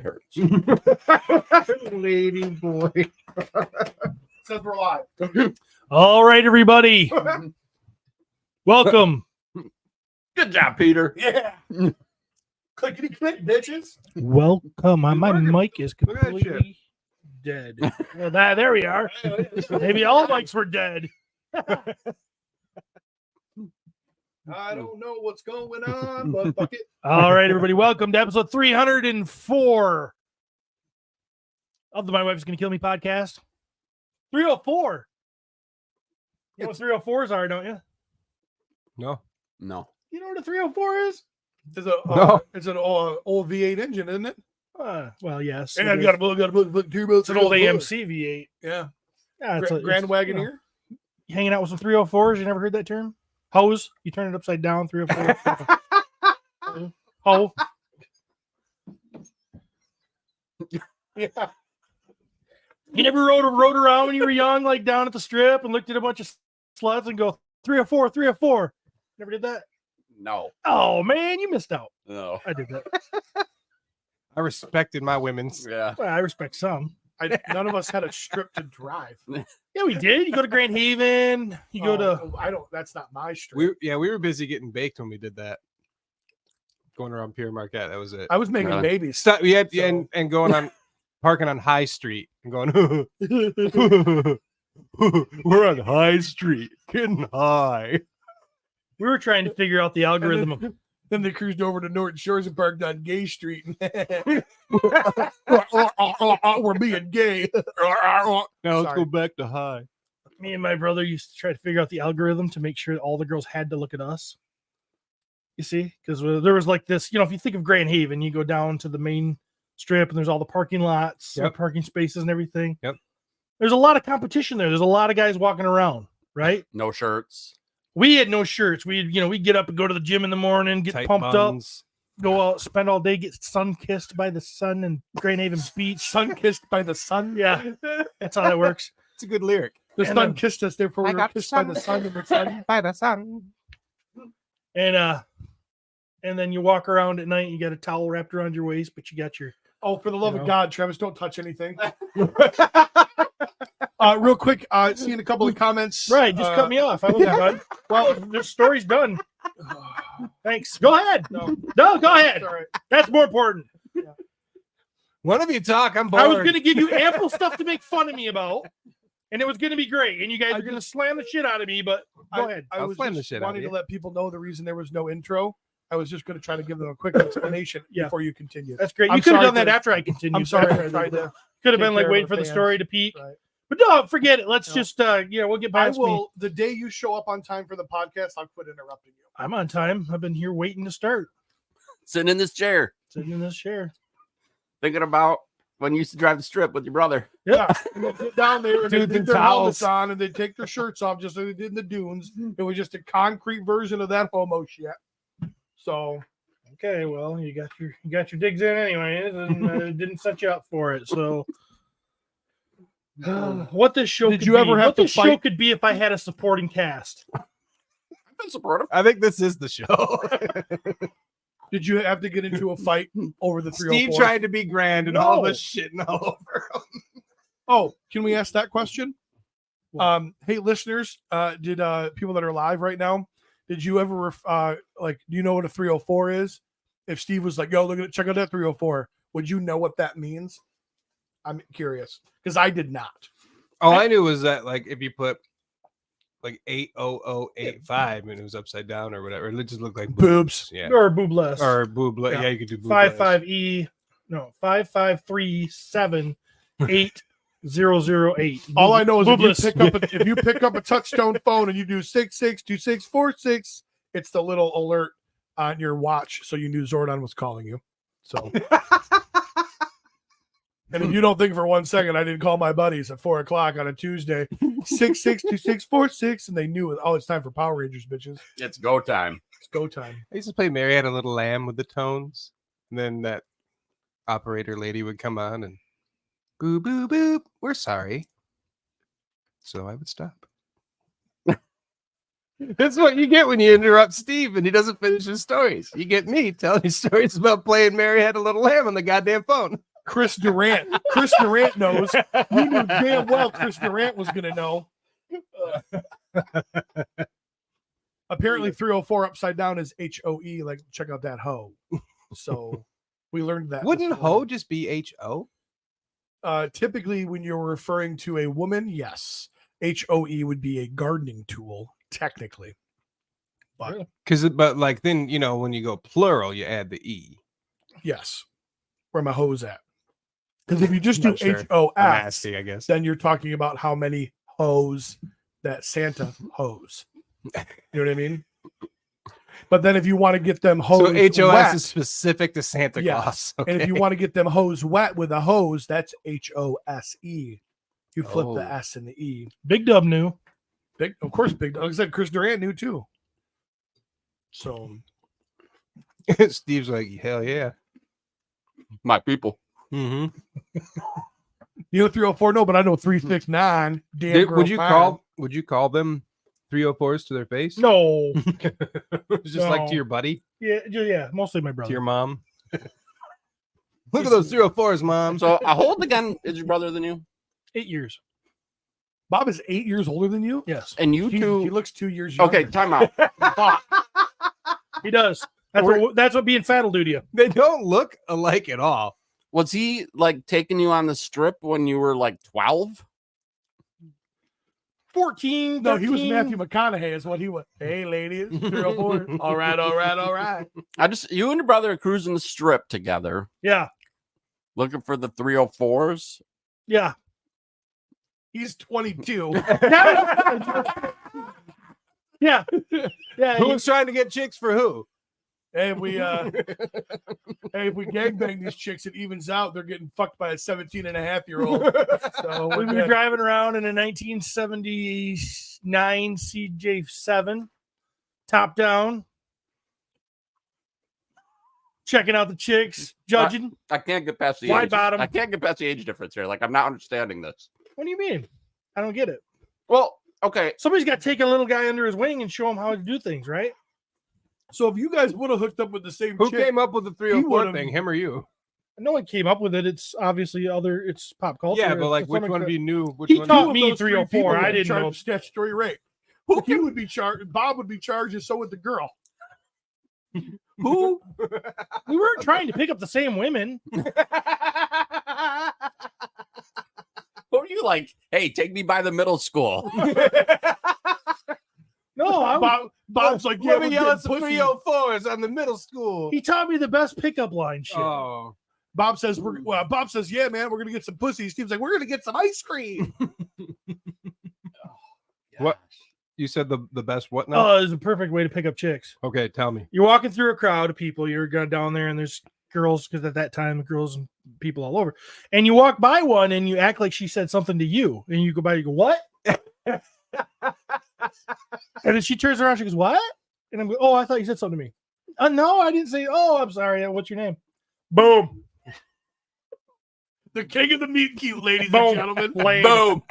hurts. Lady boy. Says we're live. All right, everybody. Welcome. Good job, Peter. Yeah. Clickety click, bitches. Welcome. My working. mic is Look at that shit. completely dead. Well, there we are. Maybe all mics were dead. I don't know what's going on, but fuck it. All right, everybody. Welcome to episode 304 of the My Wife's Gonna Kill Me podcast. 304. You know what 304s are, don't you? No. You know what a 304 is? It's an old V8 engine, isn't it? Well, yes. And it I've is. got a turbo. It's an old AMC V8. Yeah. Yeah, it's Grand Wagoneer. You hanging out with some 304s? You never heard that term? Hose. You turn it upside down, 304. Ho. Yeah. You never rode around when you were young, like down at the strip and looked at a bunch of sluts and go 304, 304. Never did that? No. Oh, man, you missed out. No. I did that. I respected my women's. Yeah. Well, I respect some. None of us had a strip to drive. Yeah, we did. You go to Grand Haven. You go to... I don't. That's not my strip. We were busy getting baked when we did that. Going around Pierre Marquette, that was it. I was making Really? babies. So, we had, So- and going on parking on High Street and going we're on High Street, getting high. We were trying to figure out the algorithm of... Then they cruised over to Norton Shores and parked on Gay Street. We're being gay. Now let's Sorry. go back to High. Me and my brother used to try to figure out the algorithm to make sure that all the girls had to look at us. You see? Because there was like this, if you think of Grand Haven, you go down to the main strip and there's all the parking lots, and parking spaces and everything. Yep. There's a lot of competition there. There's a lot of guys walking around, right? No shirts. We had no shirts. We'd get up and go to the gym in the morning, get Tight pumped buns. up, go out, spend all day, get sun-kissed by the sun in Grand Haven Beach. Sun-kissed by the sun. Yeah, that's how that works. It's a good lyric. The And sun then- kissed us, therefore we were kissed by the sun and the sun. By the sun. And then you walk around at night, you got a towel wrapped around your waist, but you got your... Oh, for the love You of know? God, Travis, don't touch anything. Real quick, seeing a couple of comments. Right, just cut me off. I wasn't done. Well, this story's done. Thanks. Go ahead. No, No, go ahead. all right. That's more important. One of you talk, I'm bored. I was going to give you ample stuff to make fun of me about, and it was going to be great. And you guys are going to slam the shit out of me, but go ahead. I I'll was slam the just shit out of wanting to you. let people know the reason there was no intro. I was just going to try to give them a quick explanation Yeah. before you continue. That's great. I'm You could have sorry done that for- after I continued. I'm sorry. I tried to. Could have take been like care of waiting our for the fans. story to peak. Right. But no, forget it. Let's No. just, we'll get I past me. will. The day you show up on time for the podcast, I'll quit interrupting you. I'm on time. I've been here waiting to start. Sitting in this chair, Sitting in this chair. thinking about when you used to drive the strip with your brother. Yeah, and they sit down there and they Dudes put and their helmets towels. on and they take their shirts off just like they did in the dunes. It was just a concrete version of that homo shit. So Okay, well, you got your digs in anyways, and it didn't set you up for it. So, what this show Did could you be, ever have what to this show fight- could be if I had a supporting cast. I've been supportive. I think this is the show. did you have to get into a fight over the 304? Steve tried to be grand and all No. this shit and all over him. Oh, can we ask that question? What? Hey listeners, did people that are live right now, did you ever do you know what a 304 is? If Steve was like, yo, check out that 304, would you know what that means? I'm curious because I did not. All I knew was that like if you put like 80085 and it was upside down or whatever, it just looked like Boobs. Yeah. Or boobless. Or boob. Yeah. Yeah, you could do boob. 55378008. All I know is Boobless. if you pick up a touchtone phone and you do 662646, it's the little alert on your watch, so you knew Zordon was calling you. So, and if you don't think for 1 second I didn't call my buddies at 4:00 on a Tuesday, 662646, and they knew it. Oh, it's time for Power Rangers, bitches. It's go time. It's go time. I used to play Mary Had a Little Lamb with the tones. And then that operator lady would come on and boo, boo, boo. We're sorry. So I would stop. That's what you get when you interrupt Steve and he doesn't finish his stories. You get me telling you stories about playing Mary Had a Little Lamb on the goddamn phone. Chris Durant. Chris Durant knows. We knew damn well Chris Durant was going to know. Apparently 304 upside down is HOE, like check out that hoe. So we learned that. Wouldn't this morning. hoe just be HO? Typically when you're referring to a woman, yes. HOE would be a gardening tool, technically. But But like then, you know, when you go plural, you add the E. yes. Where my hoes at? Because if you just do Not sure. HOS, I'm asking, I guess. then you're talking about how many hoes that Santa hoes. You know what I mean? But then if you want to get them hose So HOS wet, is specific to Santa Yes. Claus. and if you Okay. want to get them hose wet with a hose, that's HOSE. You flip the Oh. S and the E. Big Dub knew. Big, of course, big. Like I said, Chris Durant knew too. So Steve's like, hell yeah. My people. Mm-hmm. you know 304, no, but I know 369. Damn girl Would you fine. call them 304s to their face? No. It's just like No. to your buddy, Yeah, mostly my to brother. your mom. Look at those 304s, mom. So how old again is your brother than you? 8 years. Bob is 8 years older than you. Yes, And you He two. looks 2 years younger. Okay, time out. Fuck. he does. That's what being fat will do to you. They don't look alike at all. Was he like taking you on the strip when you were like 12? 14. No, he was 13. Matthew McConaughey, is what he was. Hey, ladies, 304. All right, all right, all right. You and your brother are cruising the strip together, Yeah, looking for the 304s. yeah. He's 22. Yeah. Yeah. Who's trying to get chicks for who? Hey, if we gangbang these chicks, it evens out. They're getting fucked by a 17-and-a-half-year-old. So We we're were good. driving around in a 1979 CJ7, top down, checking out the chicks, judging. I can't get past the Wide age. bottom. I can't get past the age difference here. Like I'm not understanding this. What do you mean? I don't get it. Well, okay. Somebody's got to take a little guy under his wing and show him how to do things, right? So if you guys would have hooked up with the same Who chick, came up with the 304 would've- thing? Him or you? No one came up with it. It's obviously it's pop culture. Yeah, but like, It's which some one of ex- you knew? Which He one? taught of me those three 304. people I would be didn't charged know. with statutory rape. He would be charged. Bob would be charged, and so would the girl. Who? We weren't trying to pick up the same women. Who are you like? Hey, take me by the middle school. No, Bob's like, yeah, Let we're me yell at getting some pussy. 304s on the middle school. he taught me the best pickup line shit. Oh, Bob says, Bob says, yeah, man, we're gonna get some pussy. Steve's like, we're gonna get some ice cream. What? You said the best what now? Oh, it's a perfect way to pick up chicks. Okay, tell me. You're walking through a crowd of people. You're going down there, and there's girls because at that time, girls and people all over. And you walk by one, and you act like she said something to you, and you go by, you go, what? And then she turns around, she goes, what? And I'm going, oh, I thought you said something to me. No, I didn't say. Oh, I'm sorry. What's your name? Boom. The king of the meat cute, ladies Boom. and gentlemen. Lame. Boom.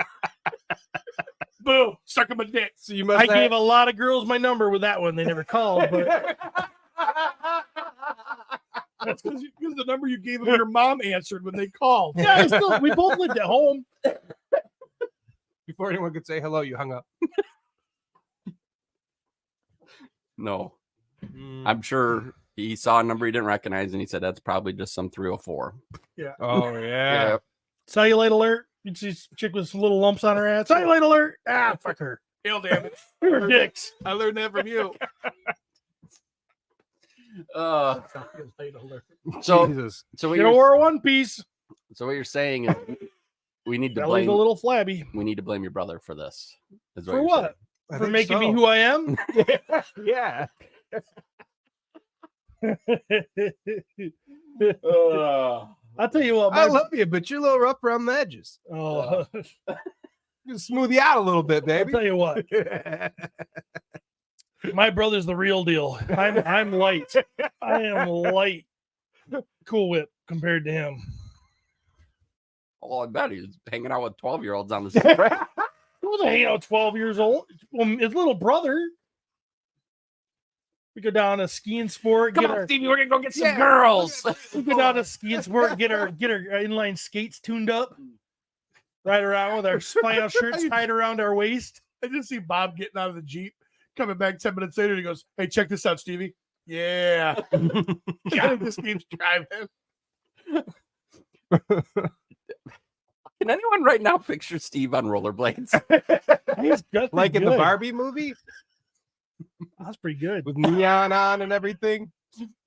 Boom. Suck him a dick. So you must I gave a lot of girls my number with that one. They never called, but That's because the number you gave him, your mom answered when they called. yeah, we both lived at home. Before anyone could say hello, you hung up. No, I'm sure he saw a number he didn't recognize, and he said that's probably just some 304. Oh yeah. Cellulite alert. You see this chick with some little lumps on her ass. Cellulite alert. Ah, fuck her. Hell damn it. Her dicks. I learned that from you. So, Jesus. so what Get a you're, wore a one piece. so what you're saying is we need to Belly's blame a little flabby. we need to blame your brother for this. Is For you're what? I For think making me so. who I am? Yeah. saying. I'll tell you what. I love you, but you're a little rough around the edges. Oh, You smooth you out a little bit, I'll baby. tell you what. My brother's the real deal. I'm light. I am light. Cool Whip compared to him. Oh, I bet he's hanging out with 12-year-olds on the street. He wasn't hanging out 12 years old. Well, his little brother. We go down to ski and sport. Come get on, our, Stevie, we're gonna go get some Yeah. girls. we go down to ski and sport. Get our inline skates tuned up. Ride around with our final shirts tied around our waist. I just see Bob getting out of the Jeep, coming back 10 minutes later. And he goes, "Hey, check this out, Stevie." Yeah. God, just keeps driving. Can anyone right now picture Steve on rollerblades? He's got Like in the Barbie movie That's pretty good. with neon on and everything.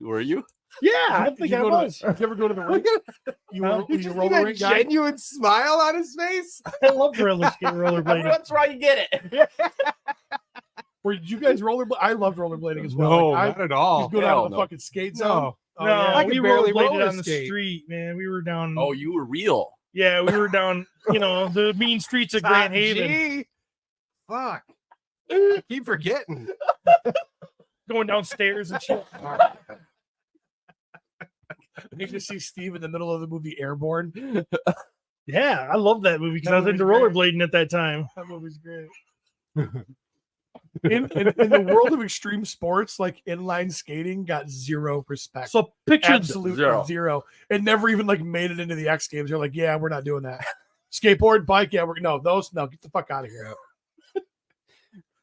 Were you? Yeah, I Did think you I go was. Did you ever go to the rink? You Huh? were you a roller rink guy? Genuine smile on his face. I love rollerblading. That's why you get it. Or did you guys rollerblade? I loved rollerblading as well. No, Like, not at I all. go down Hell to the no. fucking skate zone. No. Oh, No, yeah. I could we barely rollerbladed roller on the skate. street, man. We were down. Oh, you were real. Yeah, we were down. The mean streets of Grand Haven, G. Fuck. I keep forgetting. going downstairs and shit. You just see Steve in the middle of the movie Airborne. Yeah, I love that movie because That I was into movie's great. rollerblading at that time. That movie's great. In the world of extreme sports, like inline skating got zero respect. So picture Absolutely Zero. zero. It never even like made it into the X Games. They're like, yeah, we're not doing that. Skateboard, bike, yeah, get the fuck out of here.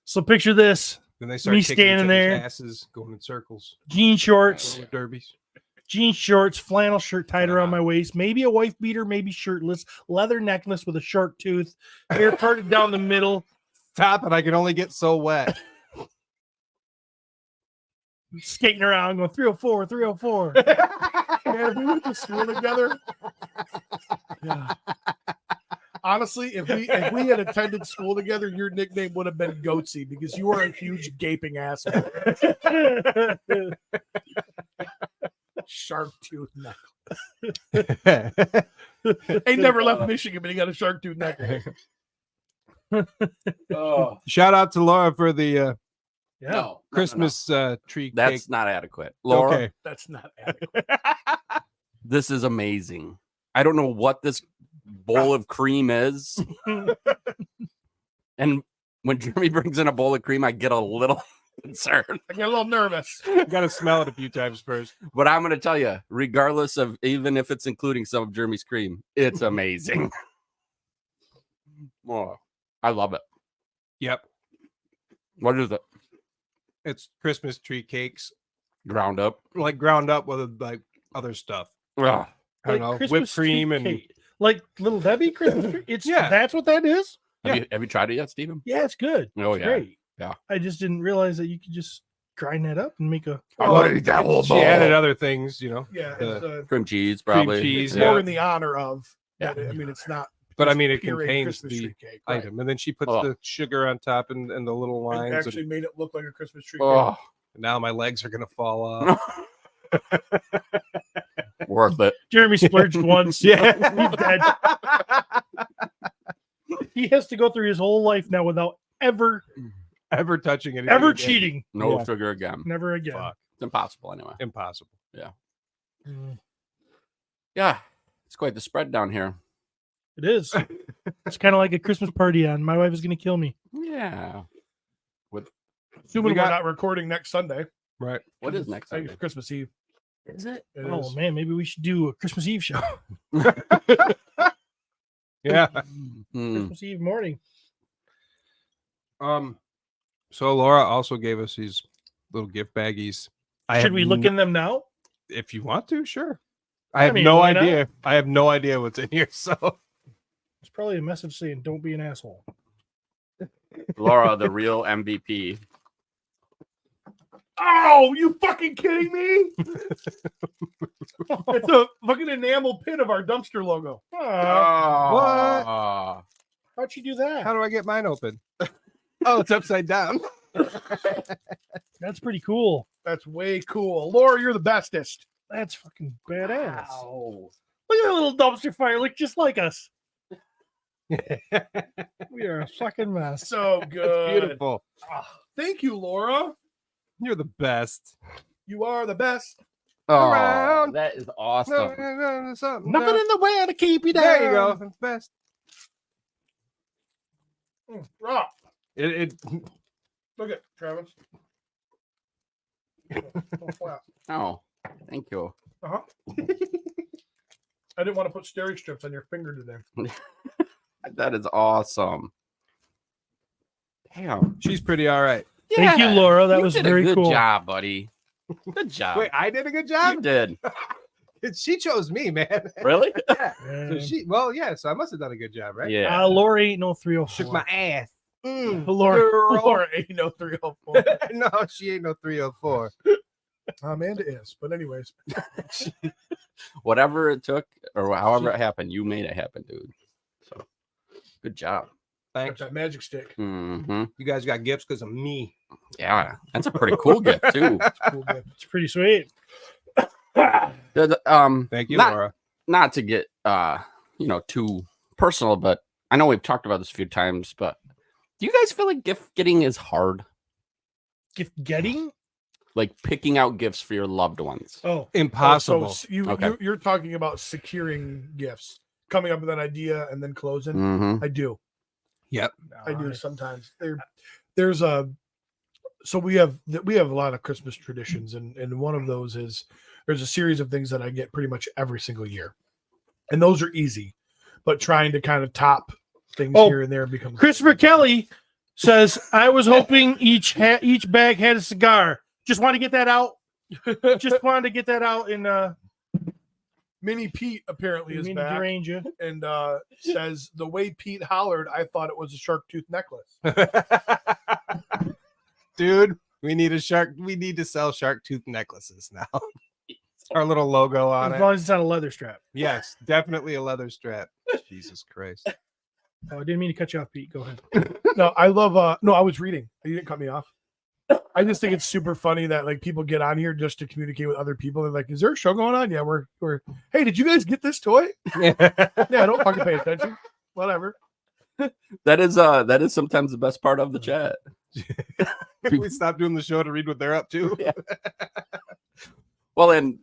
So picture this: Then they start Me kicking each standing other's there. asses, going in circles. jean shorts, Roller derbies. flannel shirt tied around my waist, maybe a wife beater, maybe shirtless, leather necklace with a shark tooth, hair parted down the middle, Stop it! I can only get so wet. skating around, going 304, 304. Man, we went to school together. Yeah. Honestly, if we had attended school together, your nickname would have been Goatsy because you are a huge gaping asshole. Shark tooth necklace. He never left Michigan, but he got a shark tooth necklace. Oh, Shout out to Laura for the Yeah. no, Christmas tree cake. That's not adequate. Laura, Okay. That's not adequate. this is amazing. I don't know what this bowl of cream is. And when Jeremy brings in a bowl of cream, I get a little concerned. I get a little nervous. You got to smell it a few times first. But I'm going to tell you, regardless of even if it's including some of Jeremy's cream, it's amazing. Oh, I love it. Yep. What is it? It's Christmas tree cakes, Ground up. like ground up with like other stuff. Ugh. I don't know, whipped cream and like Little Debbie Christmas tree. It's Yeah. That's what that is. Have you tried it yet, Steven? Yeah, it's good. Oh, It's yeah. great. Yeah. I just didn't realize that you could just grind that up and make a. I want to eat that whole She bowl. added other things, you know. Yeah, Cream cheese, probably. cheese, it's yeah. more in the honor of. Yeah. I mean, it's not. But I mean, it puree contains Christmas the tree cake, right? item, and then she puts Oh. the sugar on top and the little It lines. And actually made it look like a Christmas tree cake. Oh, now my legs are gonna fall off. worth it. Jeremy splurged once. Yeah. He's dead. He has to go through his whole life now without ever Ever touching anything? ever again. cheating. No Yeah. sugar again. Never again. Fuck. It's impossible anyway. Impossible. Mm, Yeah. It's quite the spread down here. It is. It's kind of like a Christmas party on. My wife is going to kill me. Yeah. Assuming We got- we're not recording next Sunday. Right. What is next I think Sunday? it's Christmas Eve. Is it? It Oh is. man, maybe we should do a Christmas Eve show. Yeah. Hmm. Christmas Eve morning. So Laura also gave us these little gift baggies. Should we look in them now? If you want to, sure. I have mean, no why not? idea. I have no idea what's in here. So It's probably a message saying, "Don't be an asshole." Laura, the real MVP. Oh, you fucking kidding me? It's a fucking enamel pin of our dumpster logo. Oh. How'd you do that? how do I get mine open? Oh, it's upside down. That's pretty cool. That's way cool. Laura, you're the bestest. That's fucking badass. Wow. Look at that little dumpster fire. Look just like us. We are a fucking mess. So good. Beautiful. Thank you, Laura. You're the best. You are the best. Oh, Around. that is awesome. Something Nothing in the way to keep you down. There you go. That's the best. Ah, It look at Travis. Oh, thank you. Uh-huh. I didn't want to put steri strips on your finger today. That is awesome. Damn. She's pretty all right. Thank you, Laura. That You was did very a good cool. job, buddy. Good job. Wait, I did a good you job. did. She chose me, man. Really? Yeah. Yeah. So I must have done a good job, right? Yeah. Laura ain't no 304. Shook my ass. Laura ain't no 304. No, she ain't no 304. Amanda is. But anyways. Whatever it took or however it happened, you made it happen, dude. So good job. Got Thanks. that magic stick. Mm-hmm. You guys got gifts because of me. Yeah, that's a pretty cool gift too. Cool gift. It's pretty sweet. Thank you, not, Laura. Not to get too personal, but I know we've talked about this a few times, but do you guys feel like gift getting is hard? Gift getting? Like picking out gifts for your loved ones? Oh, Impossible. So Okay. you're talking about securing gifts, coming up with an idea and then closing. Mm-hmm. I do. Yep. I do sometimes. There's a so we have a lot of Christmas traditions, and one of those is there's a series of things that I get pretty much every single year, and those are easy, but trying to kind of top things here and there becomes. Christopher Kelly says, "I was hoping each bag had a cigar. Just wanted to get that out. Just wanted to get that out in Mini Pete apparently is back Ranger. and says the way Pete hollered, I thought it was a shark tooth necklace. Dude, we need to sell shark tooth necklaces now. Our little logo on As it. long as it's on a leather strap. Yes, definitely a leather strap. Jesus Christ. Oh, I didn't mean to cut you off, Pete. Go ahead. No, I love no, I was reading. You didn't cut me off. I just think it's super funny that like people get on here just to communicate with other people. They're like, is there a show going on? Yeah, we're hey, did you guys get this toy? Yeah, don't fucking pay attention. Whatever. That is sometimes the best part of the chat. We stopped doing the show to read what they're up to. Yeah. Well, and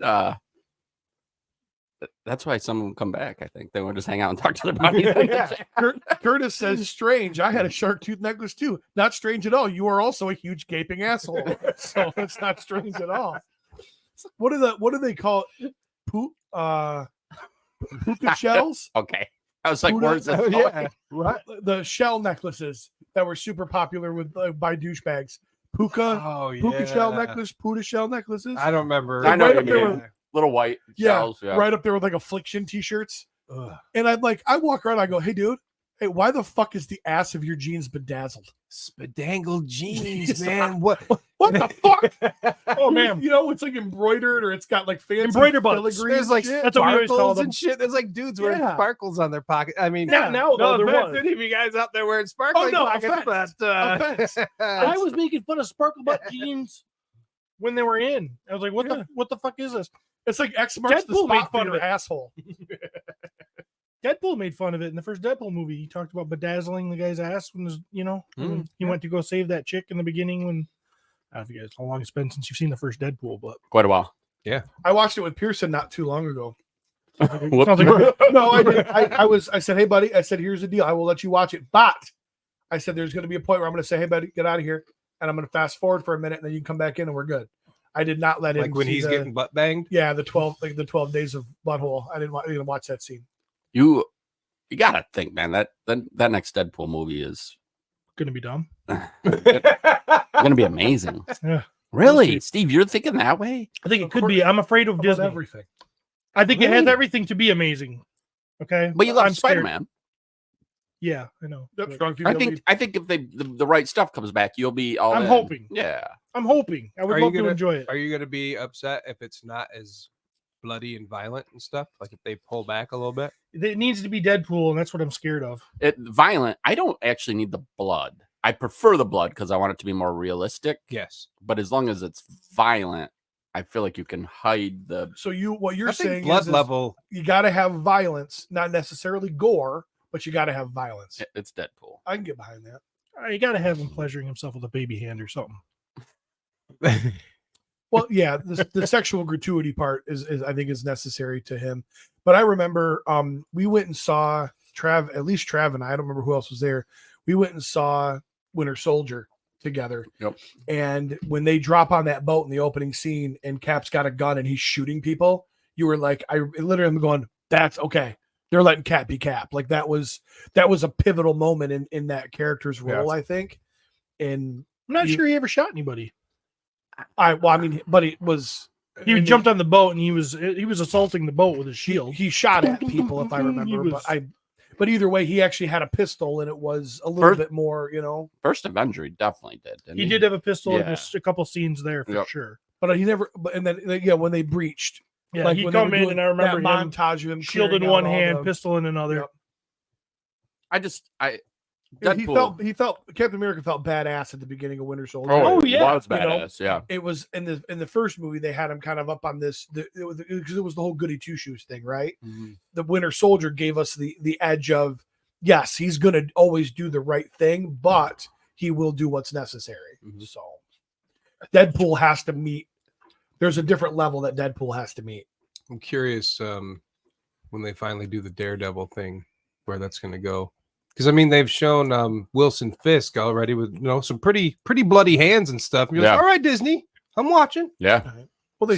that's why some of them come back. I think they want to just hang out and talk to their buddies. Yeah. Curtis says, strange. I had a shark tooth necklace too. Not strange at all. You are also a huge gaping asshole. So it's not strange at all. What do they call it? Puka shells? Okay. I was like, Puka- where's this? Yeah. Right. The shell necklaces that were super popular with by douchebags. Puka shell necklace, Puka shell necklaces. I don't remember. I know Right what up you there mean. with- Little white shells. Yeah. right up there with like affliction t-shirts. Ugh. And I walk around, I go, hey dude, hey, why the fuck is the ass of your jeans bedazzled? Spadangled jeans, Jesus. man. What? What the fuck? Oh, man. You know, it's like embroidered or it's got like fancy Embroidered buttons. filigree There's like shit. That's what we always call sparkles them. and shit. There's like dudes wearing Yeah. sparkles on their pocket. I mean, Not now, though, there offense was. to any of you guys out there wearing sparkles. Oh, no, pockets, offense. but Offense. I was making fun of sparkle butt jeans when they were in. I was like, what the fuck is this? It's like X marks the Deadpool made spot fun for of your it. asshole. Deadpool made fun of it in the first Deadpool movie. He talked about bedazzling the guy's ass when when he went to go save that chick in the beginning. When I don't know if you guys how long it's been since you've seen the first Deadpool, but Quite a while. I watched it with Pearson not too long ago. Whoop. sounds like No, I did. I said, hey buddy, I said, here's the deal. I will let you watch it. But I said there's gonna be a point where I'm gonna say, hey buddy, get out of here. And I'm gonna fast forward for a minute and then you can come back in and we're good. I did not let him like when see he's the- getting butt banged. yeah, the 12 days of butthole. I didn't watch that scene. You gotta think, man, that next Deadpool movie is gonna be dumb. gonna be amazing. Yeah. Really, Steve? You're thinking that way? I think it Of could course. be. I'm afraid of About Disney. everything. I think it has Really? everything to be amazing. Okay, But you love I'm scared. Spider-Man. Yeah, I know. Yep, But strong female lead. I think if the right stuff comes back, you'll be all I'm in. hoping. Yeah. I'm hoping. I would Are you love to gonna- enjoy it. Are you gonna be upset if it's not as bloody and violent and stuff? Like if they pull back a little bit? It needs to be Deadpool, and that's what I'm scared of. Violent. I don't actually need the blood. I prefer the blood because I want it to be more realistic. Yes. But as long as it's violent, I feel like you can hide the. So what you're I think saying blood is level. you got to have violence, not necessarily gore, but you got to have violence. It's Deadpool. I can get behind that. You got to have him pleasuring himself with a baby hand or something. Well, yeah, the sexual gratuity part is I think is necessary to him. But I remember we went and saw at least Trav and I don't remember who else was there. We went and saw Winter Soldier together. Yep. And when they drop on that boat in the opening scene and Cap's got a gun and he's shooting people, you were like, I literally am going, that's okay. They're letting Cap be Cap. Like that was a pivotal moment in that character's role, I think. And I'm not sure he ever shot anybody. but it was He jumped on the boat and he was assaulting the boat with his shield. He shot at people, if I remember. But either way, he actually had a pistol, and it was a little bit more, First Avenger, he definitely did. He did have a pistol in a couple scenes there for sure. But he never. And then when they breached, like he come in, and I remember him montage of him shield in one hand, pistol in another. Yep. Deadpool. He felt Captain America felt badass at the beginning of Winter Soldier. Oh yeah, it was badass. Yeah, it was in the first movie. They had him kind of up on this because it was the whole goody two shoes thing, right? Mm-hmm. The Winter Soldier gave us the edge of yes, he's going to always do the right thing, but he will do what's necessary. Mm-hmm. So Deadpool has to meet. There's a different level that Deadpool has to meet. I'm curious when they finally do the Daredevil thing, where that's going to go. Because I mean, they've shown Wilson Fisk already with some pretty bloody hands and stuff. And you're like, all right, Disney, I'm watching. Yeah. Well,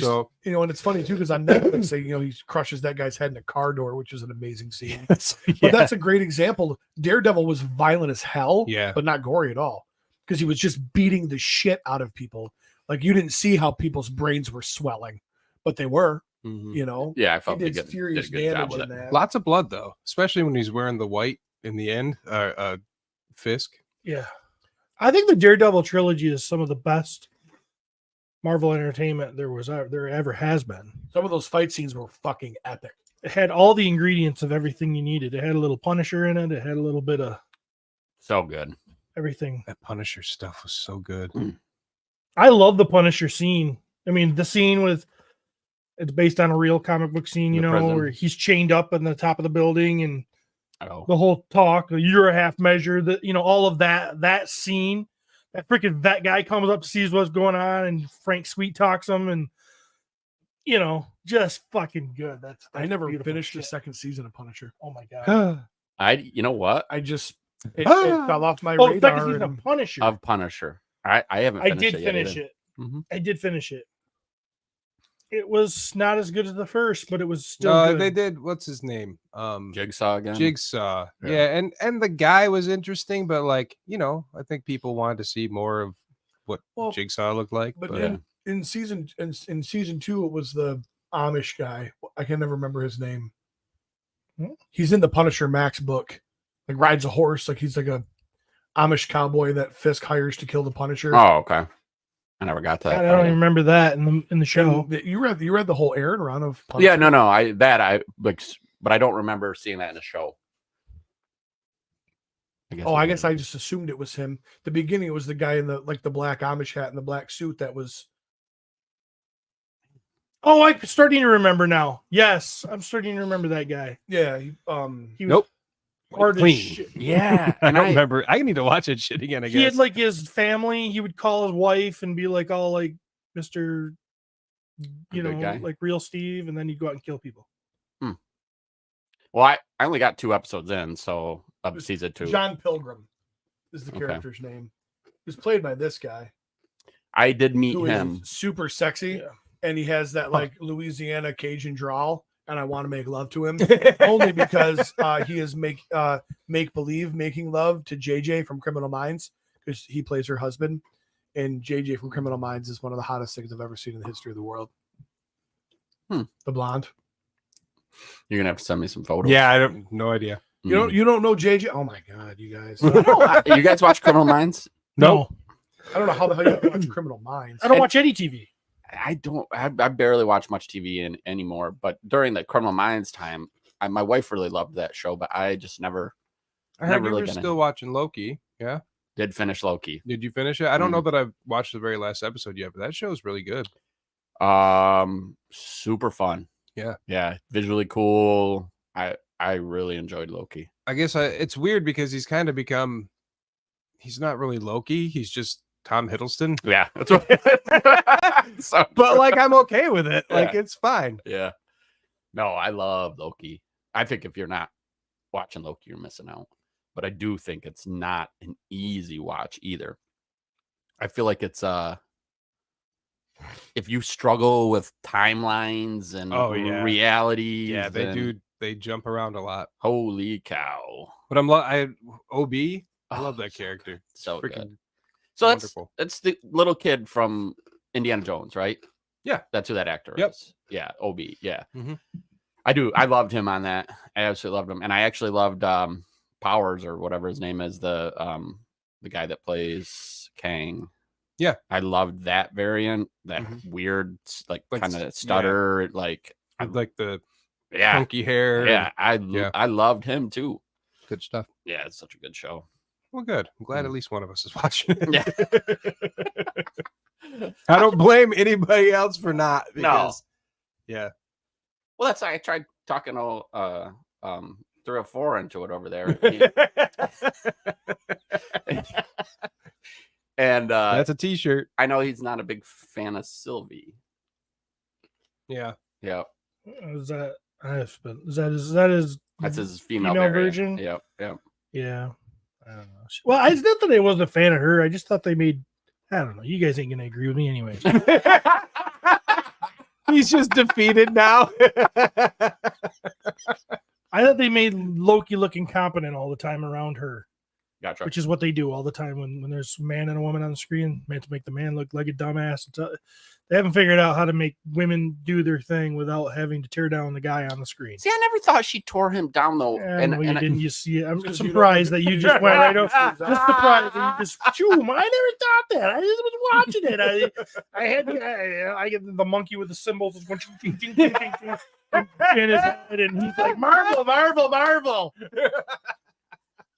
and it's funny too because on Netflix, he crushes that guy's head in a car door, which is an amazing scene. But that's a great example. Daredevil was violent as hell, but not gory at all because he was just beating the shit out of people. Like you didn't see how people's brains were swelling, but they were. Mm-hmm. Yeah, I felt he did serious damage in that. Lots of blood though, especially when he's wearing the white in the end. Fisk. Yeah, I think the Daredevil trilogy is some of the best Marvel entertainment there ever has been. Some of those fight scenes were fucking epic. It had all the ingredients of everything you needed. It had a little Punisher in it. It had a little bit of so good. Everything. That Punisher stuff was so good. I love the Punisher scene. I mean, the scene with it's based on a real comic book scene, where he's chained up on the top of the building and the whole talk, you're a half measure, all of that scene. That freaking vet guy comes up, sees what's going on, and Frank sweet talks him, and just fucking good. That's I never finished the second season of Punisher. Oh my god! You know what? It fell off my radar. Second season of Punisher. Of Punisher. I haven't. I did finish it. Mm-hmm. I did finish it. It was not as good as the first, but it was still good. They did. What's his name? Jigsaw again. Jigsaw. Yeah, and the guy was interesting, but I think people wanted to see more of what Jigsaw looked like. But in season 2, it was the Amish guy. I can never remember his name. He's in the Punisher Max book. Like rides a horse. Like he's like a Amish cowboy that Fisk hires to kill the Punisher. Oh, okay. I never got that. God, I don't even remember that in the show. You read the whole Aaron run of Punisher? Yeah, no, I but I don't remember seeing that in the show. I guess I just assumed it was him. The beginning, it was the guy in the black Amish hat and the black suit that was. Oh, I'm starting to remember now. Yes, I'm starting to remember that guy. Yeah, he was hard as shit. Yeah, and I remember. I need to watch that shit again. I guess he had his family. He would call his wife and be like, all like Mr. Like real Steve, and then he'd go out and kill people. Well, I only got 2 episodes in, so of season 2. John Pilgrim is the character's name. He's played by this guy. I did meet him. Super sexy, and he has that Louisiana Cajun drawl. And I want to make love to him only because he is making love to JJ from Criminal Minds because he plays her husband, and JJ from Criminal Minds is one of the hottest things I've ever seen in the history of the world. The blonde. You're gonna have to send me some photos. Yeah, I don't. No idea. You don't know JJ? Oh my god, you guys! You guys watch Criminal Minds? No. I don't know how the hell you watch Criminal Minds. I don't watch any TV. I don't. I barely watch much TV anymore. But during the Criminal Minds time, my wife really loved that show. But I just never. I heard you were still watching Loki. Yeah. Did finish Loki. Did you finish it? I don't know that I've watched the very last episode yet, but that show is really good. Super fun. Yeah. Visually cool. I really enjoyed Loki. I guess it's weird because he's kind of become. He's not really Loki. He's just Tom Hiddleston. Yeah, that's what. But I'm okay with it. It's fine. Yeah. No, I love Loki. I think if you're not watching Loki, you're missing out. But I do think it's not an easy watch either. I feel like it's if you struggle with timelines and realities, Yeah, they then do. They jump around a lot. Holy cow! But I love that character. So Freaking good. So wonderful. that's the little kid from Indiana Jones, right? Yeah, that's who that actor Yep. is. Yeah, OB. Yeah, Mhm. I do. I loved him on that. I absolutely loved him, and I actually loved Powers or whatever his name is, the guy that plays Kang. Yeah, I loved that variant. That weird, like kind of stutter, like the yeah, funky hair. Yeah, I loved him too. Good stuff. Yeah, it's such a good show. Well, good. I'm glad at least one of us is watching it. Yeah. I don't blame anybody else for not. No. Yeah. Well, I tried talking 3 or 4 into it over there. And that's a t-shirt. I know he's not a big fan of Sylvie. Yeah. Yeah. Is that his That's his female variant. version? Yep. Yeah. I don't know. Well, it's not that I wasn't a fan of her. I just thought they made. I don't know. You guys ain't gonna agree with me anyways. He's just defeated now. I thought they made Loki look incompetent all the time around her. Gotcha. Which is what they do all the time when there's a man and a woman on the screen, meant to make the man look like a dumbass. They haven't figured out how to make women do their thing without having to tear down the guy on the screen. See, I never thought she tore him down though. And you didn't. You see it. I'm surprised that you just went right over. Just surprised that you just. Choom, I never thought that. I just was watching it. I get the monkey with the cymbals going in his head, and he's like, Marvel.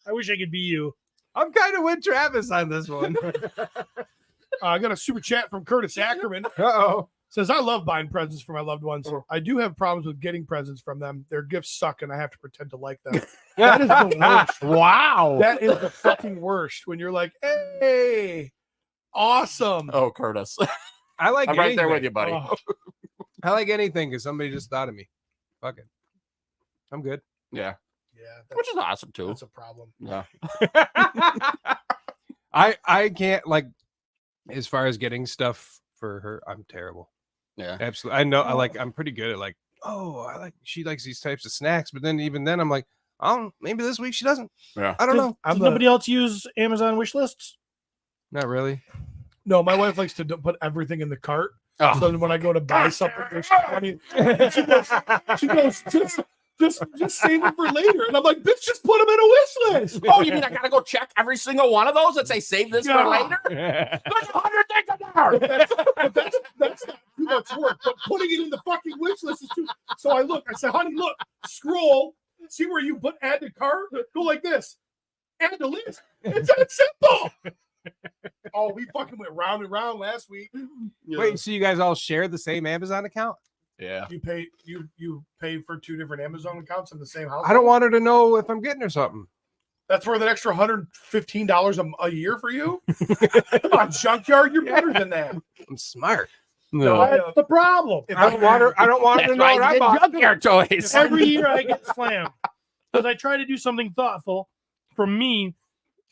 I wish I could be you. I'm kind of with Travis on this one. I got a super chat from Curtis Ackerman. Uh-oh. Says, I love buying presents for my loved ones. I do have problems with getting presents from them. Their gifts suck, and I have to pretend to like them. That is the worst. Wow. That is the fucking worst when you're like, hey, awesome. Oh, Curtis. I like I'm right there with you, buddy. Oh. I like anything because somebody just thought of me. Fuck it. I'm good. Yeah. Yeah. Which is awesome, too. That's a problem. Yeah. I can't, like, as far as getting stuff for her, I'm terrible. Yeah. Absolutely. I know. I'm pretty good at, like, she likes these types of snacks, but then even then I'm like, oh, maybe this week she doesn't. Yeah. I don't know. Does nobody else use Amazon wish lists? Not really. No, my wife likes to put everything in the cart. Oh. So when I go to buy something, there's 20. She goes, just save it for later. And I'm like, bitch, just put them in a wish list. Oh, you mean I gotta go check every single one of those and say save this for later? There's 100 things in there. That's not too much work, but putting it in the fucking wish list is too. So I said, honey, look, scroll, see where you put add to cart, go like this, add to list. It's that simple. Oh, we fucking went round and round last week. Wait, so you guys all share the same Amazon account? Yeah. You pay for 2 different Amazon accounts in the same house. I don't want her to know if I'm getting her something. That's worth an extra $115 a year for you. Come on, junkyard, you're better than that. I'm smart. No, That's the problem. I don't want her to know what I bought. Junkyard toys. Every year I get slammed because I try to do something thoughtful for me,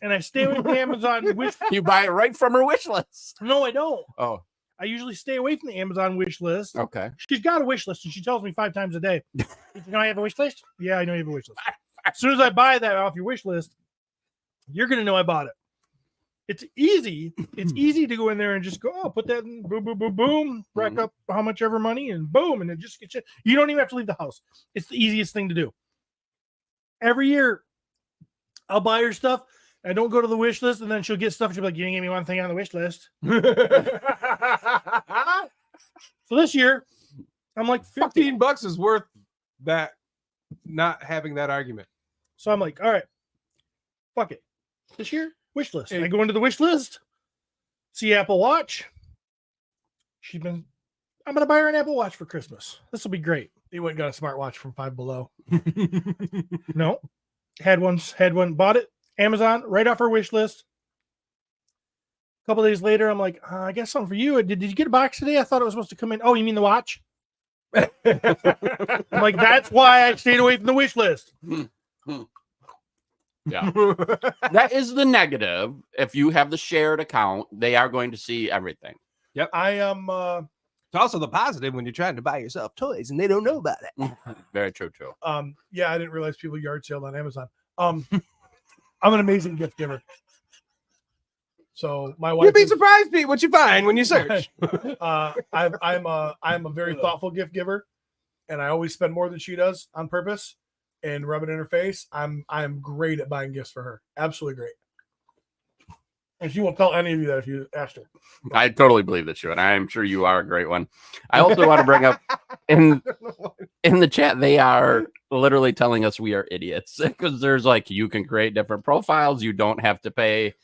and I stay away from Amazon wish. You buy it right from her wish list. No, I don't. Oh. I usually stay away from the Amazon wish list. Okay. She's got a wish list, and she tells me 5 times a day. You know I have a wish list? Yeah, I know you have a wish list. As soon as I buy that off your wish list, you're going to know I bought it. It's easy. It's easy to go in there and just go, oh, put that in, boom, boom, boom, boom, rack up how much ever money, and boom, and it just gets you. You don't even have to leave the house. It's the easiest thing to do. Every year, I'll buy her stuff. I don't go to the wish list, and then she'll get stuff. And she'll be like, "You didn't give me one thing on the wish list." So this year, I'm like, $15 is worth that. Not having that argument. So I'm like, all right, fuck it. This year, wish list. I go into the wish list, see Apple Watch. I'm gonna buy her an Apple Watch for Christmas. This will be great. You went and got a smartwatch from Five Below. No, had one, bought it. Amazon, right off her wish list. A couple days later, I'm like, I got something for you. Did you get a box today? I thought it was supposed to come in. Oh, you mean the watch? I'm like, that's why I stayed away from the wish list. Yeah. That is the negative. If you have the shared account, they are going to see everything. I am. It's also the positive when you're trying to buy yourself toys and they don't know about it. Very true, too. Yeah, I didn't realize people yard saled on Amazon. I'm an amazing gift giver. So my wife. You'd be surprised, Pete, what you find when you search. I'm a very thoughtful gift giver, and I always spend more than she does on purpose and rub it in her face. I'm great at buying gifts for her. Absolutely great. And she won't tell any of you that if you asked her. I totally believe that you, and I'm sure you are a great one. I also want to bring up in the chat, they are literally telling us we are idiots because there's like, you can create different profiles. You don't have to pay.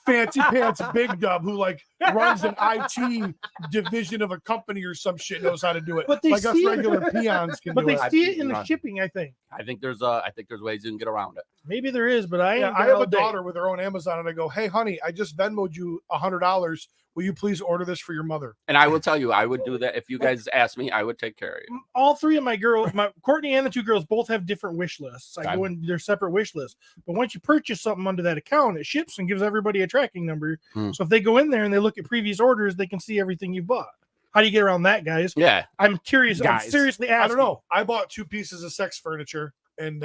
Fancy pants Big Dub, who like runs an IT division of a company or some shit, knows how to do it. But they like us see regular peons can But do they it. see it in the shipping, I think. I think there's ways you can get around it. Maybe there is, but I have a daughter with her own Amazon, and I go, "Hey, honey, I just Venmoed you $100. Will you please order this for your mother?" And I will tell you, I would do that if you guys asked me. I would take care of you. All three of my girls, Courtney and the two girls, both have different wish lists. I go in their separate wish lists. But once you purchase something under that account, it ships and gives everybody a tracking number. So if they go in there and they look at previous orders, they can see everything you bought. How do you get around that, guys? Yeah, I'm curious. Guys. I'm seriously asking. I don't know. I bought 2 pieces of sex furniture and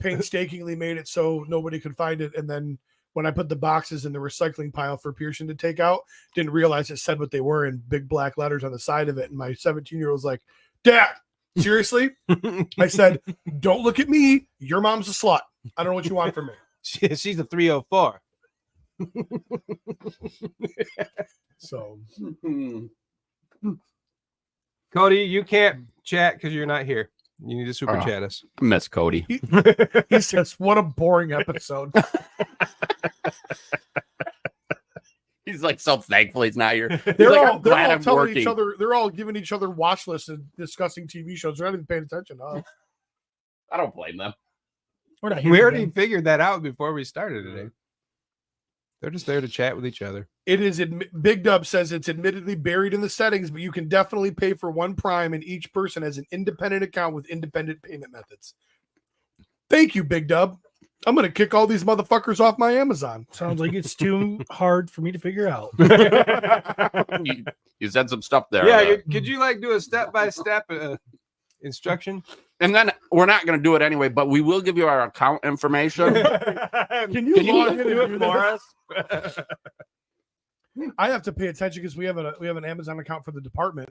painstakingly made it so nobody could find it. And then when I put the boxes in the recycling pile for Pearson to take out, didn't realize it said what they were in big black letters on the side of it. And my 17-year-old was like, "Dad, seriously?" I said, "Don't look at me. Your mom's a slut. I don't know what you want from me." She's a 304. So, Cody, you can't chat because you're not here. You need to super chat us. Miss Cody. he says, "What a boring episode." He's like so thankful he's not here. He's They're like, all, I'm they're glad all I'm telling working. each other. They're all giving each other watch lists and discussing TV shows. They're not even paying attention to us. I don't blame them. We're not here We for already them. figured that out before we started today. They're just there to chat with each other. It is Big Dub says it's admittedly buried in the settings, but you can definitely pay for one Prime, and each person has an independent account with independent payment methods. Thank you, Big Dub. I'm gonna kick all these motherfuckers off my Amazon. Sounds like it's too hard for me to figure out. You said some stuff there. Yeah, could you like do a step-by-step instruction? And then we're not going to do it anyway, but we will give you our account information. Can you log in and do for this? us? I have to pay attention because we have an Amazon account for the department.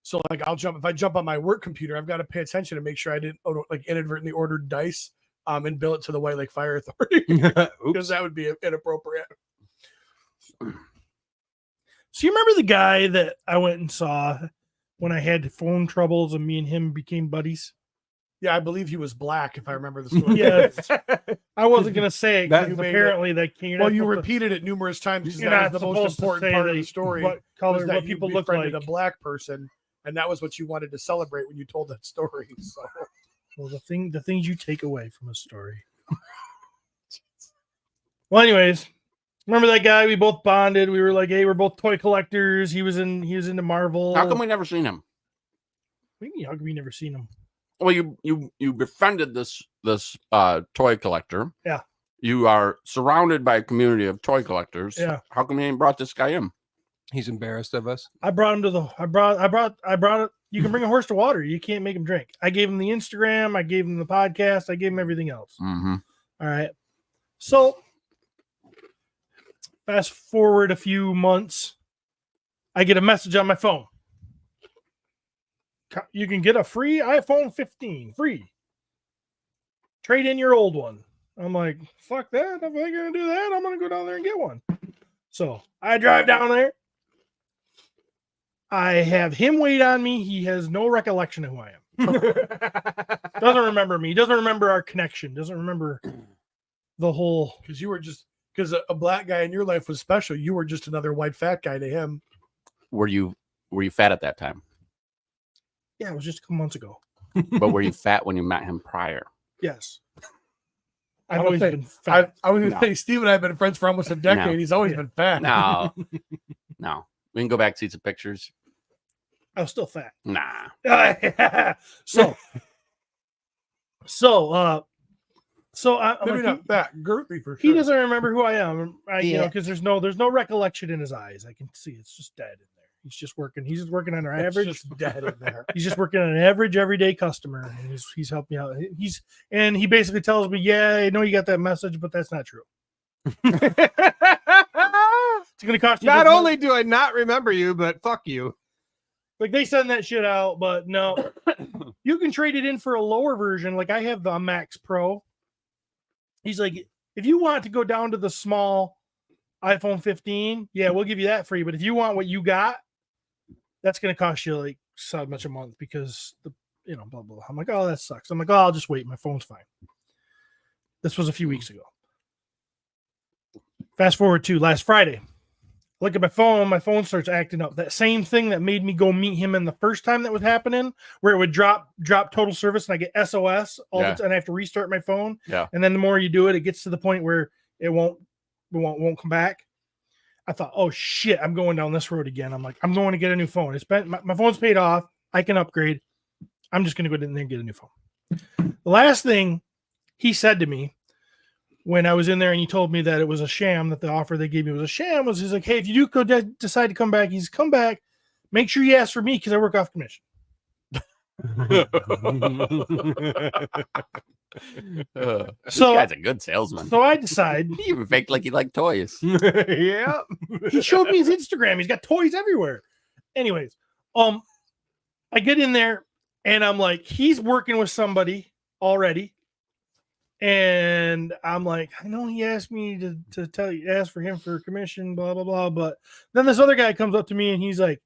So like if I jump on my work computer, I've got to pay attention to make sure I didn't like inadvertently ordered dice and bill it to the White Lake Fire Authority because that would be inappropriate. So you remember the guy that I went and saw when I had phone troubles and me and him became buddies? Yeah, I believe he was black, if I remember the story. Yes. I wasn't going to say it That- because apparently that came. Well, you repeated it numerous times because You're that not was the most supposed to important say part of that the story. what was color, that what you people look befriended like. a black person, and that was what you wanted to celebrate when you told that story. So, Well, the things you take away from a story. Well, anyways, remember that guy? We both bonded. We were like, hey, we're both toy collectors. He was into Marvel. How come we never seen him? What do you mean, how come we never seen him? Well, you befriended this toy collector. Yeah. You are surrounded by a community of toy collectors. Yeah. How come you ain't brought this guy in? He's embarrassed of us. I brought him to the. I brought it. You can bring a horse to water. You can't make him drink. I gave him the Instagram. I gave him the podcast. I gave him everything else. Mm-hmm. All right. So fast forward a few months, I get a message on my phone. You can get a free iPhone 15, free. Trade in your old one. I'm like, fuck that. If I'm going to do that, I'm going to go down there and get one. So I drive down there. I have him wait on me. He has no recollection of who I am. Doesn't remember me. Doesn't remember our connection. Doesn't remember the whole. because a black guy in your life was special. You were just another white fat guy to him. Were you fat at that time? Yeah, it was just a couple months ago. But were you fat when you met him prior? Yes. I I've would always say- been fat. I was going to No. say, Steve and I have been friends for almost a decade. No. He's always Yeah. been fat. No. No. We can go back and see some pictures. I was still fat. Nah. So So, I'm Maybe like, not that girthy for sure. he doesn't remember who I am. You know, Yeah. because there's no recollection in his eyes. I can see it's just dead in there. He's just working. He's just working on our It's average. just dead in there. He's just working on an average everyday customer, and he's helped me out. He basically tells me, "Yeah, I know you got that message, but that's not true. It's going to cost you." Not this only much." do I not remember you, but fuck you. Like they send that shit out, but no, you can trade it in for a lower version. Like I have the Max Pro. He's like, if you want to go down to the small iPhone 15, yeah, we'll give you that free. But if you want what you got, that's going to cost you like so much a month because blah, blah, blah. I'm like, oh, that sucks. I'm like, oh, I'll just wait. My phone's fine. This was a few weeks ago. Fast forward to last Friday. Look at my phone starts acting up. That same thing that made me go meet him in the first time that was happening, where it would drop total service and I get SOS all the time and I have to restart my phone. Yeah. And then the more you do it, it gets to the point where it won't come back. I thought, oh shit, I'm going down this road again. I'm like, I'm going to get a new phone. My phone's paid off. I can upgrade. I'm just going to go in there and get a new phone. The last thing he said to me when I was in there and he told me that it was a sham, that the offer they gave me was a sham, was he's like, hey, if you do decide to come back, he's come back, make sure you ask for me because I work off commission. This guy's a good salesman. So I decide. He even faked like he liked toys. Yeah. He showed me his Instagram. He's got toys everywhere. Anyways, I get in there and I'm like, he's working with somebody already. And I'm like, I know he asked me to ask for him for commission, blah, blah, blah. But then this other guy comes up to me and he's like,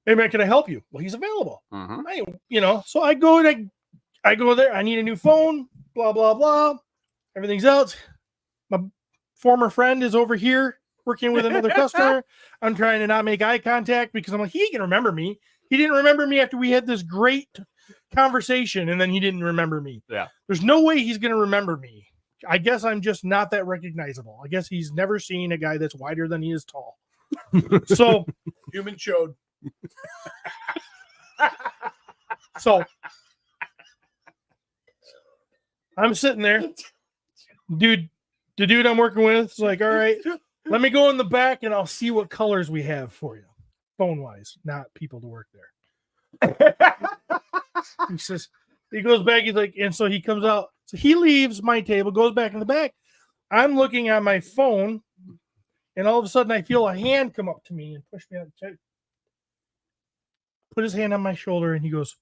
hey man, can I help you? Well, he's available. Mm-hmm. So I go there. I need a new phone, blah, blah, blah. Everything's else. My former friend is over here working with another customer. I'm trying to not make eye contact because I'm like, he can remember me. He didn't remember me after we had this great conversation and then he didn't remember me. Yeah. There's no way he's going to remember me. I guess I'm just not that recognizable. I guess he's never seen a guy that's wider than he is tall. So Human showed. So I'm sitting there, dude. The dude I'm working with is like, all right, let me go in the back and I'll see what colors we have for you, phone wise, not people to work there. He says, he goes back, he's like, and so he comes out. So he leaves my table, goes back in the back. I'm looking at my phone, and all of a sudden I feel a hand come up to me and push me out. Put his hand on my shoulder, and he goes,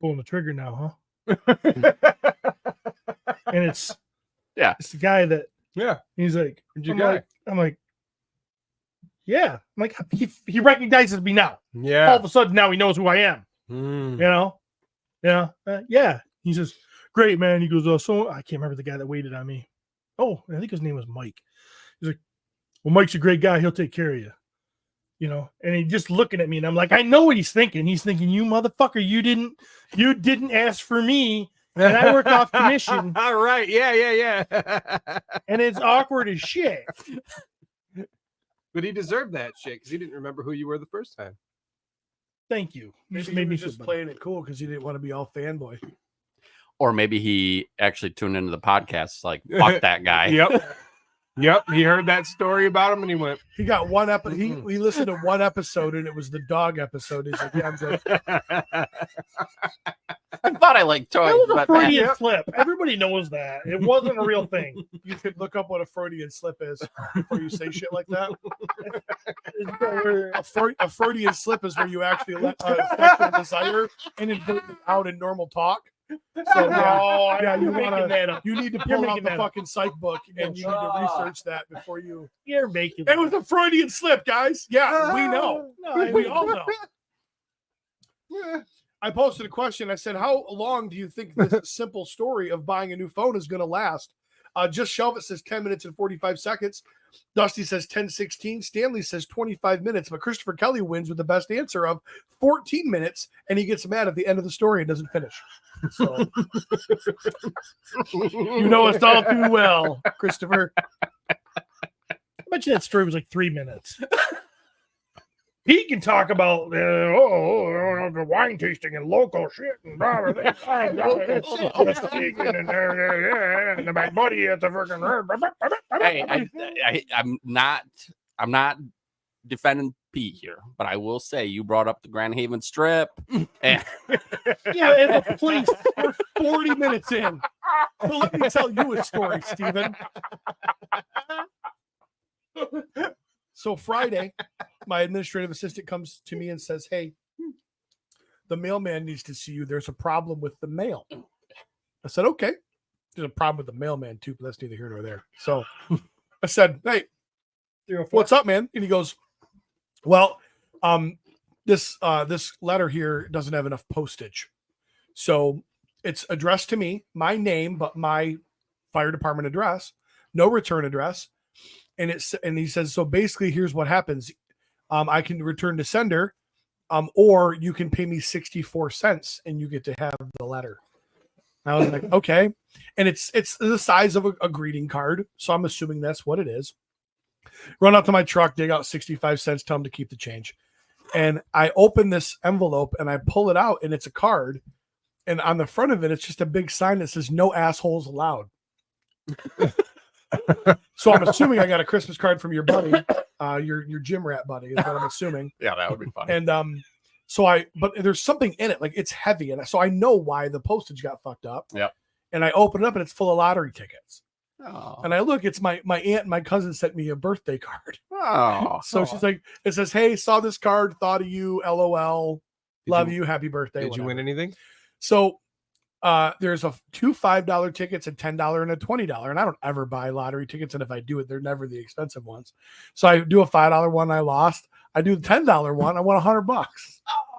pulling the trigger now, huh? And it's the guy that he's like, I'm like, yeah. I'm like, he recognizes me now. Yeah. All of a sudden now he knows who I am. Mm. Yeah. He says, great, man. He goes, so I can't remember the guy that waited on me. Oh, I think his name was Mike. He's like, well, Mike's a great guy. He'll take care of you. And he's just looking at me, and I'm like, I know what he's thinking. He's thinking, you motherfucker, you didn't ask for me, and I work off commission. All right. Yeah. And it's awkward as shit. But he deserved that shit because he didn't remember who you were the first time. Thank you. You Maybe he was just playing it cool because he didn't want to be all fanboy. Or maybe he actually tuned into the podcast like, fuck that guy. Yep. He heard that story about him and he went. He got one episode. He listened to one episode and it was the dog episode. He's like, yeah, I'm good. I thought I liked toys. That was a but Freudian slip. Everybody knows that. It wasn't a real thing. You could look up what a Freudian slip is before you say shit like that. A Freudian slip is where you actually let sexual desire inadvertently out in normal talk. So you need to pull out the fucking psych book and you need to research that before you. You're making It was a Freudian slip, guys. Yeah, we know. We all know. I posted a question. I said, how long do you think this simple story of buying a new phone is going to last? Just Shelf It says 10 minutes and 45 seconds. Dusty says 10:16. Stanley says 25 minutes. But Christopher Kelly wins with the best answer of 14 minutes. And he gets mad at the end of the story and doesn't finish. So you know us all too well, Christopher. I bet you that story was like 3 minutes. He can talk about the wine tasting and local shit and blah blah blah. And my buddy at the freaking. Hey, I'm not defending Pete here, but I will say you brought up the Grand Haven Strip. And Yeah, it's a place. We're 40 minutes in. So let me tell you a story, Steven. So Friday, my administrative assistant comes to me and says, "Hey, the mailman needs to see you. There's a problem with the mail." I said, "Okay." There's a problem with the mailman too, but that's neither here nor there. So I said, "Hey, what's up, man?" And he goes, "Well, this letter here doesn't have enough postage. So it's addressed to me, my name, but my fire department address, no return address." And he says, "So basically, here's what happens. I can return to sender, or you can pay me 64 cents and you get to have the letter." And I was like, "Okay." And it's the size of a greeting card. So I'm assuming that's what it is. Run out to my truck, dig out 65 cents, tell them to keep the change. And I open this envelope and I pull it out and it's a card. And on the front of it, it's just a big sign that says "No assholes allowed." So I'm assuming I got a Christmas card from your buddy, your gym rat buddy, is what I'm assuming. Yeah, that would be fun. And but there's something in it, like it's heavy, and so I know why the postage got fucked up. Yep. And I open it up and it's full of lottery tickets. Oh. And I look, it's my aunt and my cousin sent me a birthday card. Oh. So she's like, it says, "Hey, saw this card, thought of you, LOL, love you, happy birthday." Did you win anything? So there's two $5 tickets, and $10 and a $20. And I don't ever buy lottery tickets. And if I do it, they're never the expensive ones. So I do a $5 one. I lost. I do the $10 one. I won $100.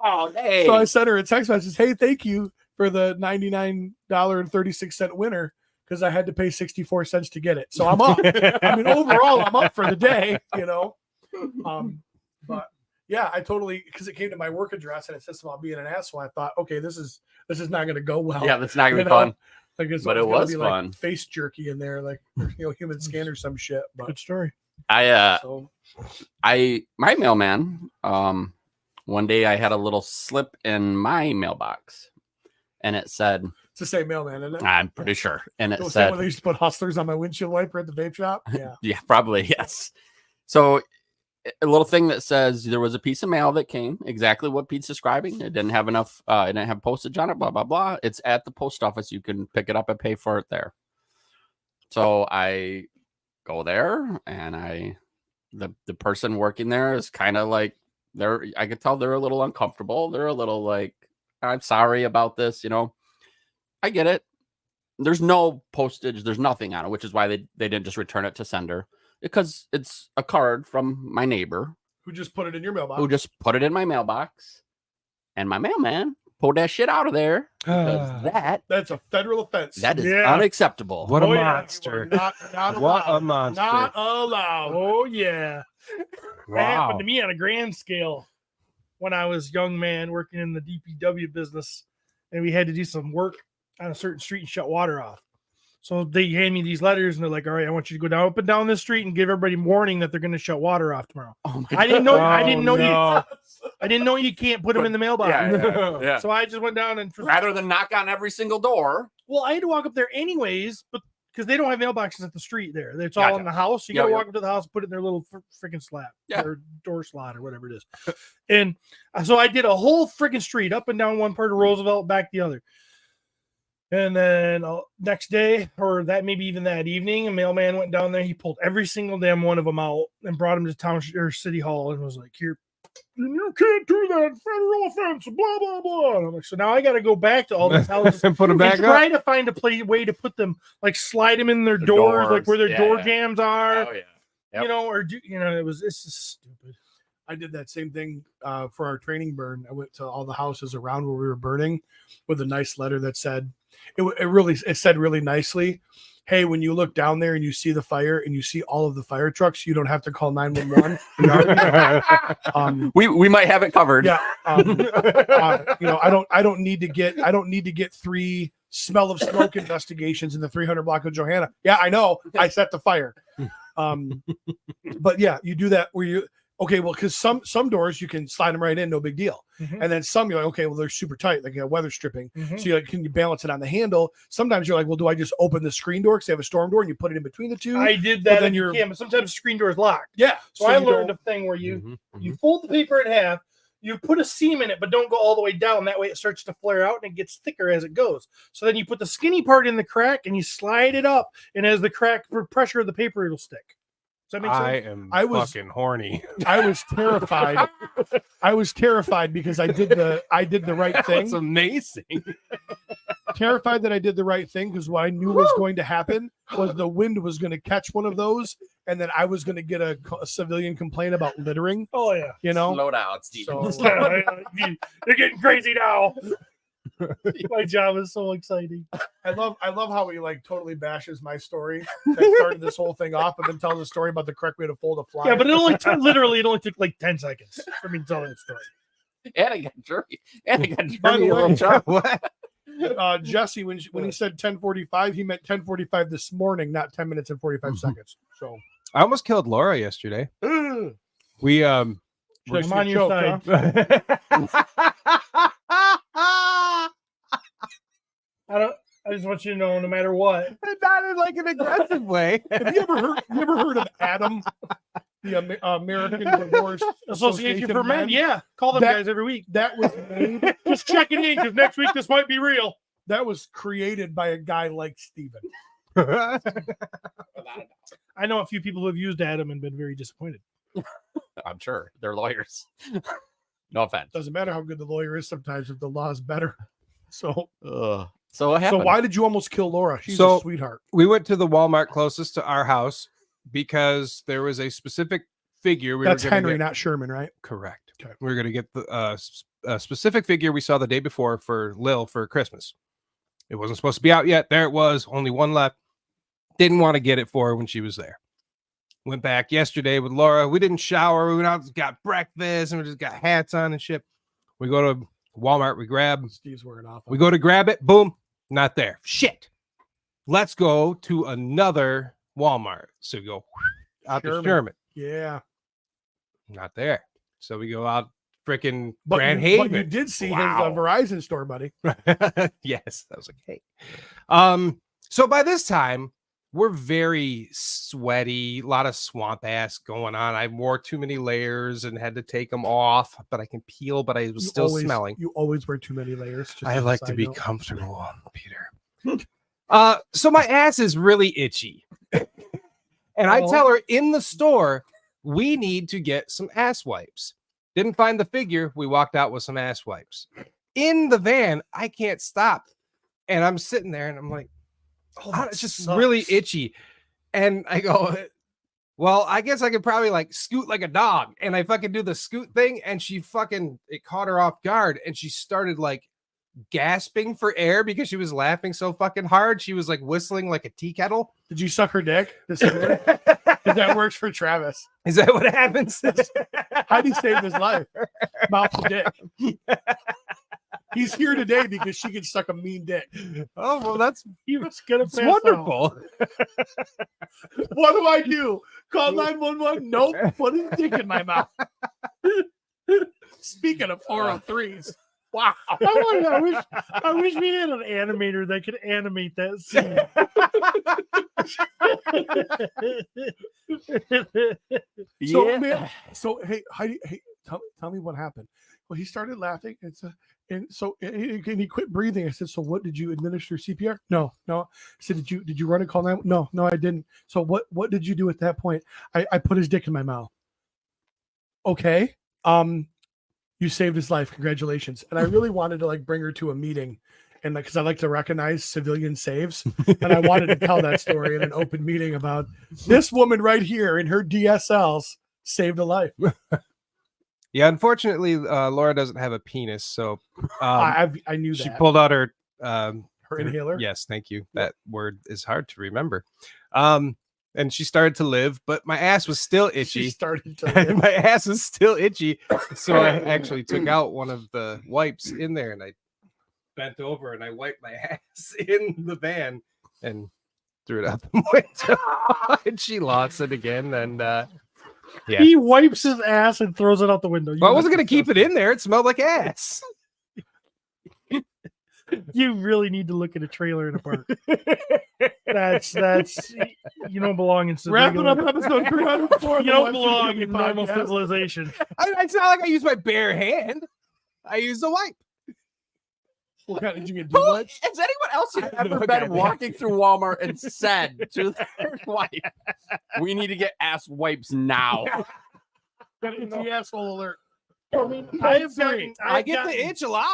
Oh, hey. So I sent her a text message. "Hey, thank you for the $99.36 winner, because I had to pay 64 cents to get it." So I'm up. I mean, overall, I'm up for the day, but yeah, I totally, because it came to my work address and it says about being an asshole. I thought, okay, this is not going to go well. Yeah, that's not gonna be fun. Like But it was fun. like face jerky in there, like human scan or some shit. But Good story. My mailman, one day I had a little slip in my mailbox, and it said, it's the same mailman, isn't it? I'm pretty sure. And it Was said, that when they used to put hustlers on my windshield wiper at the vape shop? Yeah. yeah, probably, yes. So a little thing that says there was a piece of mail that came exactly what Pete's describing. It didn't have enough, it didn't have postage on it, blah, blah, blah. It's at the post office. You can pick it up and pay for it there. So I go there, and the person working there is kind of like, I could tell they're a little uncomfortable. They're a little like, "I'm sorry about this, I get it. There's no postage. There's nothing on it," which is why they didn't just return it to sender, because it's a card from my neighbor Who just put it in your mailbox? who just put it in my mailbox, and my mailman pulled that shit out of there because That's a federal offense. that is Yeah. unacceptable. What a Oh, yeah, monster. Not What a allowed. monster. Not allowed. Oh yeah. That Wow. happened to me on a grand scale when I was a young man working in the DPW business, and we had to do some work on a certain street and shut water off. So they hand me these letters, and they're like, "All right, I want you to go down up and down this street and give everybody warning that they're going to shut water off tomorrow." Oh my I didn't know. I Oh, didn't know no. I didn't know you can't put them in the mailbox. Yeah. So I just went down and Rather than knock on every single door. well, I had to walk up there anyways, but because they don't have mailboxes at the street there, it's all Gotcha. in the house. You Yeah, got to yeah. walk up to the house, put it in their little freaking slab Yeah. or door slot or whatever it is. And so I did a whole freaking street up and down one part of Roosevelt, back the other. And then next day, or that maybe even that evening, a mailman went down there. He pulled every single damn one of them out and brought them to town or city hall and was like, "Here, you can't do that, federal offense, blah blah blah." And I'm like, so now I got to go back to all these houses And put them and back up. try to find a way to put them, like slide them in their doors, like where their yeah, door yeah. jams are, Oh yeah. Yep. or it's just stupid. I did that same thing for our training burn. I went to all the houses around where we were burning with a nice letter that said, it said really nicely, "Hey, when you look down there and you see the fire and you see all of the fire trucks, you don't have to call 911. We might have it covered. Yeah. I don't need to get 3 smell of smoke investigations in the 300 block of Johanna. Yeah, I know. I set the fire. But yeah, you do that where Okay, well, because some doors you can slide them right in, no big deal. Mhm. And then some you're like, okay, well, they're super tight, like weather stripping. Mhm. So you're like, can you balance it on the handle? Sometimes you're like, well, do I just open the screen door because they have a storm door and you put it in between the two? I did that. then Then you're- but sometimes the screen door is locked. Yeah. So I you learned don't- a thing where you Mhm, you mhm. fold the paper in half, you put a seam in it, but don't go all the way down. That way it starts to flare out and it gets thicker as it goes. So then you put the skinny part in the crack and you slide it up, and as the crack pressure of the paper, it'll stick. Does that make sense? I was- fucking horny. I was terrified. I was terrified because I did the right thing. That's amazing. Terrified that I did the right thing because what I knew was going to happen was the wind was going to catch one of those, and then I was going to get a civilian complaint about littering. Oh yeah. You know, Slow down, Steven. So- They're getting crazy now. My job is so exciting. I love how he like totally bashes my story that started this whole thing off, and then tells a story about the correct way to fold a flyer. Yeah, but it only took literally like 10 seconds for me to tell that story. And I got jerky. And I got jerky. By the a little way- chop. What? Jesse, when he said 10:45, he meant 10:45 this morning, not 10 minutes and 45 seconds. So I almost killed Laura yesterday. We Should I'm I on your choke, side. huh? I just want you to know, no matter what, not in like an aggressive way. Have you ever heard of Adam, the American Divorce Association for Men, men? yeah, call them That- guys every week. That was made. Just checking in because next week this might be real. That was created by a guy like Steven. I know a few people who have used Adam and been very disappointed. I'm sure they're lawyers. No offense. Doesn't matter how good the lawyer is sometimes if the law is better. So So what happened? so why did you almost kill Laura? She's So- a sweetheart. We went to the Walmart closest to our house because there was a specific figure. That's were gonna Henry, get- not Sherman, right? Correct. Okay. We were going to get the a specific figure we saw the day before for Lil for Christmas. It wasn't supposed to be out yet. There it was. Only one left. Didn't want to get it for her when she was there. Went back yesterday with Laura. We didn't shower. We went out, got breakfast, and we just got hats on and shit. We go to Walmart. We grab. Steve's wearing off. We go to grab it. Boom. Not there. Shit. Let's go to another Walmart. So we go out to Sherman. Sherman. Yeah. Not there. So we go out freaking But Grand you, Haven. but you did see his Wow. Verizon store, buddy. Yes. I was like, hey. So by this time, we're very sweaty, a lot of swamp ass going on. I wore too many layers and had to take them off, but I can peel, but I was You still always- smelling. You always wear too many layers. just I as a like to side be note. comfortable, Peter. So my ass is really itchy. And I Oh. tell her in the store, we need to get some ass wipes. Didn't find the figure. We walked out with some ass wipes. In the van, I can't stop. And I'm sitting there and I'm like, Oh, "Ah, that it's just sucks. really itchy. And I go, well, I guess I could probably like scoot like a dog. And I fucking do the scoot thing. And she fucking, it caught her off guard. And she started like gasping for air because she was laughing so fucking hard. She was like whistling like a tea kettle. Did you suck her dick? This is that works for Travis. Is that what happens? How'd he save his life? Mouth to dick. He's here today because she can suck a mean dick. Oh, well, that's He was gonna it's pass out. wonderful. What do I do? Call 911? Nope. Put his dick in my mouth. Speaking of 403s. Wow. I wish we had an animator that could animate that scene. So, Yeah. man, so hey, Heidi, hey, tell me what happened. Well, he started laughing, and he quit breathing. I said, "So, what did you administer CPR?" No. I said, "Did you run a call 911?" No, I didn't. So, what did you do at that point? I put his dick in my mouth. Okay. You saved his life. Congratulations. And I really wanted to like bring her to a meeting, and like because I like to recognize civilian saves, and I wanted to tell that story in an open meeting about this woman right here in her DSLs saved a life. Yeah, unfortunately, Laura doesn't have a penis, so I knew that. she pulled out her her inhaler. Yes, thank you. That word is hard to remember. And she started to live, but my ass was still She itchy. started to. My ass was still itchy, so I actually took out one of the wipes in there, and I bent over and I wiped my ass in the van and threw it out the window. And she lost it again, and Yeah. He wipes his ass and throws it out the window. Well, I wasn't gonna keep it in there. It smelled like ass. You really need to look at a trailer in a park. That's you don't belong in Wrapping up episode 304. You don't belong in normal civilization. It's not like I use my bare hand. I use the wipe. What kind did you get? Who, What? has anyone else I have ever no been idea. walking through Walmart and said to their wife, "We need to get ass wipes now"? Got an itchy asshole alert. I get the itch a lot.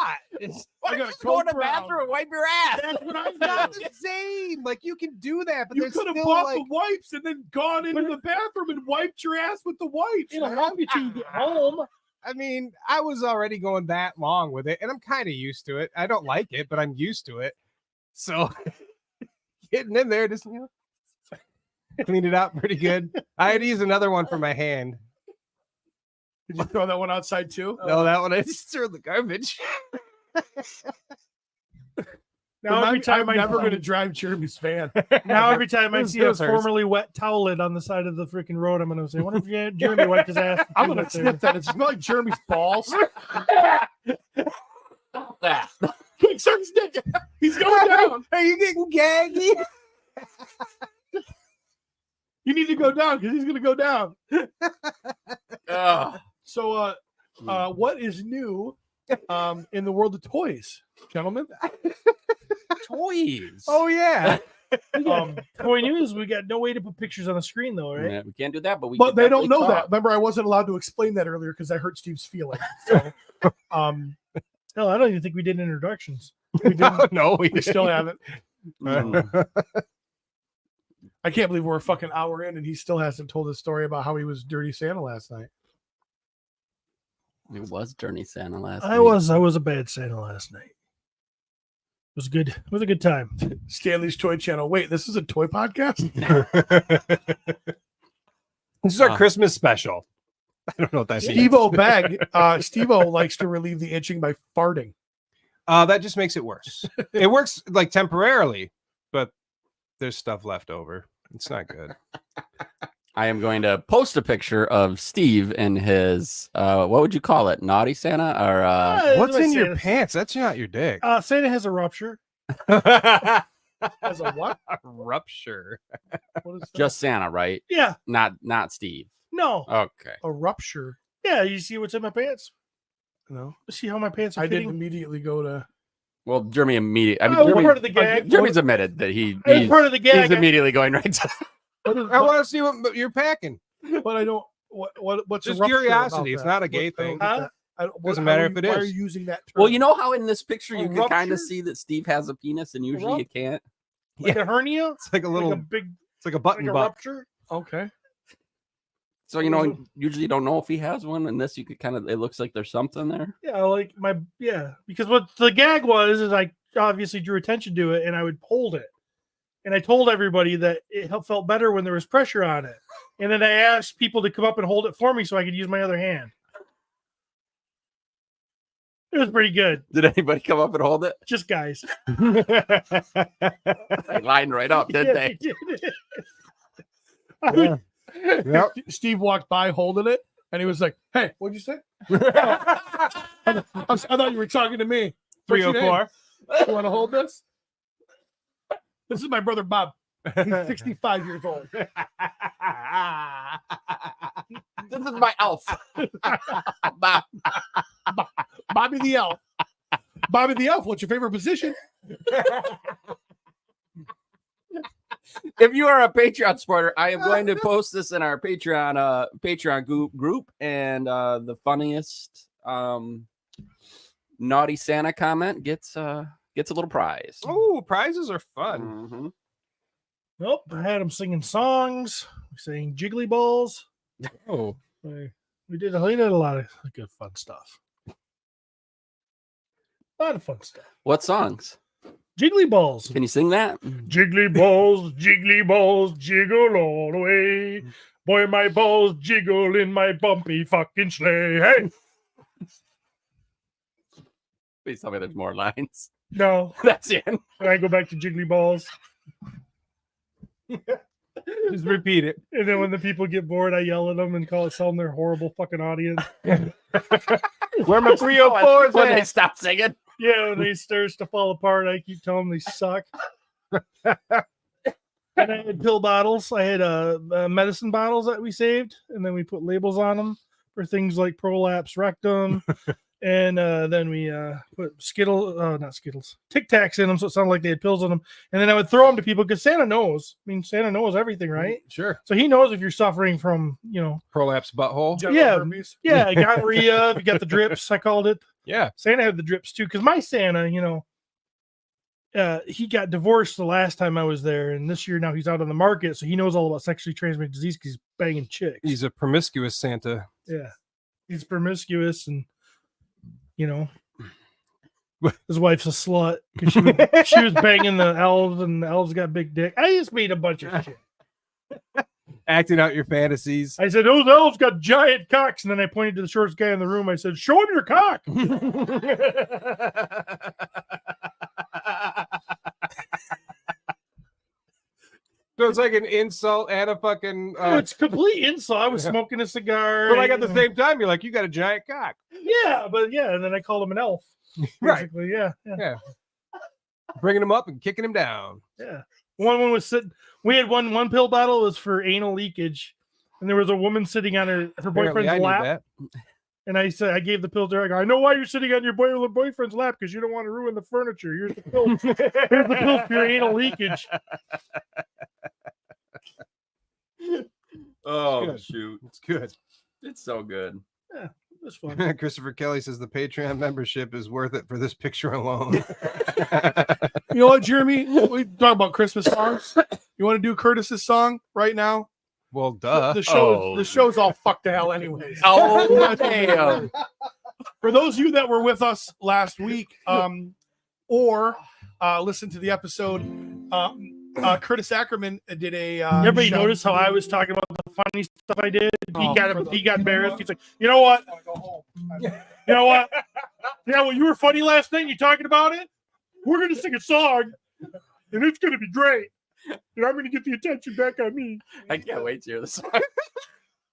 Why I don't you got a just go in the cold brow. bathroom and wipe your ass? That's what I It's not do. the same. Like you can do that, but You there's could have still bought like the wipes and then gone into the bathroom and wiped your ass with the wipes. It'll help you till you get home. I mean, I was already going that long with it, and I'm kind of used to it. I don't like it, but I'm used to it. So getting in there, just clean it out pretty good. I had to use another one for my hand. Did you throw that one outside too? No, that one I just threw in the garbage. Now every time I'm never going to drive Jeremy's van. Now every time I It see a was hers. formerly wet towel lid on the side of the freaking road, I'm gonna say, "Wonder if Jeremy wiped his ass." I'm going to sniff that. It smells like Jeremy's balls. That. Quick, start sniffing. He's going down. Are you getting gaggy? You need to go down because he's going to go down. Ugh. So, what is new in the world of toys, gentlemen? Toys. Oh yeah. Toy news. We got no way to put pictures on the screen though, right? Yeah, we can't do that, but we. But can they don't definitely know that. talk. Remember, I wasn't allowed to explain that earlier because I hurt Steve's feelings. So, Hell, I don't even think we did introductions. we didn't. No, We still haven't. Mm. I can't believe we're a fucking hour in and he still hasn't told his story about how he was Dirty Santa last night. It was Dirty Santa last I night. was a bad Santa last night. It was good. It was a good time. Stanley's Toy Channel. Wait, this is a toy podcast? This is our Christmas special. I don't know what that means. Steve-O Bag. Steve-O likes to relieve the itching by farting. That just makes it worse. It works like temporarily, but there's stuff left over. It's not good. I am going to post a picture of Steve in his what would you call it? Naughty Santa or What's in your Santa? pants? That's not your dick. Santa has a rupture. As a what? Rupture. What is that? just Santa, right? Yeah. Not Steve. No. Okay. a rupture. Yeah. You see what's in my pants? No, See how my pants are I didn't fitting? immediately go to. Well, Jeremy immediately. I mean, Oh, Jeremy, part of the gag. Jeremy's admitted that he's Part of the gag. immediately going right to. What is, I want to see what you're packing. but I don't. What's Just a rupture curiosity. about It's that? not a gay I don't thing. get Huh? that. I don't- Doesn't how matter are if you- it Why are is. you using that term? Well, you know how in this picture you A can kind rupture? of see that Steve has a penis and usually you can't. Like a hernia? It's like a little. Like a big It's like a button like a butt. rupture? Okay. So usually you don't know if he has one, and this you could kind of. It looks like there's something there. Yeah, like because what the gag was is I obviously drew attention to it and I would hold it. And I told everybody that it felt better when there was pressure on it. And then I asked people to come up and hold it for me so I could use my other hand. It was pretty good. Did anybody come up and hold it? Just guys. They lined right up, didn't they? Yeah. Yep. Steve walked by holding it, and he was like, "Hey, what'd you say?" I thought you were talking to me. What's your name? 304. You want to hold this? This is my brother Bob. He's 65 years old. This is my elf. Bob. Bobby the Elf. Bobby the Elf, what's your favorite position? If you are a Patreon supporter, I am going to post this in our Patreon group, and the funniest naughty Santa comment gets a little prize. Oh, prizes are fun. Mhm. Nope. I had them singing songs. We sang Jiggly Balls. Oh, We did a lot of good fun stuff. A lot of fun stuff. What songs? Jiggly Balls. Can you sing that? Jiggly balls, jiggle all the way. Boy, my balls jiggle in my bumpy fucking sleigh. Hey, Please tell me there's more lines. no, That's it. I go back to Jiggly Balls. Just repeat it. And then when the people get bored, I yell at them and tell them they're horrible fucking audience. Where my 304s when they at? stop singing. Yeah, when they starts to fall apart, I keep telling them they suck. And I had pill bottles. I had medicine bottles that we saved, and then we put labels on them for things like prolapse rectum. And then we put not Skittles, Tic Tacs in them, so it sounded like they had pills in them. And then I would throw them to people because Santa knows. I mean, Santa knows everything, right? Sure. So he knows if you're suffering from, Prolapse butthole. Yeah. Herpes. yeah, gonorrhea. If you got the drips, I called it. Yeah. Santa had the drips too, because my Santa, he got divorced the last time I was there, and this year now he's out on the market, so he knows all about sexually transmitted disease because he's banging chicks. He's a promiscuous Santa. Yeah, he's promiscuous, and his wife's a slut because she was banging the elves, and the elves got big dick. I just made a bunch of shit. Acting out your fantasies. I said, those elves got giant cocks, and then I pointed to the shortest guy in the room. I said, show him your cock. So it's like an insult and a fucking. It's complete insult. I was smoking a cigar. But like at the same time, you're like, you got a giant cock. Yeah, and then I called him an elf. Basically, yeah. Bringing him up and kicking him down. Yeah. One was sitting. We had one pill bottle was for anal leakage, and there was a woman sitting on her Apparently, boyfriend's I knew lap. that. And I said, I gave the pill to her. I go, I know why you're sitting on your boyfriend's lap because you don't want to ruin the furniture. Here's the pill. Here's the pill for your anal leakage. Oh, good. shoot. It's good. It's so good. Yeah, it was fun. Christopher Kelly says the Patreon membership is worth it for this picture alone. You know what, Jeremy? We talk about Christmas songs. You want to do Curtis's song right now? Well, duh. The show's all fucked to hell anyways. Oh, damn. For those of you that were with us last week, or listen to the episode, Curtis Ackerman did a. Everybody show. notice how I was talking about the funny stuff I did? Oh, He got embarrassed. He's like, you know what? You know what? Yeah, well, you were funny last night. You talking about it? We're gonna sing a song, and it's gonna be great. And I'm gonna get the attention back on me. I can't wait to hear this song.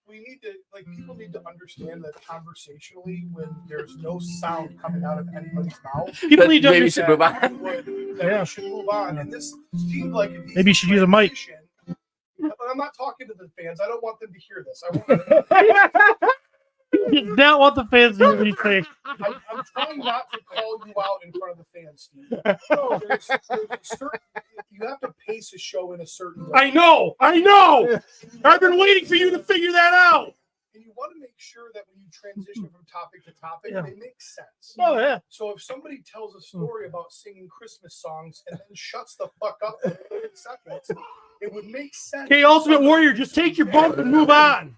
We need to people need to understand that conversationally, when there's no sound coming out of anybody's mouth, People need to Maybe you should understand. move on. we should move on. And this seemed like a Maybe you should use a mic. But I'm not talking to the fans. I don't want them to hear this. You did not want the fans to hear me say. I'm trying not to call you out in front of the fans, Steve. You have to pace a show in a certain way. I know. I've been waiting for you to figure that out. And you want to make sure that when you transition from topic to topic, Yeah. it makes sense. Oh yeah. So if somebody tells a story about singing Christmas songs and then shuts the fuck up for 30 seconds, it would make sense. Okay, Ultimate Warrior, just take your bump and move on.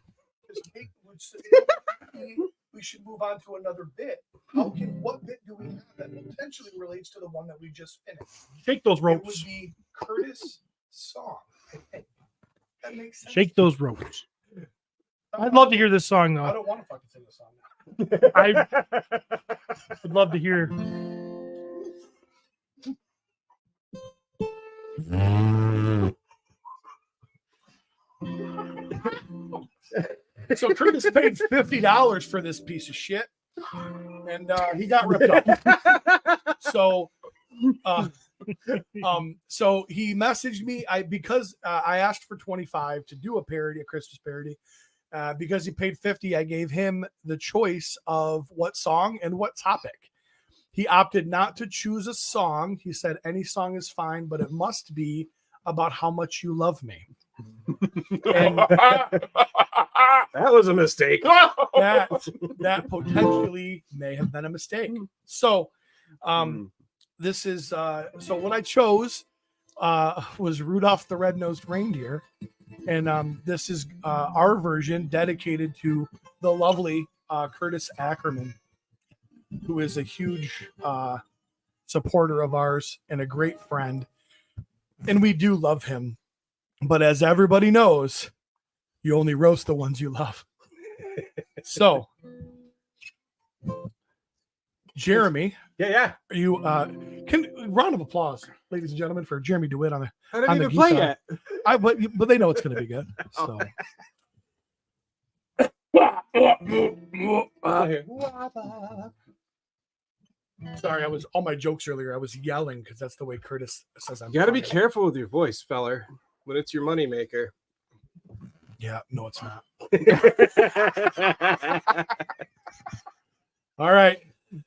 We should move on to another bit. What bit do we have that potentially relates to the one that we just finished? Shake those It would ropes. be Curtis' song, I think. That makes sense. Shake those ropes. I'd love to hear this song I though. don't want to fucking sing the song now. I would love to hear. So Curtis paid $50 for this piece of shit, and he got ripped off. So he messaged me. Because I asked for 25 to do a Christmas parody. Because he paid 50, I gave him the choice of what song and what topic. He opted not to choose a song. He said any song is fine, but it must be about how much you love me. And That was a mistake. that potentially may have been a mistake. So this is so what I chose was Rudolph the Red-Nosed Reindeer, and this is our version dedicated to the lovely Curtis Ackerman, who is a huge supporter of ours and a great friend, and we do love him. But as everybody knows, you only roast the ones you love. So Jeremy, Yeah. you can round of applause, ladies and gentlemen, for Jeremy DeWitt on I didn't on the even play guitar. yet. But they know it's going to be good. So. Sorry, I was all my jokes earlier. I was yelling because that's the way Curtis says I'm. You got to be funny. careful with your voice, feller, when it's your moneymaker. Yeah, no, it's not. All right.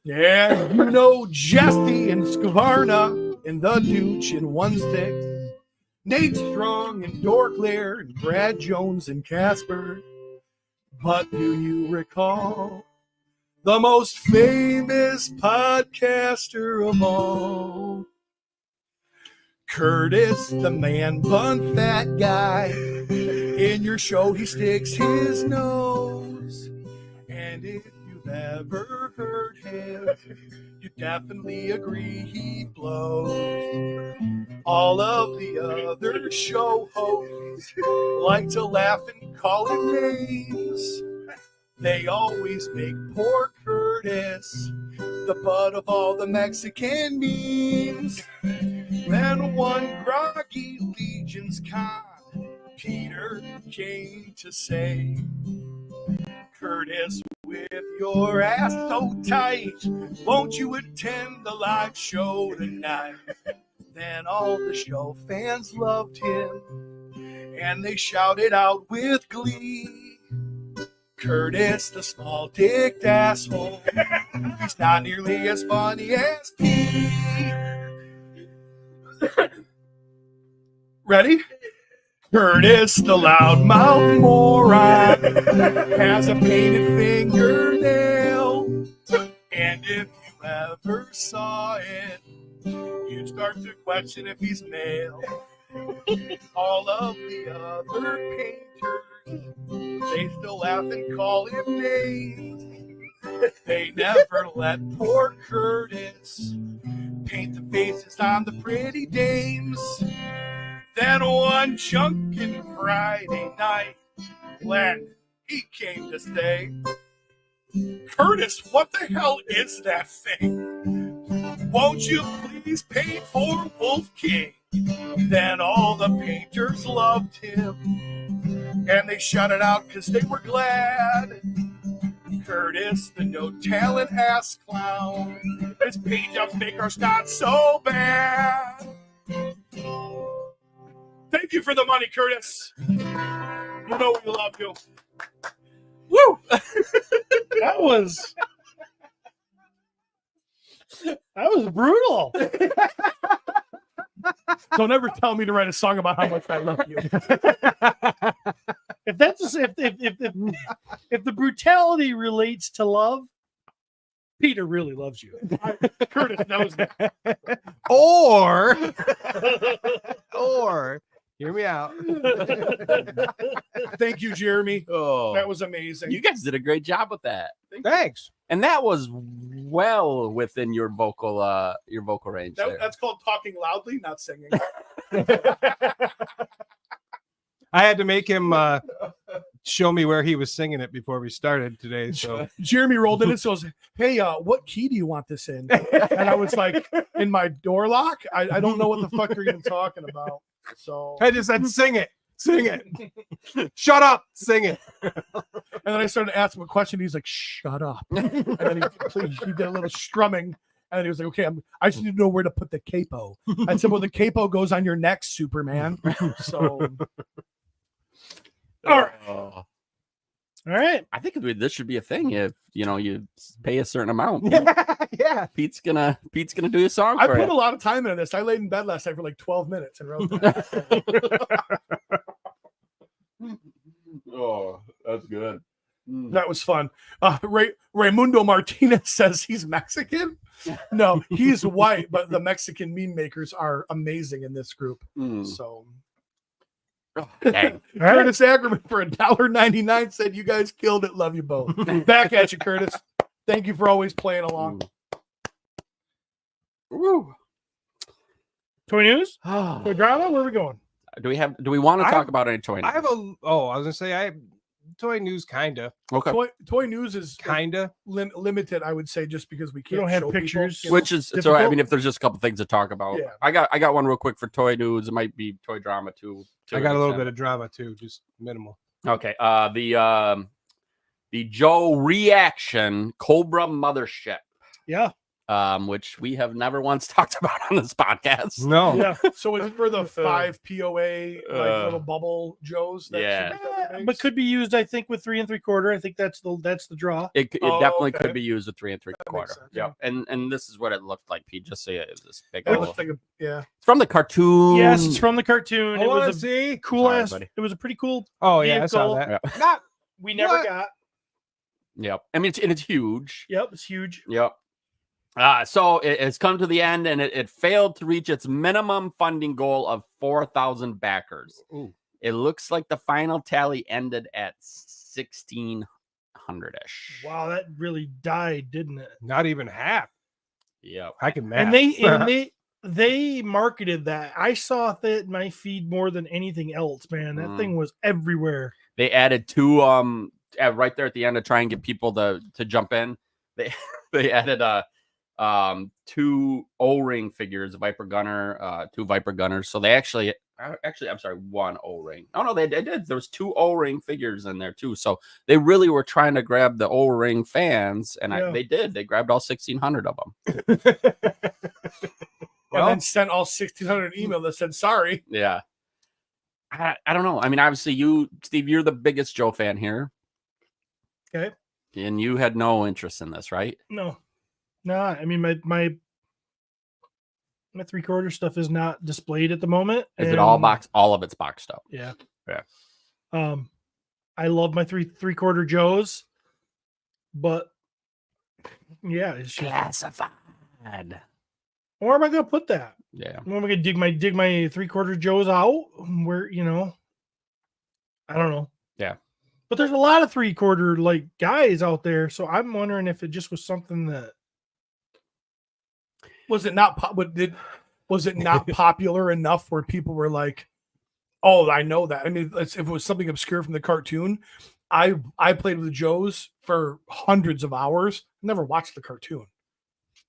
Yeah, you know Jesse and Skvarna and the Dooch and 1-6, Nate Strong and Dorklair and Brad Jones and Casper. But do you recall the most famous podcaster of all? Curtis, the man bun fat guy. In your show, he sticks his nose. And if you've ever heard him, you definitely agree he blows. All of the other show hosts like to laugh and call him names. They always make poor Curtis the butt of all the Mexican memes. Then one groggy Legion's con, Peter came to say, Curtis, with your ass so tight, won't you attend the live show tonight? Then all the show fans loved him, and they shouted out with glee, Curtis, the small-dicked asshole, he's not nearly as funny as Pete. Ready? Curtis, the loudmouth moron, has a painted fingernail. And if you ever saw it, you'd start to question if he's male. All of the other painters, they still laugh and call him names. They never let poor Curtis paint the faces on the pretty dames. Then one chunkin' Friday night, Glenn, he came to say, Curtis, what the hell is that thing? Won't you please paint for Wolf King? Then all the painters loved him, and they shouted out because they were glad. Curtis, the no-talent ass clown, his paint jobs make our not so bad. Thank you for the money, Curtis. You know we love you. Woo! That was brutal. Don't ever tell me to write a song about how much I love you. If the brutality relates to love, Peter really loves you. Curtis knows that. Or hear me out. Thank you, Jeremy. Oh, That was amazing. you guys did a great job with that, Thanks. and that was well within your vocal range. There. That's called talking loudly, not singing. I had to make him show me where he was singing it before we started today. So Jeremy rolled in and says, hey, what key do you want this in? And I was like, in my door lock? I don't know what the fuck you're even talking about. So I just said, sing it. Shut up, sing it. And then I started asking him a question. He's like, shut up. And then he did a little strumming. And then he was like, okay, I just need to know where to put the capo. I said, well, the capo goes on your neck, Superman. So all right. All right. I think this should be a thing. If you pay a certain amount, Yeah. Pete's gonna do a song I for put you. a lot of time into this. I laid in bed last night for like 12 minutes and wrote that. Oh, that's good. That was fun. Raimundo Martinez says he's Mexican. No, he's white, but the Mexican meme makers are amazing in this group. So Oh, dang. Curtis Ackerman for $1.99 said you guys killed it. Love you both. Back at you, Curtis. Thank you for always playing along. Woo. Toy news? Oh. Toy drama? Where are we going? Do we want to talk about any toy? I have news? I was gonna say Toy News, kinda. Okay. Toy News is Kinda. limited, I would say, just because we We can't don't have show people, pictures. you know? Which is so. I difficult. mean, if there's just a couple things to talk about, Yeah. I got one real quick for Toy News. It might be Toy Drama too. I got a little bit of drama too, just minimal. Okay. The Joe reaction Cobra Mothership, Yeah. which we have never once talked about on this podcast. No. Yeah. So it's for the 5 POA like little bubble Joes. That Yeah. she But could be used, I think, with 3 3/4. I think that's the draw. It Oh, definitely okay. could be used with 3 makes 3/4. sense. Yeah, and this is what it looked like, Pete. Just say it was this big. It old- looks like a It's from the cartoon. Yes, it's from the cartoon. I It want to was a see. cool Sorry, ass. buddy. It was a pretty cool. Oh yeah, I saw vehicle. that. Yeah. Not. We never What? got. Yep. I mean, it's huge. Yep, it's huge. Yep. So it's come to the end, and it failed to reach its minimum funding goal of 4,000 backers. Ooh. It looks like the final tally ended at 1,600-ish. Wow, that really died, didn't it? Not even half. Yep. I can math. And they marketed that. I saw that in my feed more than anything else, man. That thing was everywhere. They added 2 right there at the end to try and get people to jump in. They added 2 O-ring figures, Viper Gunner, 2 Viper Gunners. So they actually I'm sorry, 1 O-ring. Oh no, they did. There was 2 O-ring figures in there too. So they really were trying to grab the O-ring fans, and Yeah. they did. They grabbed all 1,600 of them. and then sent all 1,600 an email that said sorry. Yeah. I don't know. I mean, obviously you, Steve, you're the biggest Joe fan here. Okay. And you had no interest in this, right? No. Nah, I mean my 3/4 stuff is not displayed at the moment. Is it all and- boxed? All of it's boxed up. Yeah. Yeah. I love my 3/4 Joes, but yeah, it's just, Classified. where am I gonna put that? Yeah. Where am I gonna dig my 3/4 Joes out? Where I don't know. Yeah. But there's a lot of 3/4 like guys out there, so I'm wondering if it just was something that Was it not was it not popular enough where people were like, "Oh, I know that." I mean, if it was something obscure from the cartoon, I played with the Joes for hundreds of hours. Never watched the cartoon.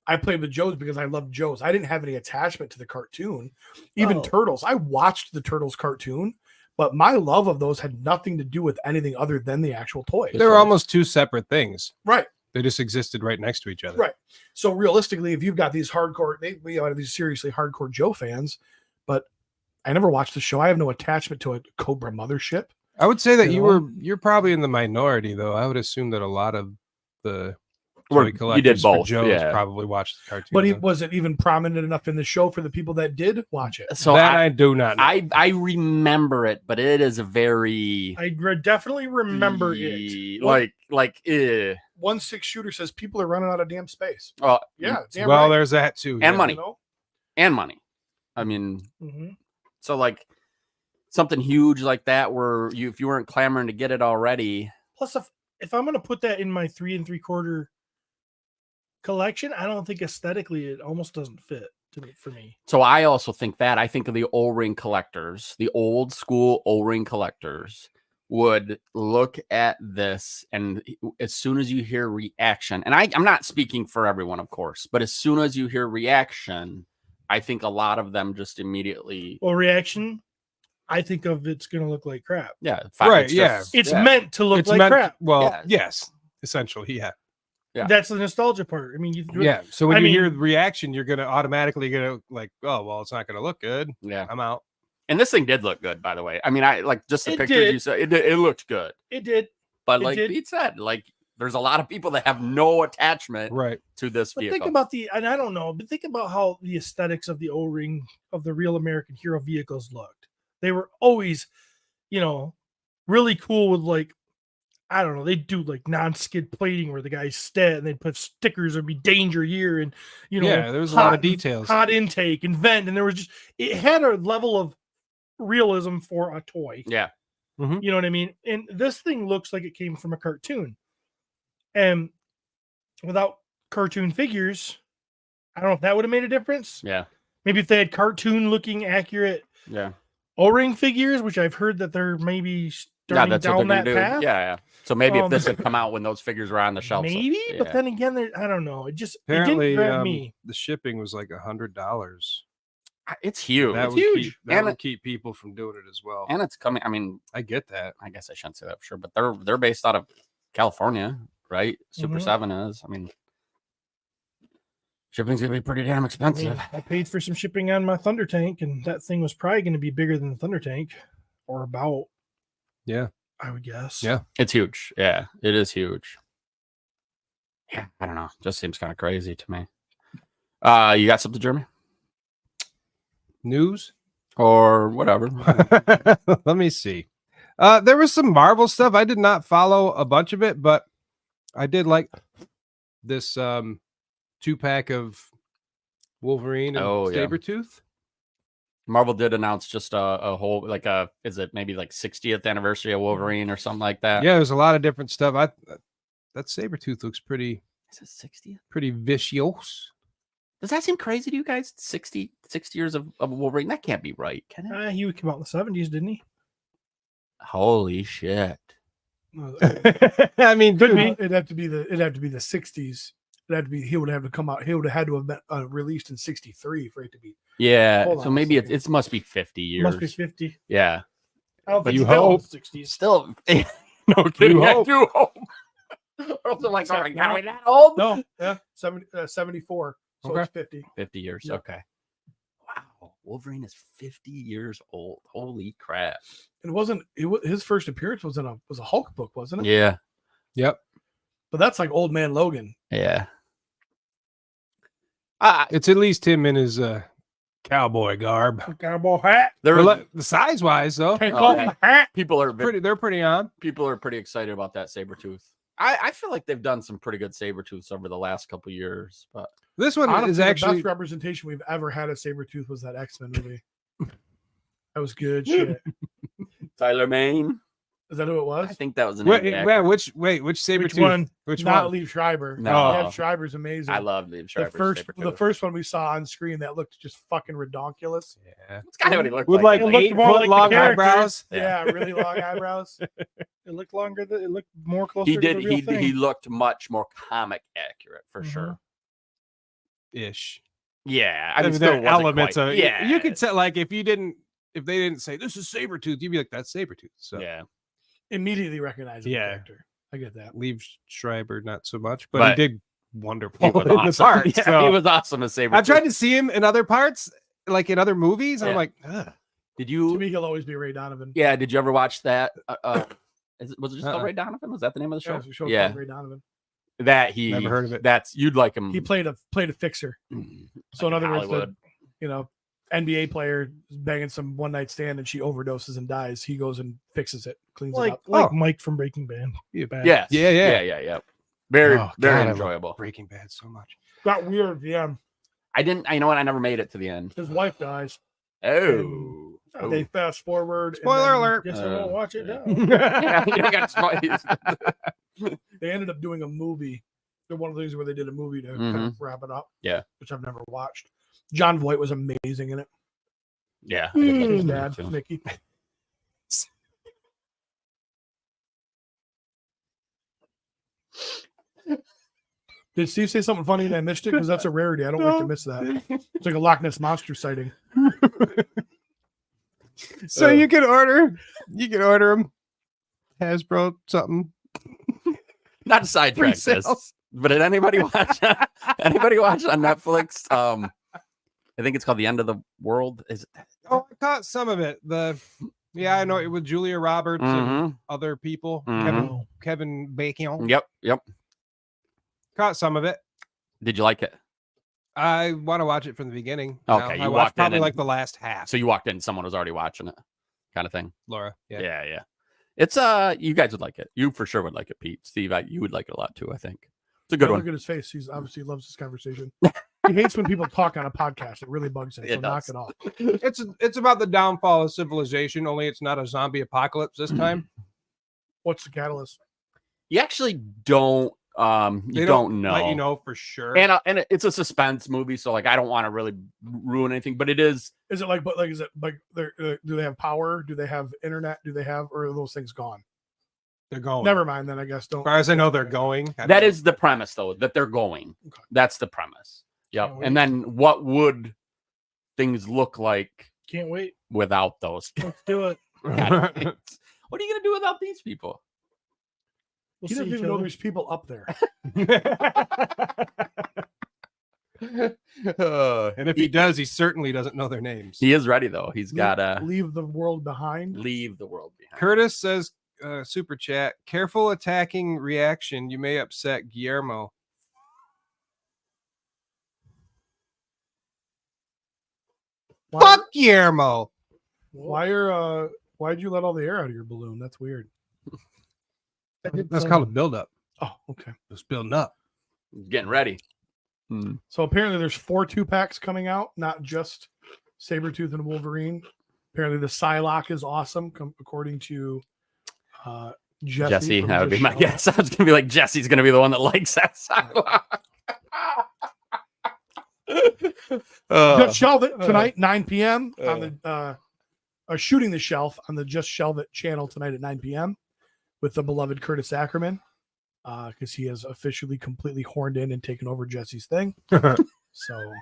I played with Joes because I loved Joes. I didn't have any attachment to the cartoon. Even Oh. Turtles. I watched the Turtles cartoon, but my love of those had nothing to do with anything other than the actual toys. They were almost 2 separate things. Right. They just existed right next to each other. Right. So realistically, if you've got these hardcore, we have these seriously hardcore Joe fans, but I never watched the show. I have no attachment to a Cobra Mothership. I would say that You know? you're probably in the minority though. I would assume that a lot of the Or toy you did collectors for both, Joes yeah. probably watched the cartoon. But then. was it even prominent enough in the show for the people that did watch it? So that I do not know. I remember it, but it is a very I definitely remember it. like eh. 1/6 shooter says people are running out of damn space. Oh, Yeah. damn well, right. there's that too. And yeah. money. You know? and money. I mean, Mm-hmm. so like something huge like that, where if you weren't clamoring to get it already, Plus, if I'm gonna put that in my 3 3/4 collection, I don't think aesthetically it almost doesn't fit for me. so I also think that I think of the O-ring collectors, the old school O-ring collectors would look at this, and as soon as you hear reaction, and I'm not speaking for everyone, of course, but as soon as you hear reaction, I think a lot of them just immediately, Well, reaction, I think of it's gonna look like crap. yeah, Right, it's yeah. just- It's yeah. meant to look It's like meant, crap. well, Yeah. yes, essentially, yeah. Yeah. That's the nostalgia part. I mean, Yeah. So when I you hear mean- the reaction, you're gonna automatically gonna like, oh well, it's not gonna look good. Yeah. I'm out. And this thing did look good, by the way. I mean, I like just the It pictures did. you said. It looked good, it did. but It like did. Pete said, like there's a lot of people that have no attachment Right. to this But vehicle. think about and I don't know, but think about how the aesthetics of the O-ring of the real American hero vehicles looked. They were always, really cool with like, I don't know, they do like non-skid plating where the guy's stead and they'd put stickers or be danger here and Yeah, there was a lot of details. hot intake and vent, and there was just it had a level of realism for a toy. yeah, You know what I mean? And this thing looks like it came from a cartoon. And without cartoon figures, I don't know if that would have made a difference. yeah, Maybe if they had cartoon looking accurate yeah. O-ring figures, which I've heard that they're maybe starting that's what down they're that gonna do. path. Yeah. So maybe if Um, this had come out when those figures were on the shelves, Maybe, yeah. but then again, I don't know. It Apparently, didn't grab me. the shipping was like $100. It's huge. That It's would huge. keep that And would keep people from doing it as well. and it's coming. I mean, I get that. I guess I shouldn't say that for sure, but they're based out of California, right? Super Mhm. 7 is. I mean, shipping's gonna be pretty damn expensive. I paid for some shipping on my Thunder Tank, and that thing was probably going to be bigger than the Thunder Tank, or about. Yeah. I would guess. Yeah. It's huge. Yeah, it is huge. Yeah, I don't know. Just seems kind of crazy to me. You got something, Jeremy? News? Or whatever. Let me see. There was some Marvel stuff. I did not follow a bunch of it, but I did like this 2-pack of Wolverine and Oh, yeah. Sabretooth. Marvel did announce just a whole is it maybe like 60th anniversary of Wolverine or something like that? Yeah, there's a lot of different stuff. That Sabretooth looks pretty Is it 60th? pretty vicious. Does that seem crazy to you guys? 60 years of Wolverine? That can't be right, can it? He would come out in the 70s, didn't he? Holy shit. I mean, Could dude, be. It'd have to be the 60s. He would have to come out. He would have had to have been released in 63 for it to be. Yeah. Hold So on a maybe second. it must be 50 years. Must be 50. Yeah. I don't But think you it's still in hope. the 60s. Still, no kidding. I hope. do hope. Also, like, are we that old? No, yeah, 74. So Okay. it's 50. 50 years. Yep. Okay. Wow. Wolverine is 50 years old. Holy crap. It wasn't. His first appearance was a Hulk book, wasn't it? Yeah. yep. But that's like Old Man Logan. Yeah. It's at least him in his cowboy garb. Cowboy hat. There was, The size wise though, Take Oh, off yeah. my hat. people are they're pretty on. people are pretty excited about that Sabretooth. I feel like they've done some pretty good Sabretooths over the last couple years, but This one Honestly, is the actually best representation we've ever had of Sabretooth was that X-Men movie. That was good shit. Tyler Maine, Is that who it was? I think that was an which Which Sabretooth? one? Which Not one? Liev Schreiber. No. Liev Schreiber's amazing. I love Liev the Schreiber's the first one we saw on screen that looked just fucking redonkulous. Yeah. It's kind of what he looked With like. like It looked 8 more foot like the long character. eyebrows. Yeah, really long eyebrows. It looked longer. It looked more closer. He to did. The real thing. He looked much more comic accurate for Mhm. sure. Ish. Yeah, I mean, still there are wasn't elements quite- of it. Yeah, You could say like if they didn't say this is Sabretooth, you'd be like, that's Sabretooth. So yeah. Immediately recognizable Yeah. character. I get that. Liev Schreiber, not so much, but, But he did wonderful He was in the awesome. parts. Yeah, so. he was awesome as Sabretooth. I've tried to see him in other parts, like in other movies. And I'm Yeah. like, ugh. Did To you? me, he'll always be Ray Donovan. Yeah. Did you ever watch that? Was it just called Uh-uh. Ray Donovan? Was that the name of the Yeah, show? it's a show Yeah. called Ray Donovan. That he. Never heard of it. That's you'd like him. He played a fixer. So in other words, NBA player is banging some one night stand and she overdoses and dies. He goes and fixes it, cleans it up. like Oh. Mike from Breaking Bad. Bad. Yes. Yeah, yeah. Yeah. Very, Oh, very God, I love enjoyable. Breaking Bad so much. Got weird. Yeah, I didn't. You know what? I never made it to the end. his wife dies. Oh. They fast forward. and Spoiler then alert. Guess I won't watch it now. Yeah, you don't got to They ended up doing a movie. They're one of the things where they did a movie to kind of wrap it up. Yeah. Which I've never watched. John Voight was amazing in it. Yeah. His dad, Mickey. Did Steve say something funny and I missed it? Because that's a rarity. I don't like to miss that. It's like a Loch Ness monster sighting. So you can order them. Hasbro something. Not to sidetrack this, Pre-sales. but did anybody watch? Anybody watch on Netflix? I think it's called The End of the World. Is it? Oh, I caught some of it. I know it with Julia Roberts and Mhm. other people. Mhm. Kevin Bacon. Yep. Caught some of it. Did you like it? I want to watch it from the beginning. Okay, I you watched walked in probably and- like the last half. So you walked in, someone was already watching it, kind of thing. Laura, Yeah. It's you guys would like it. You for sure would like it, Pete. Steve, you would like it a lot too. I think it's a good Look one. at his face. He's obviously loves this conversation. He hates when people talk on a podcast. It really bugs him. So It knock does. it off. it's about the downfall of civilization. Only it's not a zombie apocalypse this time. What's the catalyst? You actually don't You They don't know. Let you know for sure. And it's a suspense movie, so like I don't want to really ruin anything, but it is. Is it like, but like, is it like, do they have power? Do they have internet? Do they have, or are those things gone? They're going. Never mind. Then I guess don't. As far as I know, they're going. That is the premise, though, that they're going. Okay. That's the premise. Yep. Can't wait. And then what would things look like Can't wait. without those? Let's do it. God, what are you gonna do without these people? We'll He see doesn't each even know other. there's people up there. And if he does, he certainly doesn't know their names. He is ready though. He's gotta Leave the world behind. leave the world behind. Curtis says, super chat, careful attacking reaction. You may upset Guillermo. Fuck Guillermo. Why'd you let all the air out of your balloon? That's weird. That's called a buildup. Oh, okay. It's building up. Getting ready. So apparently there's 4 2-packs coming out, not just Sabretooth and Wolverine. Apparently the Psylocke is awesome, according to Jesse, from that would be Just my Shelf. guess. I was gonna be like, Jesse's gonna be the one that likes that Psylocke. Just Shelve It tonight, 9 p.m. on the shooting the shelf on the Just Shelve It channel tonight at 9 p.m. with the beloved Curtis Ackerman, because he has officially completely horned in and taken over Jesse's thing. So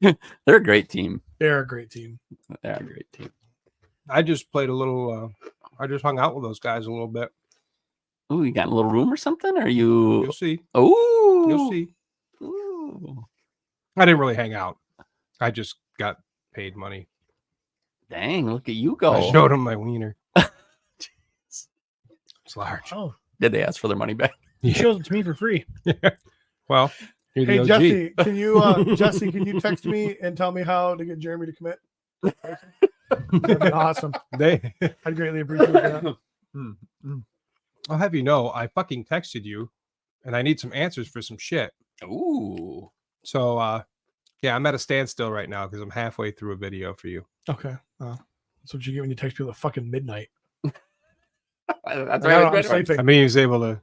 They're a great team. they're a great team. They're a great team. I just played a little, I just hung out with those guys a little bit. Ooh, you got a little room or something? Or you? You'll see. Oh, You'll see. Ooh. I didn't really hang out. I just got paid money. Dang, look at you go. I showed him my wiener. It's large. Oh, Did they ask for their money back? he shows it to me for free. Well, you're the Hey OG. Jesse, can you Jesse, can you text me and tell me how to get Jeremy to commit? That'd be awesome. They, I'd greatly appreciate that. I'll have you know, I fucking texted you, and I need some answers for some shit. Ooh. So, yeah, I'm at a standstill right now because I'm halfway through a video for you. Okay. That's what you get when you text people at fucking midnight. That's I right. was sleeping. I mean, he was able to,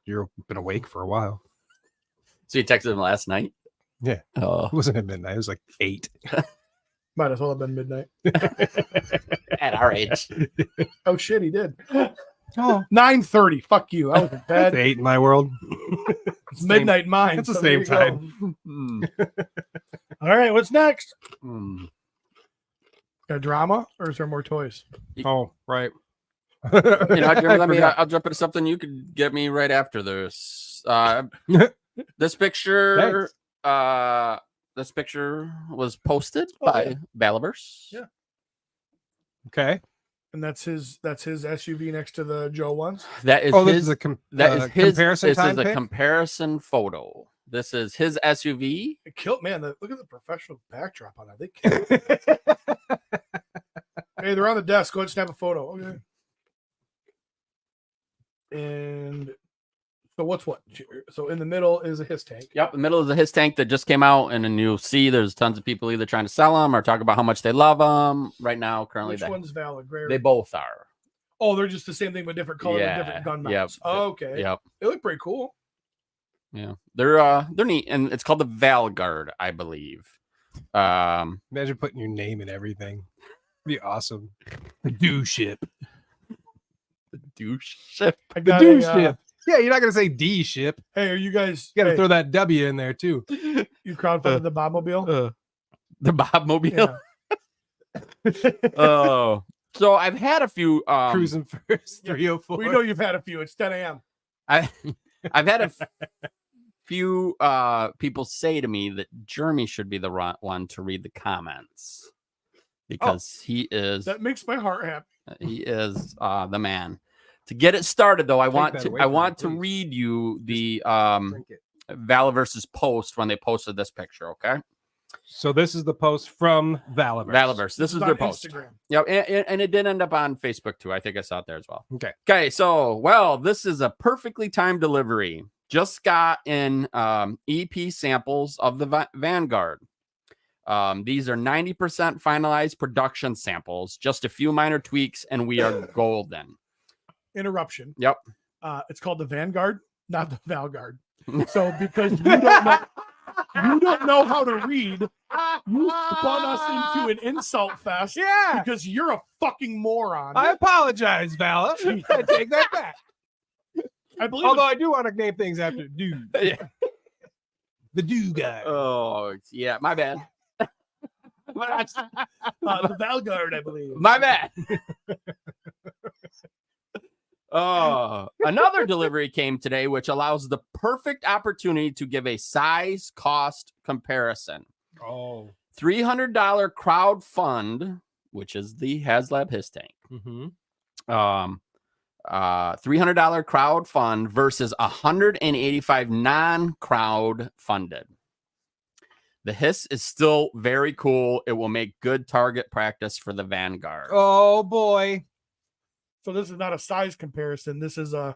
you've been awake for a while. So you texted him last night? Yeah. Oh, It wasn't at midnight. It was like 8. Might as well have been midnight. at our age. Oh shit, he did. Oh, 9:30. Fuck you. I was in it's bed. 8 in my world. It's midnight mine. It's the so there same you go. time. Mm. All right, what's next? Mm. Got drama, or is there more toys? Oh, right. You know, what, Jeremy, I forgot. I'll jump into something you could get me right after this. This picture, this picture was posted by Balaverse. Yeah. Okay. And that's his SUV next to the Joe ones. That is Oh, this his. is a That is his. comparison This time is a pic? comparison photo. This is his SUV. It killed, man. Look at the professional backdrop on that. They killed it. Hey, they're on the desk. Go ahead and snap a photo. Okay. And so what's what? So in the middle is a his tank. Yep, the middle of the his tank that just came out, and then you'll see there's tons of people either trying to sell them or talk about how much they love them. Right now, currently, Which one's valid? Gray. they both are. Oh, they're just the same thing but different color Yeah, and different gun yep, mounts. Okay. Yep. They look pretty cool. Yeah, they're neat, and it's called the Valguard, I believe. Imagine putting your name in everything. Be awesome. The do ship. The douche ship. I The got do a, ship. Yeah, you're not gonna say D ship. hey, are you guys? You gotta hey, throw that W in there too. you crowdfunded the Bobmobile? The Bobmobile. Oh, so I've had a few. Cruising first, yeah, 304. We know you've had a few. It's 10 a.m. I've had a few people say to me that Jeremy should be the one to read the comments because he is That makes my heart happy. the man. To get it started, though, I want that to away from me, to please. read you the Drink it. Valaverse's post when they posted this picture. Okay, So this is the post from Valaverse. Valaverse. This is on their post. Instagram. Yeah, and it did end up on Facebook too. I think I saw it there as well. Okay. Okay, so this is a perfectly timed delivery. Just got in EP samples of the Vanguard. These are 90% finalized production samples, just a few minor tweaks, and we are golden. Interruption. Yep. It's called the Vanguard. not the Vanguard. So because you don't know how to read, you spun us into an insult fest. Yeah. Because you're a fucking moron. I apologize, Vala. I take that back. I believe Although I do want to name things after dude. Yeah. The dude guy. Oh, yeah, my bad. the Vanguard, I believe. My bad. Oh, another delivery came today, which allows the perfect opportunity to give a size cost comparison. Oh. $300 crowd fund, which is the HasLab His Tank. Mm-hmm. $300 crowd fund versus $185 non-crowd funded. The Hiss is still very cool. It will make good target practice for the Vanguard. Oh boy. So this is not a size comparison. This is a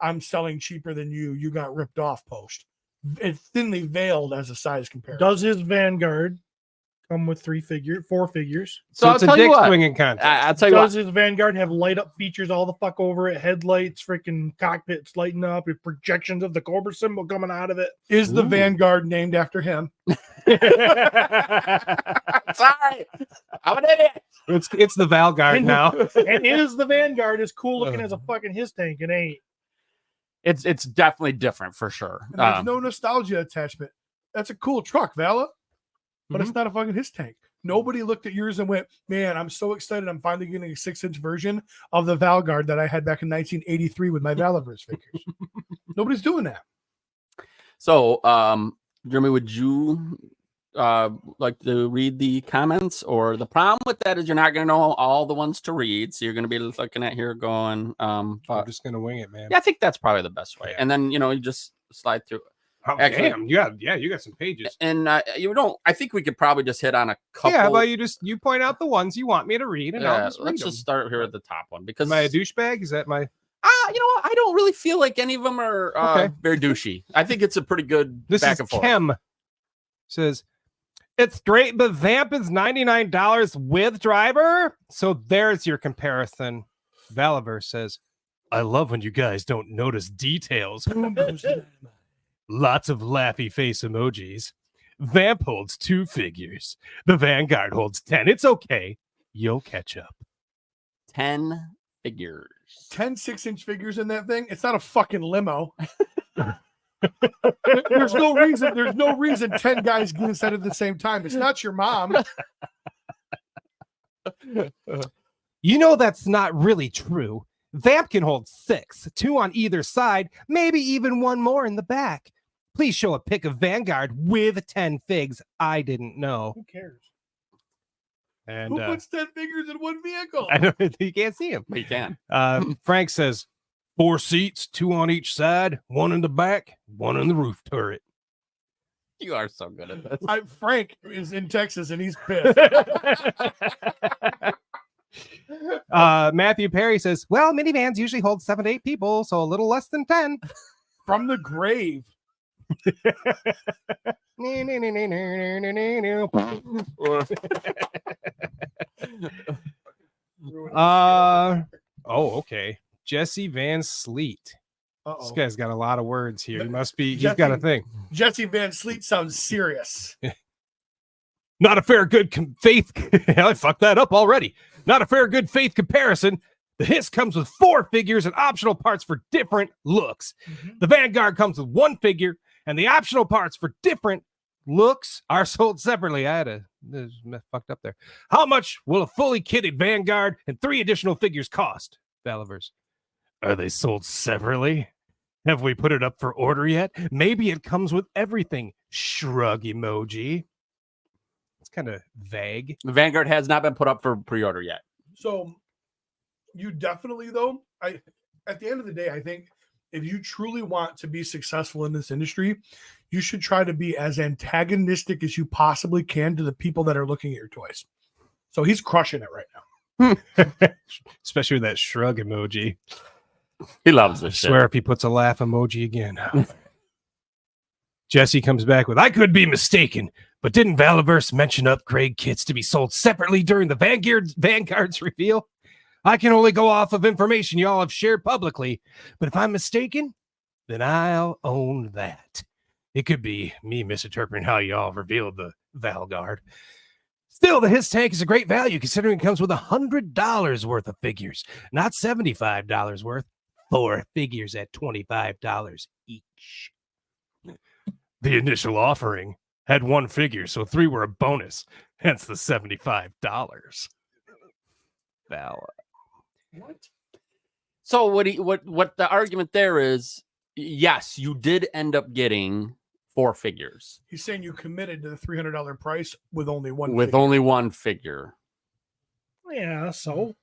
I'm selling cheaper than you. You got ripped off post. It's thinly veiled as a size comparison. Does his Vanguard come with 4 figures? So it's I'll a tell you dick what. swinging contest. I'll tell you Does what. his Vanguard have light up features all the fuck over it? Headlights, freaking cockpits lighting up, with projections of the Cobra symbol coming out of it. Is the Ooh. Vanguard named after him? Sorry, I'm an idiot. It's the Vanguard now. And is the Vanguard as cool looking as a fucking his tank? It ain't. It's definitely different for sure. And there's no nostalgia attachment. That's a cool truck, Vala, but it's not a fucking his tank. Nobody looked at yours and went, man, I'm so excited. I'm finally getting a 6-inch version of the Vanguard that I had back in 1983 with my Valaverse figures. Nobody's doing that. So, Jeremy, would you like to read the comments? Or the problem with that is you're not going to know all the ones to read. So you're going to be looking at here going, I'm just gonna wing it, man. yeah, I think that's probably the best way. Yeah. And then, you just slide through. Oh, Actually- damn. You got some pages. And you don't, I think we could probably just hit on a couple. Yeah, but you point out the ones you want me to read, and I'll Yeah, just read let's them. just start here at the top one because Am I a douchebag? Is that my? you know what? I don't really feel like any of them are Okay. very douchey. I think it's a pretty good This back is and forth. Kim. Says, it's great, but Vamp is $99 with driver. So there's your comparison. Valaverse says, I love when you guys don't notice details. Lots of laughy face emojis. Vamp holds 2 figures. The Vanguard holds 10. It's okay. You'll catch up. 10 figures. 10 6-inch figures in that thing. It's not a fucking limo. There's no reason 10 guys get inside at the same time. It's not your mom. You know that's not really true. Vamp can hold 6, 2 on either side, maybe even 1 more in the back. Please show a pic of Vanguard with 10 figs. I didn't know. Who cares? And Who puts 10 figures in one vehicle? I know you can't see him. But you can. Frank says 4 seats, 2 on each side, 1 in the back, 1 in the roof turret. You are so good at this. Frank is in Texas and he's pissed. Matthew Perry says, well, minivans usually hold 7 to 8 people, so a little less than 10. From the grave. Okay. Jesse Van Sleet. This Uh-oh. guy's got a lot of words here. He must be, he's Jesse- got a thing. Jesse Van Sleet sounds serious. Not a fair good faith. I fucked that up already. Not a fair good faith comparison. The Hiss comes with 4 figures and optional parts for different looks. The Vanguard comes with 1 figure, and the optional parts for different looks are sold separately. I had this fucked up there. How much will a fully kitted Vanguard and 3 additional figures cost? Valaverse. Are they sold separately? Have we put it up for order yet? Maybe it comes with everything. Shrug emoji. It's kind of vague. The Vanguard has not been put up for pre-order yet. So you definitely, though, at the end of the day, I think if you truly want to be successful in this industry, you should try to be as antagonistic as you possibly can to the people that are looking at your toys. So he's crushing it right now. Especially with that shrug emoji. He loves I this shit. swear if he puts a laugh emoji again. Jesse comes back with, I could be mistaken, but didn't Valaverse mention upgrade kits to be sold separately during the Vanguard's reveal? I can only go off of information y'all have shared publicly, but if I'm mistaken, then I'll own that. It could be me misinterpreting how y'all revealed the Valguard. Still, the Hiss tank is a great value considering it comes with $100 worth of figures, not $75 worth. 4 figures at $25 each. The initial offering had 1 figure, so 3 were a bonus, hence the $75. Val. What? So what the argument there is, yes, you did end up getting 4 figures. He's saying you committed to the $300 price with only one. With figure. only 1 figure. Yeah, so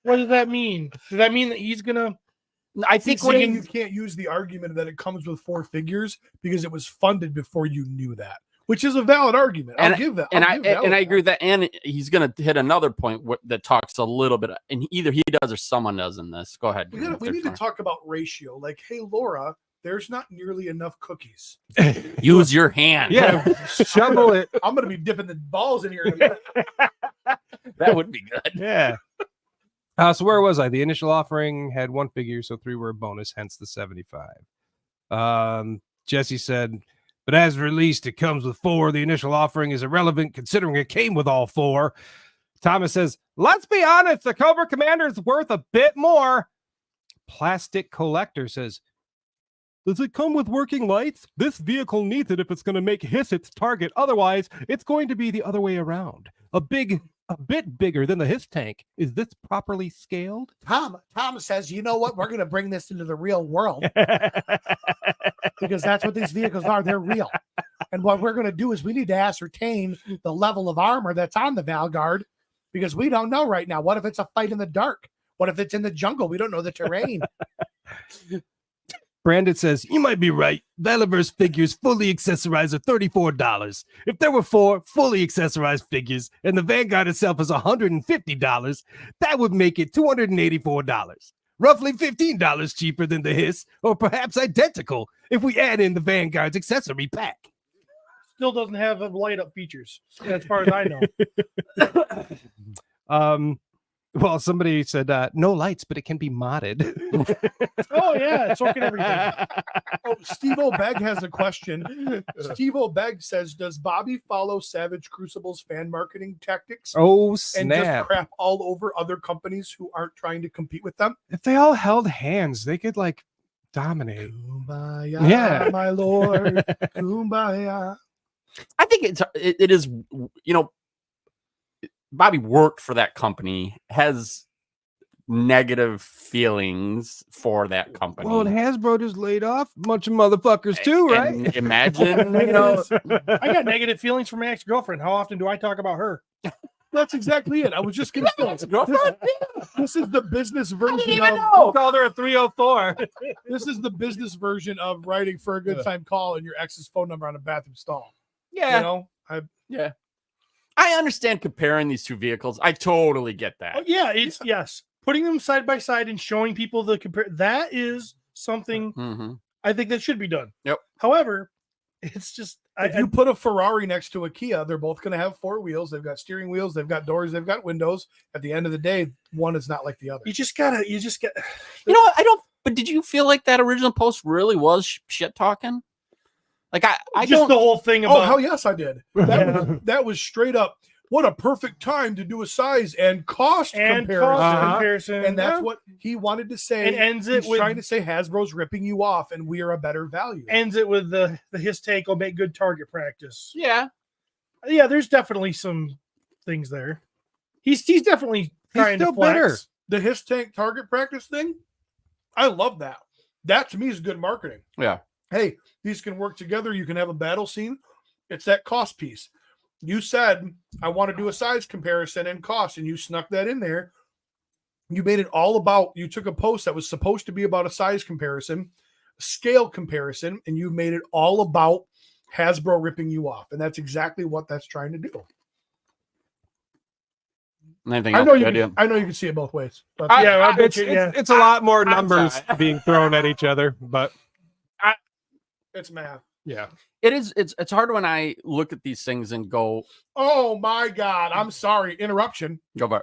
what does that mean? Does that mean that he's gonna? I think He's saying you can't use the argument that it comes with 4 figures because it was funded before you knew that, which is a valid argument. I'll give that. And I agree with that. And he's going to hit another point that talks a little bit, and either he does or someone does in this. Go ahead. We need to talk about ratio. Like, hey, Laura, there's not nearly enough cookies. Use your hand. Yeah, shovel it. I'm going to be dipping the balls in here in a minute. That would be good. Yeah. So where was I? The initial offering had 1 figure, so 3 were a bonus, hence the 75. Jesse said, but as released, it comes with 4. The initial offering is irrelevant considering it came with all 4. Thomas says, let's be honest, the Cobra Commander is worth a bit more. Plastic Collector says, does it come with working lights? This vehicle needs it if it's going to make Hiss its target. Otherwise, it's going to be the other way around. A bit bigger than the Hiss tank. Is this properly scaled? Tom says, you know what? We're going to bring this into the real world because that's what these vehicles are. They're real. And what we're going to do is we need to ascertain the level of armor that's on the Valguard because we don't know right now. What if it's a fight in the dark? What if it's in the jungle? We don't know the terrain. Brandon says, you might be right. Valiverse figures fully accessorized are $34. If there were 4 fully accessorized figures and the Vanguard itself is $150, that would make it $284. Roughly $15 cheaper than the Hiss, or perhaps identical if we add in the Vanguard's accessory pack. Still doesn't have light up features, as far as I know. Well, somebody said no lights, but it can be modded. Oh yeah, so can everything. Oh, Steve O'Beg has a question. Steve O'Beg says, does Bobby follow Savage Crucible's fan marketing tactics? Oh, And snap. just crap all over other companies who aren't trying to compete with them? If they all held hands, they could like dominate. Kumbaya, Yeah. my lord. Kumbaya. I think it is, Bobby worked for that company, has negative feelings for that company. Well, and Hasbro just laid off a bunch of motherfuckers too, right? And imagine, I got negative feelings for my ex-girlfriend. How often do I talk about her? That's exactly it. I was just going to say, this is the business version of. Called her a 304. This is the business version of writing for a good time call and your ex's phone number on a bathroom stall. yeah, I understand comparing these 2 vehicles. I totally get that. Oh, yeah, it's yes. Putting them side by side and showing people the compare, that is something Mm-hmm. I think that should be done. Yep. However, it's just If you put a Ferrari next to a Kia, they're both going to have 4 wheels. They've got steering wheels. They've got doors. They've got windows. At the end of the day, one is not like the other. you get. You know what? I don't. But did you feel like that original post really was shit talking? Like I just don't. the whole thing Oh, about hell yes, I did. That was straight up. What a perfect time to do a size and cost comparison. And that's what he wanted to say. And ends it He's with trying to say Hasbro's ripping you off and we are a better value. ends it with the his take will make good target practice. Yeah. Yeah, there's definitely some things there. He's definitely trying to flex. bitter. The his tank target practice thing, I love that. That to me is good marketing. Yeah. Hey, these can work together. You can have a battle scene. It's that cost piece. You said, I want to do a size comparison and cost, and you snuck that in there. You made it all about, you took a post that was supposed to be about a size comparison, scale comparison, and you made it all about Hasbro ripping you off. And that's exactly what that's trying to do. Anything I else? know you Good can, idea? I know you can see it both ways. But It's a lot more I'm numbers sorry. being thrown at each other, but it's math. yeah. It is. It's hard when I look at these things and go Oh my God. I'm sorry. Interruption. back.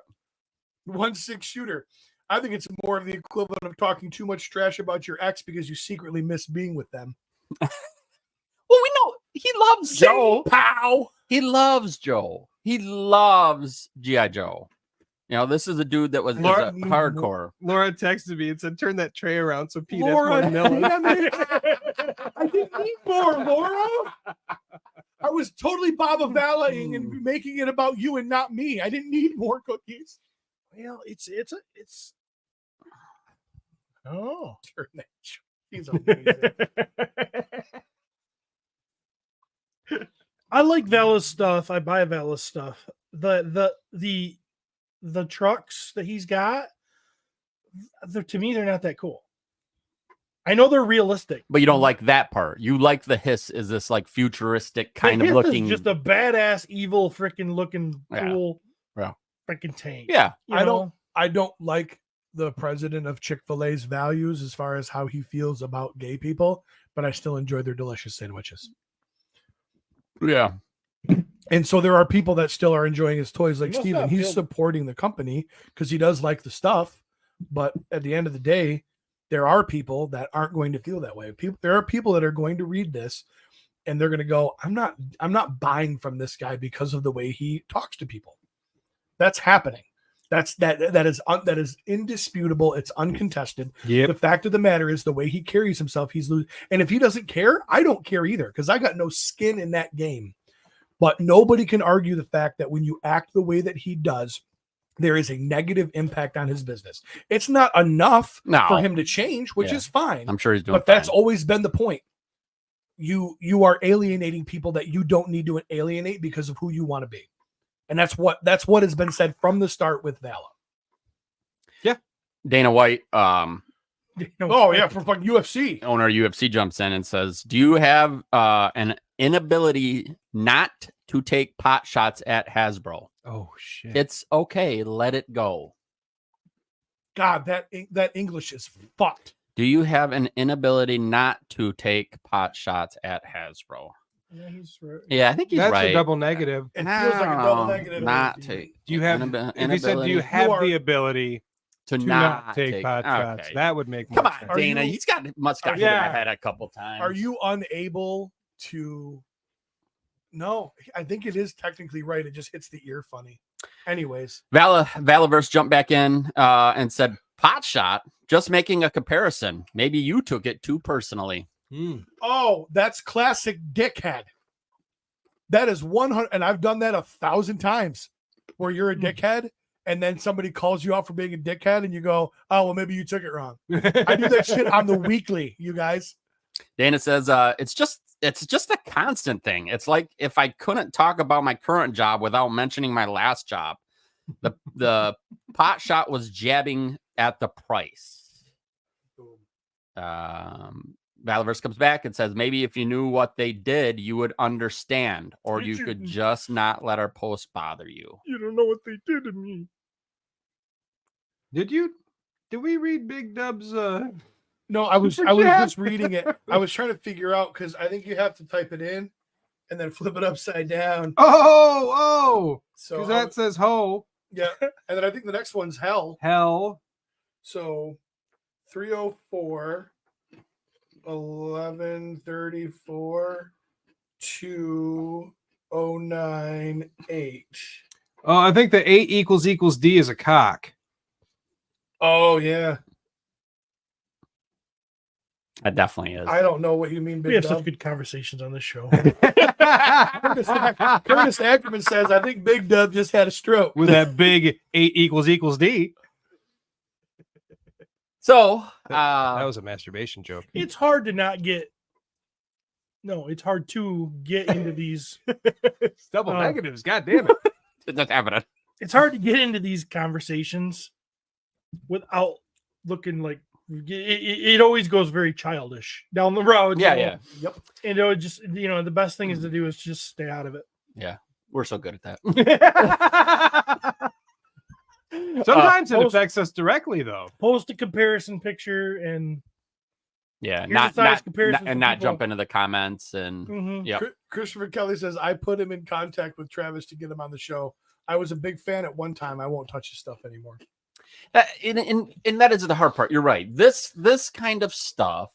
1.6 shooter. I think it's more of the equivalent of talking too much trash about your ex because you secretly miss being with them. Well, we know he loves Joe. Pow. He loves Joe. He loves G.I. Joe. You know, this is a dude that was Laura- hardcore. Laura texted me and said, "Turn that tray around so Pete has Laura, more melon." damn it. I didn't need more, Laura. I was totally Baba Valleying and making it about you and not me. I didn't need more cookies. Well, it's oh. Turn that. He's amazing. I like Vala's stuff. I buy Vala's stuff. The trucks that he's got, to me, they're not that cool. I know they're realistic, But you don't like that part. You like the hiss is this like futuristic kind of His is looking. just a badass, evil, freaking looking, Yeah. cool, Yeah. freaking tank. Yeah. You I know? don't like the president of Chick-fil-A's values as far as how he feels about gay people, but I still enjoy their delicious sandwiches. Yeah. And so there are people that still are enjoying his toys, like He must Steven. not He's feel- supporting the company because he does like the stuff. But at the end of the day, there are people that aren't going to feel that way. There are people that are going to read this and they're going to go, I'm not buying from this guy because of the way he talks to people. That's happening. That is indisputable. It's uncontested. Yep. The fact of the matter is the way he carries himself, he's losing. And if he doesn't care, I don't care either because I got no skin in that game. But nobody can argue the fact that when you act the way that he does, there is a negative impact on his business. It's not enough No. for him to change, which Yeah. is fine. I'm sure he's doing But that's fine. always been the point. You are alienating people that you don't need to alienate because of who you want to be. And that's what has been said from the start with Vala. Dana White, Oh yeah, for fucking UFC. owner of UFC, jumps in and says, "Do you have an inability not to take pot shots at Hasbro? Oh shit. It's okay. Let it go. God, that English is fucked. Do you have an inability not to take pot shots at Hasbro?" Yeah, he's right. Yeah, I think he's That's right. a double negative. It feels like a double negative. Not take. Do you have? If you said, "Do you inability have the ability to to not not take pot shots?" Okay. That would make more Come on, sense. Are Dana. you- He's must got hit in Yeah. the head a couple times. Are you unable to? No, I think it is technically right. It just hits the ear funny. Anyways, Valaverse jumped back in and said, "Pot shot. Just making a comparison. Maybe you took it too personally." oh, that's classic dickhead. That is 100, and I've done that 1,000 times. Where you're a dickhead, and then somebody calls you out for being a dickhead, and you go, "Oh, well, maybe you took it wrong." I do that shit on the weekly, you guys. Dana says, it's just a constant thing. It's like if I couldn't talk about my current job without mentioning my last job. The pot shot was jabbing at the price. Valaverse comes back and says, maybe if you knew what they did, you would understand, or you could just not let our post bother you. You don't know what they did to me. Did we read Big Dub's No, I was Super chat? just reading it. I was trying to figure out because I think you have to type it in and then flip it upside down. Oh, So because that says ho. yeah, and then I think the next one's hell. Hell. So 304, 1134, 2098. Oh, I think the 8 equals D is a cock. Oh yeah, That definitely is. I don't know what you mean. We Big have such Dub. good conversations on this show. Curtis Ackerman says, "I think Big Dub just had a stroke." With that big 8 equals D. So That was a masturbation joke. It's hard to not get. No, it's hard to get into these. It's double Oh. negatives. God damn it. that's evident. It's hard to get into these conversations without looking like it always goes very childish down the road. Yeah, you know? yeah. Yep. And it would just, the best thing is to do is just stay out of it. We're so good at that. Sometimes it post- affects us directly, though. Post a comparison picture and Yeah, Here's not the size not, comparison not and for not people. jump into the comments and mhm. Yep. Christopher Kelly says, "I put him in contact with Travis to get him on the show. I was a big fan at one time. I won't touch his stuff anymore." And that is the hard part. You're right. This kind of stuff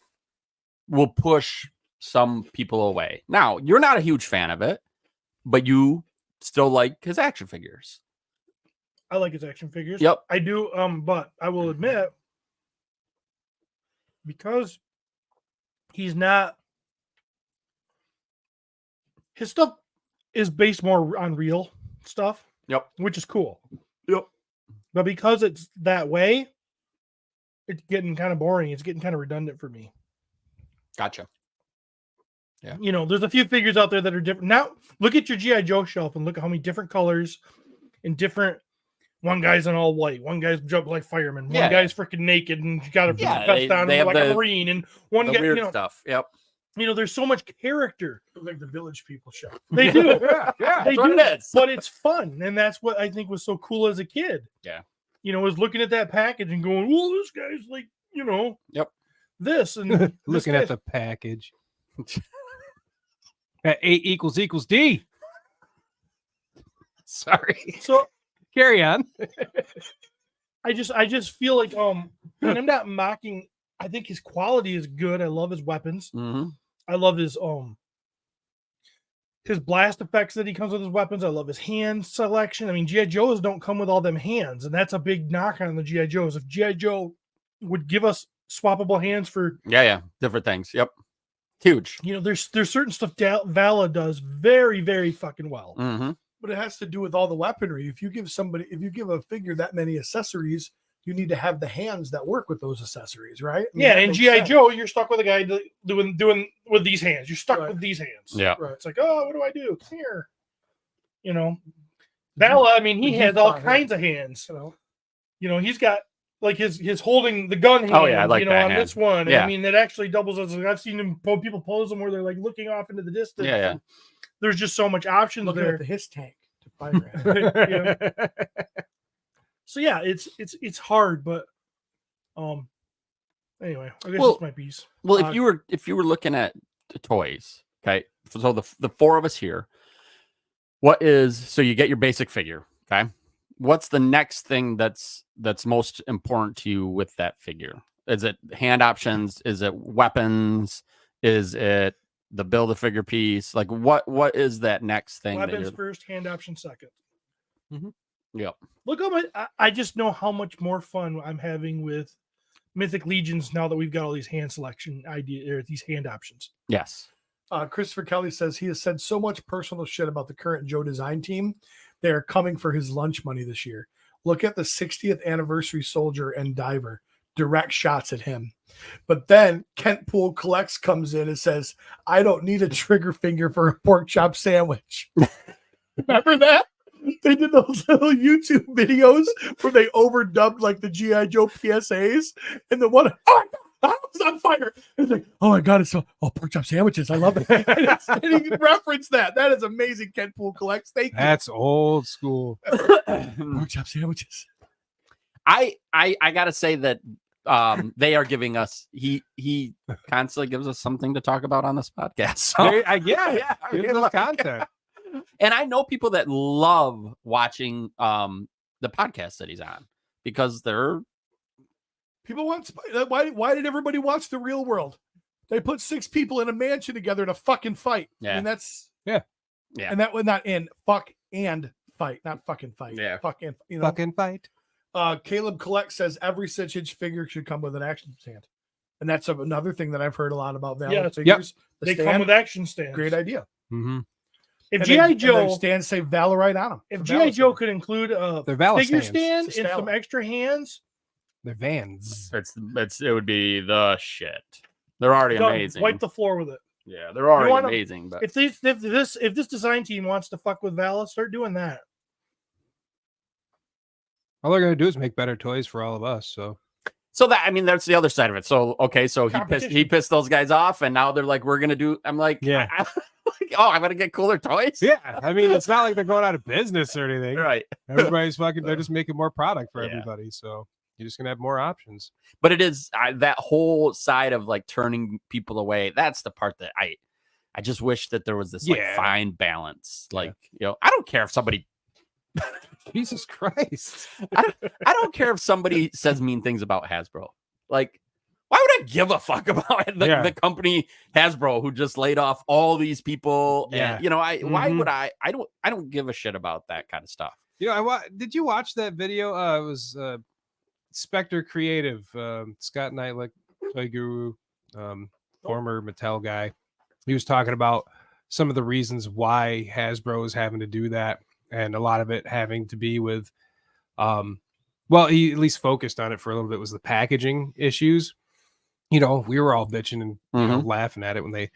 will push some people away. Now, you're not a huge fan of it, but you still like his action figures. I like his action figures. Yep. I do. But I will admit, because he's not, his stuff is based more on real stuff. Yep. Which is cool. Yep. But because it's that way, it's getting kind of boring. It's getting kind of redundant for me. Gotcha. Yeah. You know, there's a few figures out there that are different. Now, look at your G.I. Joe shelf and look at how many different colors and different. One guy's in all white. One guy's jumped like fireman. One guy's freaking naked and got a vest on like a marine. And one guy, weird stuff. Yep. You know, there's so much character. Like the Village People show. They do. Yeah. They What do. it is. But it's fun. And that's what I think was so cool as a kid. Yeah. You know, was looking at that package and going, well, this guy's like, you know, this and Looking at the package. At A equals D. Sorry. So Carry on. I just feel like and I'm not mocking. I think his quality is good. I love his weapons. Mm-hmm. I love his blast effects that he comes with his weapons. I love his hand selection. I mean, G.I. Joes don't come with all them hands, and that's a big knock on the G.I. Joes. If G.I. Joe would give us swappable hands for Different things. Yep. Huge. you know, there's certain stuff Vala does very, very fucking well. Mm-hmm. But it has to do with all the weaponry. If you give a figure that many accessories, you need to have the hands that work with those accessories, right? I mean, Yeah, that and makes G.I. sense. Joe, you're stuck with a guy doing with these hands. You're stuck with these hands. Yeah. Right. It's like, oh, what do I do? Come here. You know, Vala, I mean, he has all kinds of hands. You know, he's got like his holding the gun hand, Oh, yeah, I like you know, that on hand. this one. And Yeah. I mean, that actually doubles as I've seen people pose them where they're like looking off into the distance. Yeah. There's just so much options Looking there. at his tank to fire at. Yeah. So yeah, it's hard, but anyway, I guess Well, that's my piece. Well, if you were looking at the toys, okay, so the four of us here, so you get your basic figure, okay? What's the next thing that's most important to you with that figure? Is it hand options? Is it weapons? Is it the build a figure piece? Like what is that next thing? Weapons first, hand option second. Yep. Look how much I just know how much more fun I'm having with Mythic Legions now that we've got all these hand selection or these hand options. Yes. Christopher Kelly says he has said so much personal shit about the current Joe design team. They are coming for his lunch money this year. Look at the 60th anniversary soldier and diver. Direct shots at him. But then Kent Poole Collects comes in and says, I don't need a trigger finger for a pork chop sandwich. Remember that? They did those little YouTube videos where they overdubbed like the G.I. Joe PSAs, and the one, oh, I was on fire. It's like, oh my God, it's pork chop sandwiches. I love it. And he referenced that. That is amazing. Kent Poole Collects. Thank you. That's old school. Pork chop sandwiches. I gotta say that they are giving us he constantly gives us something to talk about on this podcast. So Yeah. Give us content. and I know people that love watching the podcast that he's on because they're People want why did everybody watch The Real World? They put 6 people in a mansion together to fucking fight. Yeah. And that's Yeah. And that would not end fuck and fight, not fucking fight. Yeah. Fuck and Fucking fight. Caleb Collect says every 6-inch figure should come with an action stand. And that's another thing that I've heard a lot about Valor figures. The They stand, come with action stands. great idea. Mm-hmm. If And G.I. they Joe stands say Valorite on them. if G.I. Joe could include a They're Valor figure stands. stand and some extra hands, They're vans. it would be the shit. They're already done. amazing. Wipe the floor with it. Yeah, they're already want 'em- amazing. But If this design team wants to fuck with Vala, start doing that. All they're gonna do is make better toys for all of us. So that's the other side of it. So okay, so Competition. he pissed those guys off, and now they're like, we're gonna do. I'm like, Yeah. I'm gonna get cooler toys. yeah, I mean, it's not like they're going out of business or anything. Right. Everybody's fucking. They're just making more product for Yeah. everybody. So you're just gonna have more options. But it is that whole side of like turning people away. That's the part that I just wish that there was this like Yeah. fine balance. Like, I don't care if somebody Jesus Christ. I don't care if somebody says mean things about Hasbro. Like, why would I give a fuck about the company Hasbro who just laid off all these people? Yeah. And, why would I don't give a shit about that kind of stuff. Did you watch that video? It was Spectre Creative, Scott Knight, Toy Guru, former Mattel guy. He was talking about some of the reasons why Hasbro is having to do that, and a lot of it having to be with, he at least focused on it for a little bit, was the packaging issues. We were all bitching and laughing at it when they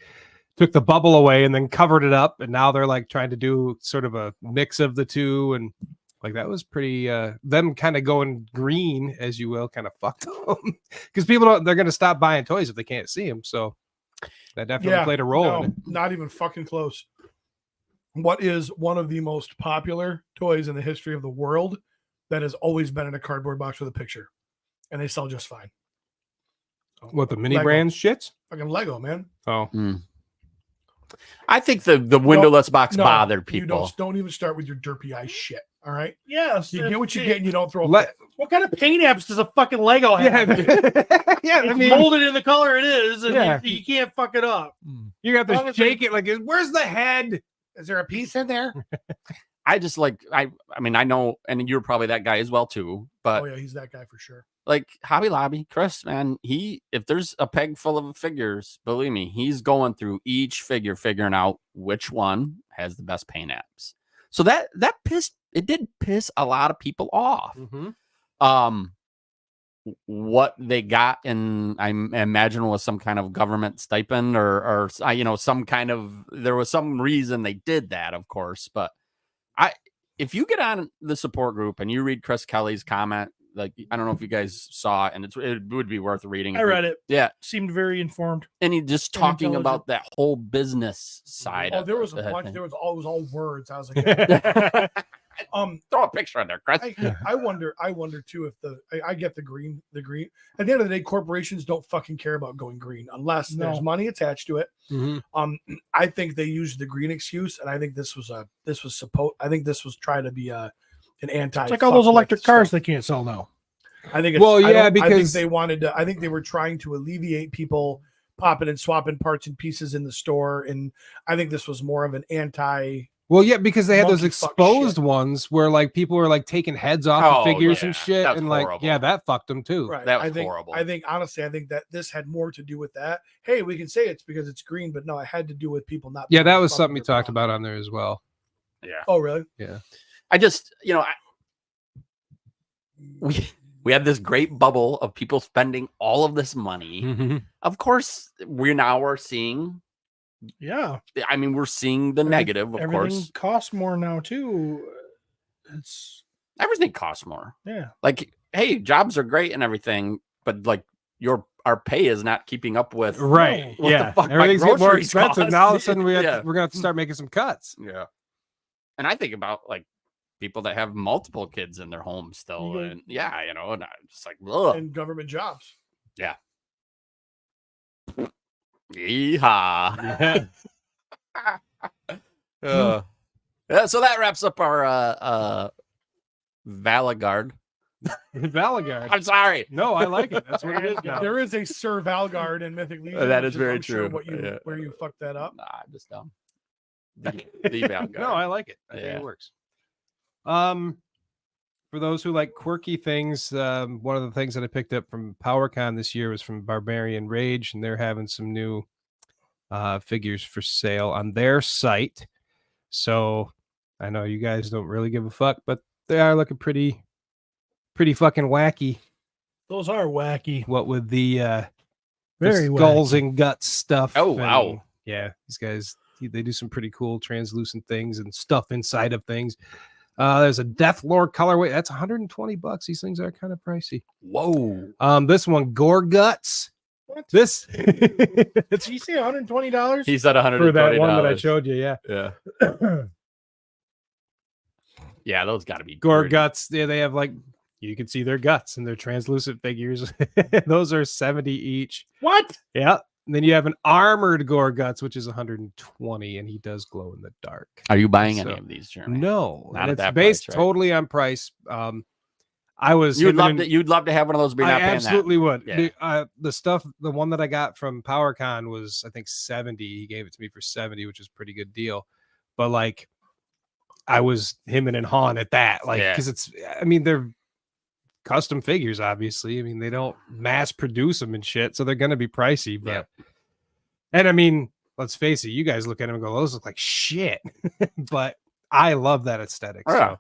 took the bubble away and then covered it up, and now they're like trying to do sort of a mix of the two, and like that was pretty them kind of going green, as you will, kind of fucked them because they're going to stop buying toys if they can't see them. So that definitely played a role in it. Not even fucking close. What is one of the most popular toys in the history of the world that has always been in a cardboard box with a picture, and they sell just fine? What, the mini Lego. brands shits? Fucking Lego, man. Oh, I think the windowless box bothered You people. don't even start with your derpy eye shit. All right. Yes. You get what you get, and you don't throw. What kind of paint apps does a fucking Lego have? It's molded in the color it is, and you can't fuck it up. You got to shake it like, where's the head? Is there a piece in there? I just I mean, I know, and you're probably that guy as well too. But Oh yeah, he's that guy for sure. like Hobby Lobby, Chris, man, if there's a peg full of figures, believe me, he's going through each figure, figuring out which one has the best paint apps. So that did piss a lot of people off. What they got, and I imagine was some kind of government stipend or some kind of, there was some reason they did that, of course. But if you get on the support group and you read Chris Kelly's comment, like, I don't know if you guys saw it, and it would be worth reading. I read it. Yeah. Seemed very informed. And he just talking about that whole business side. Oh, of there was a it. bunch. It was all words. I was like, throw a picture in there, Chris. I wonder too if I get the green. At the end of the day, corporations don't fucking care about going green unless there's money attached to it. I think they used the green excuse, and I think this was trying to be an anti. It's like all those electric cars they can't sell now. I think I think because they wanted to. I think they were trying to alleviate people popping and swapping parts and pieces in the store, and I think this was more of an anti. Well, yeah, because they had those Monkey fuck exposed shit. ones where like people were like taking heads off of figures and shit, That's and like horrible. that fucked them too. Right. That was horrible. I think honestly, that this had more to do with that. Hey, we can say it's because it's green, but no, it had to do with people not. Yeah, that was something we talked about on there as well. Yeah. Oh, really? Yeah. I just, we had this great bubble of people spending all of this money. Of course, we're seeing. Yeah. I mean, we're seeing the negative, of Everything course. costs more now too. Everything costs more. Yeah. Like, hey, jobs are great and everything, but like our pay is not keeping up with Right. what the fuck my Everything's getting more groceries expensive. cost. Now all of a sudden we're Yeah. gonna have to start making some cuts. Yeah. And I think about like people that have multiple kids in their home still. And and I'm just like, ugh. And government jobs. Yeah. Yeehaw. Yeah, so that wraps up our Valagard. Valagard. I'm sorry. No, I like it. That's what it is now. There is a Sir Valgard in Mythic Legion. That which is very I'm sure true. where you fucked that up. Nah, I'm just dumb. The Valagard. No, I like it. I think Yeah. it works. For those who like quirky things, one of the things that I picked up from PowerCon this year was from Barbarian Rage, and they're having some new figures for sale on their site. So I know you guys don't really give a fuck, but they are looking pretty fucking wacky. Those are wacky. What with the Very skulls wacky. and guts stuff. Oh, and, wow. yeah, these guys, they do some pretty cool translucent things and stuff inside of things. There's a Death Lord colorway. That's $120. These things are kind of pricey. Whoa. This one, Gore Guts. What? This Did you say $120? He said $120. for that one that I showed you. Yeah. Yeah. Yeah, those got to be Gore pretty. Guts. Yeah, they have like, you can see their guts and their translucent figures. Those are $70 each. What? Yeah. And then you have an armored Gorguts, which is 120, and he does glow in the dark. Are you buying any So- of these, Jeremy? No, Not and at it's that based price, right? totally on price. I was You'd him love and- to. You'd love to have one of those. But you're I not paying absolutely would. Yeah. The stuff, the one that I got from PowerCon was, I think, 70. He gave it to me for 70, which is a pretty good deal. But like, I was him and Han at that, like, Yeah. because it's, I mean, they're custom figures, obviously. I mean, they don't mass produce them and shit, so they're gonna be pricey. But and I mean, let's face it, you guys look at them and go, those look like shit. But I love that aesthetic. that. So.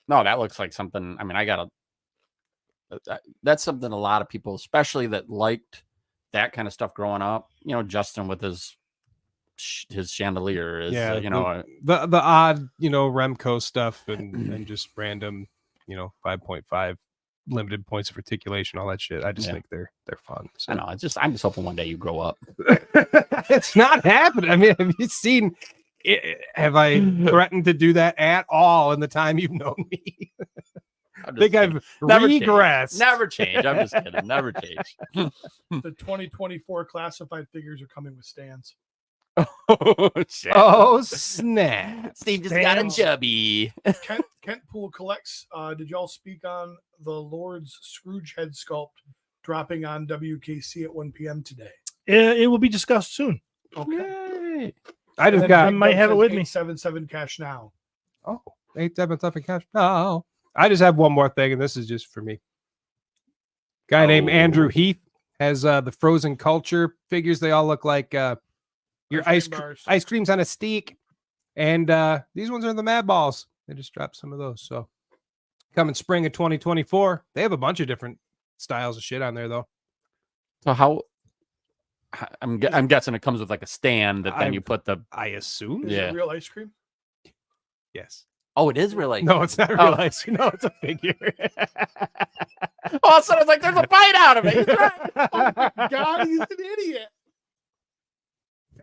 No, that looks like something. I mean, I got that's something a lot of people, especially that liked that kind of stuff growing up. You know, Justin with his chandelier is, you know, the odd, you know, Remco stuff and just random, you know, 5.5 limited points of articulation, all that shit. I just think they're fun. So. I know. I'm just hoping one day you grow up. It's not happening. I mean, have you seen? Have I threatened to do that at all in the time you've known me? I think I've regressed. Never change. I'm just kidding. Never change. The 2024 classified figures are coming with stands. Oh, shit. Oh, snap. Steve just got a chubby. Kent Pool collects. Did y'all speak on the Lord's Scrooge head sculpt dropping on WKC at 1 p.m. today? It will be discussed soon. Okay. I just got. I might have it with me. 877 cash now. Oh, 877 cash. No, I just have one more thing, and this is just for me. Guy named Andrew Heath has the Frozen Culture figures. They all look like your ice creams on a stick, and these ones are the Mad Balls. They just dropped some of those. So coming spring of 2024, they have a bunch of different styles of shit on there, though. So how? I'm guessing it comes with like a stand that then you put the. I assume. Is it real ice cream? Yes. Oh, it is real ice. No, it's not real ice cream. No, it's a figure. All of a sudden, it's like there's a bite out of it. He's right. Oh my God, he's an idiot.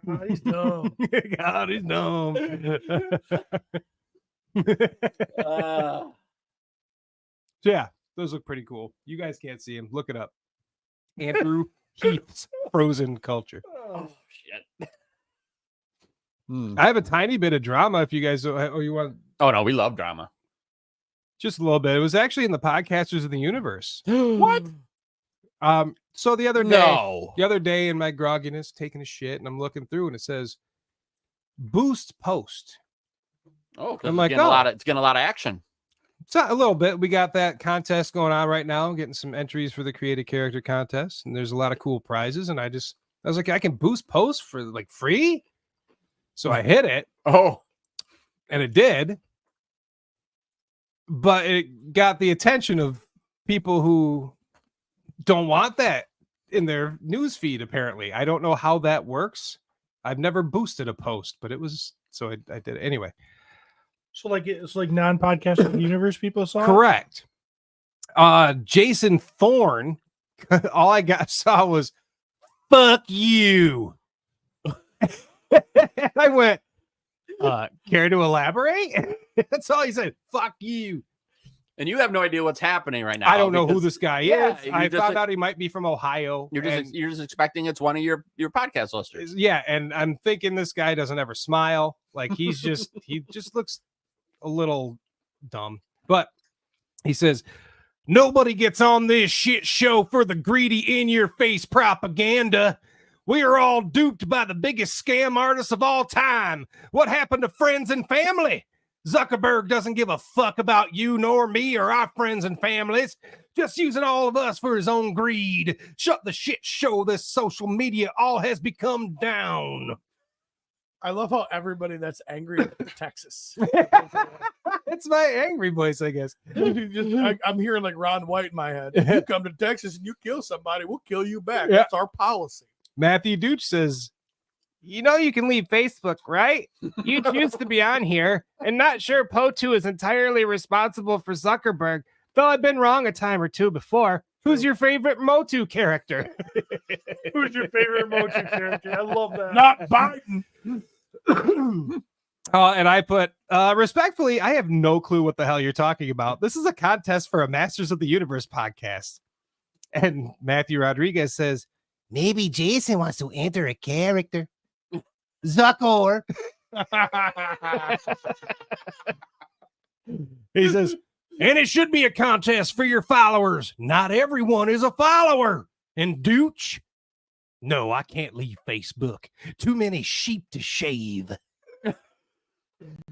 God, he's dumb. God, he's dumb. So yeah, those look pretty cool. You guys can't see him. Look it up. Andrew Heath's Frozen Culture. Oh shit. I have a tiny bit of drama if you guys you want. Oh no, we love drama. Just a little bit. It was actually in the Podcasters of the Universe. What? So the other day in my grogginess, taking a shit, and I'm looking through, and it says boost post. Oh, I'm like, it's getting a lot of action. So a little bit. We got that contest going on right now, getting some entries for the creative character contest, and there's a lot of cool prizes. And I was like, I can boost post for like free. So I hit it. Oh, and it did. But it got the attention of people who don't want that in their news feed, apparently. I don't know how that works. I've never boosted a post, but it was so I did it anyway. So like it's like non-podcast of the universe people saw. Correct. Jason Thorne. All I saw was "fuck you." I went. Care to elaborate? That's all he said. Fuck you. And you have no idea what's happening right now. I don't know who this guy is. I just found out he might be from Ohio. You're just expecting it's one of your podcast listeners. Yeah, and I'm thinking this guy doesn't ever smile. Like he just looks a little dumb. But he says, nobody gets on this shit show for the greedy in-your-face propaganda. We are all duped by the biggest scam artists of all time. What happened to friends and family? Zuckerberg doesn't give a fuck about you nor me or our friends and families. Just using all of us for his own greed. Shut the shit show. This social media all has become down. I love how everybody that's angry at Texas. It's my angry voice, I guess. I'm hearing like Ron White in my head. If you come to Texas and you kill somebody, we'll kill you back. That's our policy. Matthew Dooch says, you know you can leave Facebook, right? You choose to be on here, and not sure Potu is entirely responsible for Zuckerberg, though I've been wrong a time or two before. Who's your favorite Motu character? Who's your favorite Motu character? I love that. Not Biden. And I put, respectfully, I have no clue what the hell you're talking about. This is a contest for a Masters of the Universe podcast. And Matthew Rodriguez says, Maybe Jason wants to enter a character. Zuckor. He says, and it should be a contest for your followers. Not everyone is a follower. And Dooch, no, I can't leave Facebook. Too many sheep to shave.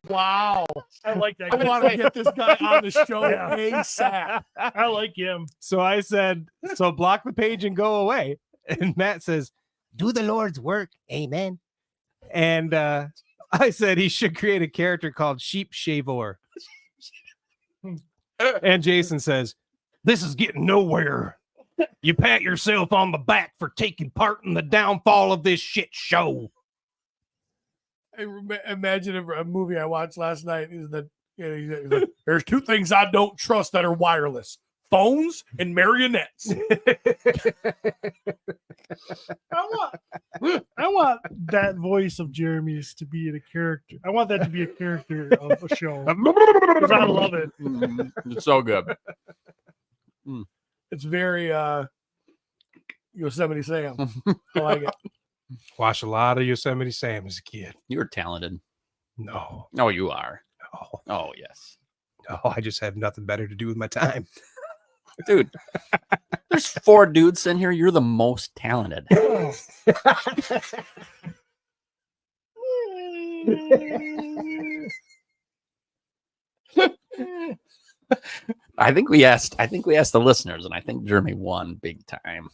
Wow. I like that. I want to get this guy on the show Yeah. ASAP. I like him. So I said, so block the page and go away. And Matt says, Do the Lord's work. Amen. and I said he should create a character called Sheep Shavor. And Jason says, this is getting nowhere. You pat yourself on the back for taking part in the downfall of this shit show. Imagine a movie I watched last night is that he's like, there's two things I don't trust that are wireless: phones and marionettes. I want that voice of Jeremy's to be in a character. I want that to be a character of a show. 'Cause I love it. It's so good. It's very Yosemite Sam. I like it. Watched a lot of Yosemite Sam as a kid. You're talented. No, Oh, you are. no, Oh, yes. no. I just have nothing better to do with my time. Dude, there's 4 dudes in here. You're the most talented. I think we asked the listeners, and I think Jeremy won big time.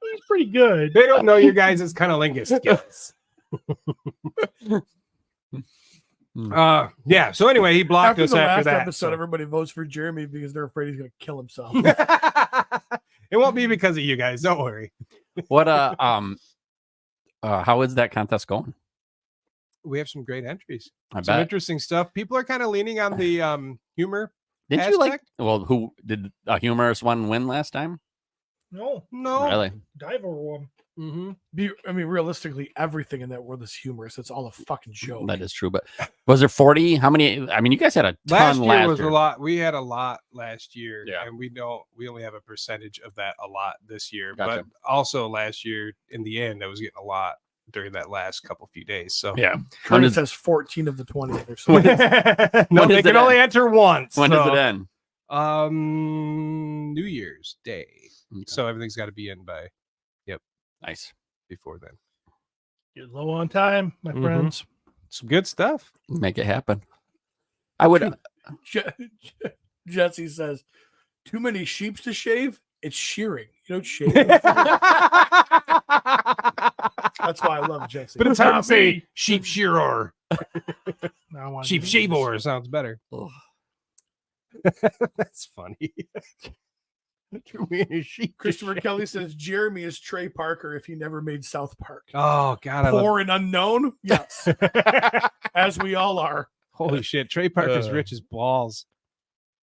He's pretty good. They don't know your guys' cunnilingus skills. Yeah. So anyway, he blocked After us the after last that. episode, so- everybody votes for Jeremy because they're afraid he's going to kill himself. It won't be because of you guys. Don't worry. What how is that contest going? We have some great entries. I Some bet. interesting stuff. People are kind of leaning on the humor. Did you like? aspect? Well, who did a humorous one win last time? No, No. Really? Diver one. Mm-hmm. I mean, realistically, everything in that world is humorous. It's all a fucking joke. That is true. But was there 40? How many? I mean, you guys had a ton Last year was year. a lot. We had a lot last year, Yeah. and we only have a percentage of that a lot this year. Gotcha. But also last year, in the end, I was getting a lot during that last few days. So Yeah. When Curtis does, has 14 of the 20. Or so. When no, when they does can it only end? enter once. when so, does it end? New Year's Day. Okay. So everything's got to be in by Nice. before then. Get low on time, my Mhm. friends. Some good stuff. Make it happen. I would. Jesse says, too many sheeps to shave? It's shearing. You don't shave. But That's why I love Jesse. it's hard to Not say me. sheep shearer. Now I want Sheep to do this. shavor sounds better. Ugh. That's funny. Too many sheep. Christopher Kelly says, Jeremy is Trey Parker if he never made South Park. Oh God, I love. Poor and unknown? Yes. As we all are. Holy shit, Trey Parker's rich as balls.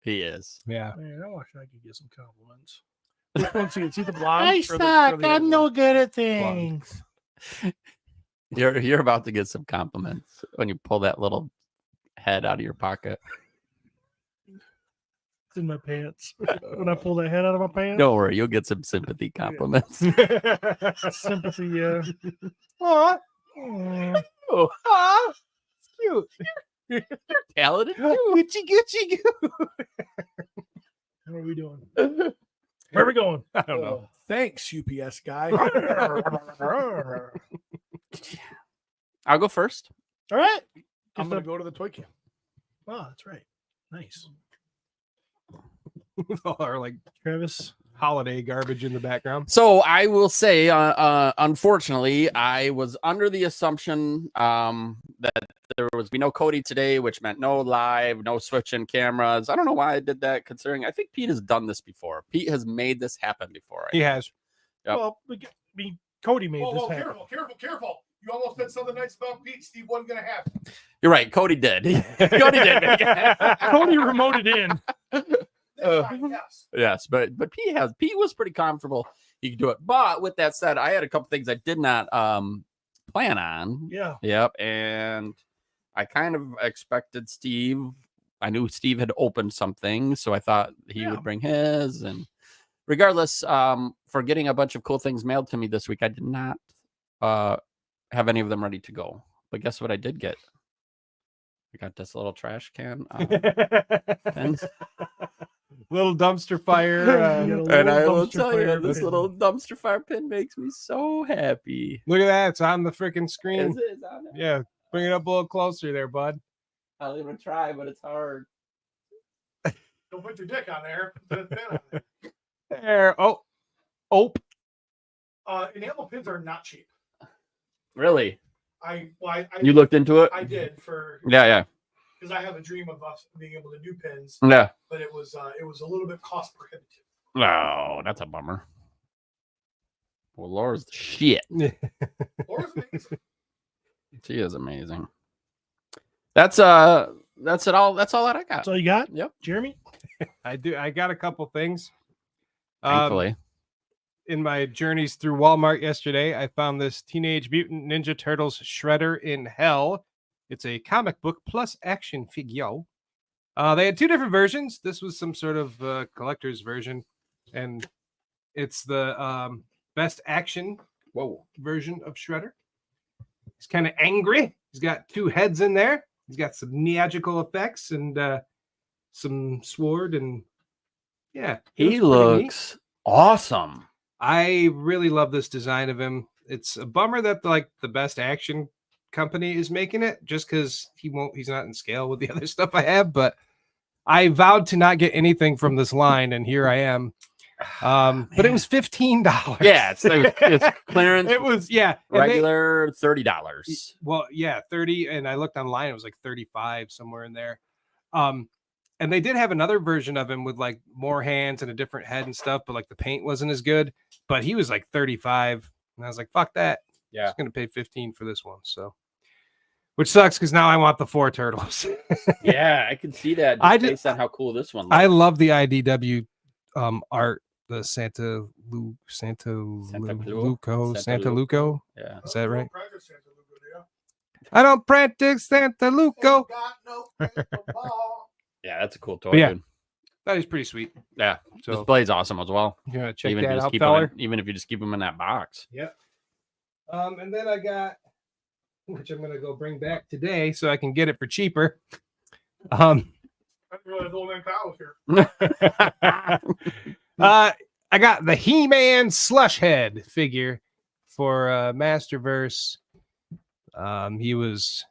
He is. Yeah. Man, I wish I could get some compliments. Which one's he? Is he the blonde? I or suck. the I'm no good at blonde? things. You're about to get some compliments when you pull that little head out of your pocket. It's in my pants. When I pull that head out of my pants. Don't worry, you'll get some sympathy compliments. Sympathy, yeah. Aw, Mm. aw, it's cute. Talented too. Gucci, Gucci, goo. What are we doing? Where are we going? I don't know. Thanks, UPS guy. I'll go first. All right. I'm going to go to the toy camp. Oh, that's right. Nice. With all our like Travis. holiday garbage in the background. So I will say, unfortunately, I was under the assumption that there was no Cody today, which meant no live, no switching cameras. I don't know why I did that, considering I think Pete has done this before. Pete has made this happen before. He has. Yep. Well, Cody made this happen. careful. You almost said something nice about Pete. Steve wasn't going to have. You're right. Cody did. Cody did. Make it. Cody remoted in. Yes. Yes, but Pete was pretty comfortable. He could do it. But with that said, I had a couple things I did not plan on. Yeah. Yep, and I kind of expected Steve I knew Steve had opened something, so I thought he Yeah. would bring his. And regardless, for getting a bunch of cool things mailed to me this week, I did not have any of them ready to go. But guess what I did get? I got this little trash can. Pins. Little dumpster fire. You got a And little I will dumpster tell fire you, this pin. little dumpster fire pin makes me so happy. Look at that. It's on the freaking Is screen. it on there? Yeah. Bring it up a little closer there, bud. I'll even try, but it's hard. Don't put your dick on there. Put a pin on there. There. Oh. Oh. Enamel pins are not cheap. Really? You looked into it? I did for Yeah. because I have a dream of us being able to do pins, Yeah. but it was a little bit cost prohibitive. No, that's a bummer. Well, Laura's the shit. Laura's amazing. She is amazing. That's it all. That's all that I got. That's all you got? Yep. Jeremy? I got a couple things. Thankfully. In my journeys through Walmart yesterday, I found this Teenage Mutant Ninja Turtles Shredder in Hell. It's a comic book plus action figure. They had two different versions. This was some sort of collector's version, and it's the best action version of Shredder. He's kind of angry. He's got two heads in there. He's got some magical effects and some sword, and yeah, it was He pretty looks neat. awesome. I really love this design of him. It's a bummer that the best action company is making it, just because he's not in scale with the other stuff I have. But I vowed to not get anything from this line, and here I am. But it was $15. Yeah, it's clearance. It was, yeah, and regular $30. well, yeah, 30, and I looked online, it was like 35 somewhere in there. And they did have another version of him with like more hands and a different head and stuff, but like the paint wasn't as good. But he was like 35, and I was like, fuck that. Yeah. I'm just gonna pay 15 for this one. So, which sucks because now I want the 4 turtles. Yeah, I can see that. I Based did- on how cool this one looks. I love the IDW art, the Santa Luco. Yeah. Is that right? Practice Santa Lugo, do ya? I don't practice Santa Luco. Got no crystal ball. Yeah, that's a cool toy. Yeah. Dude. That is pretty sweet. Yeah. So Display's awesome as well. you gotta check Even if, that you just out, keep feller. even if you just keep them in that box. Yep. And then I got, which I'm gonna go bring back today so I can get it for cheaper. I didn't realize old man Kyle was here. I got the He-Man Slush Head figure for Masterverse. He was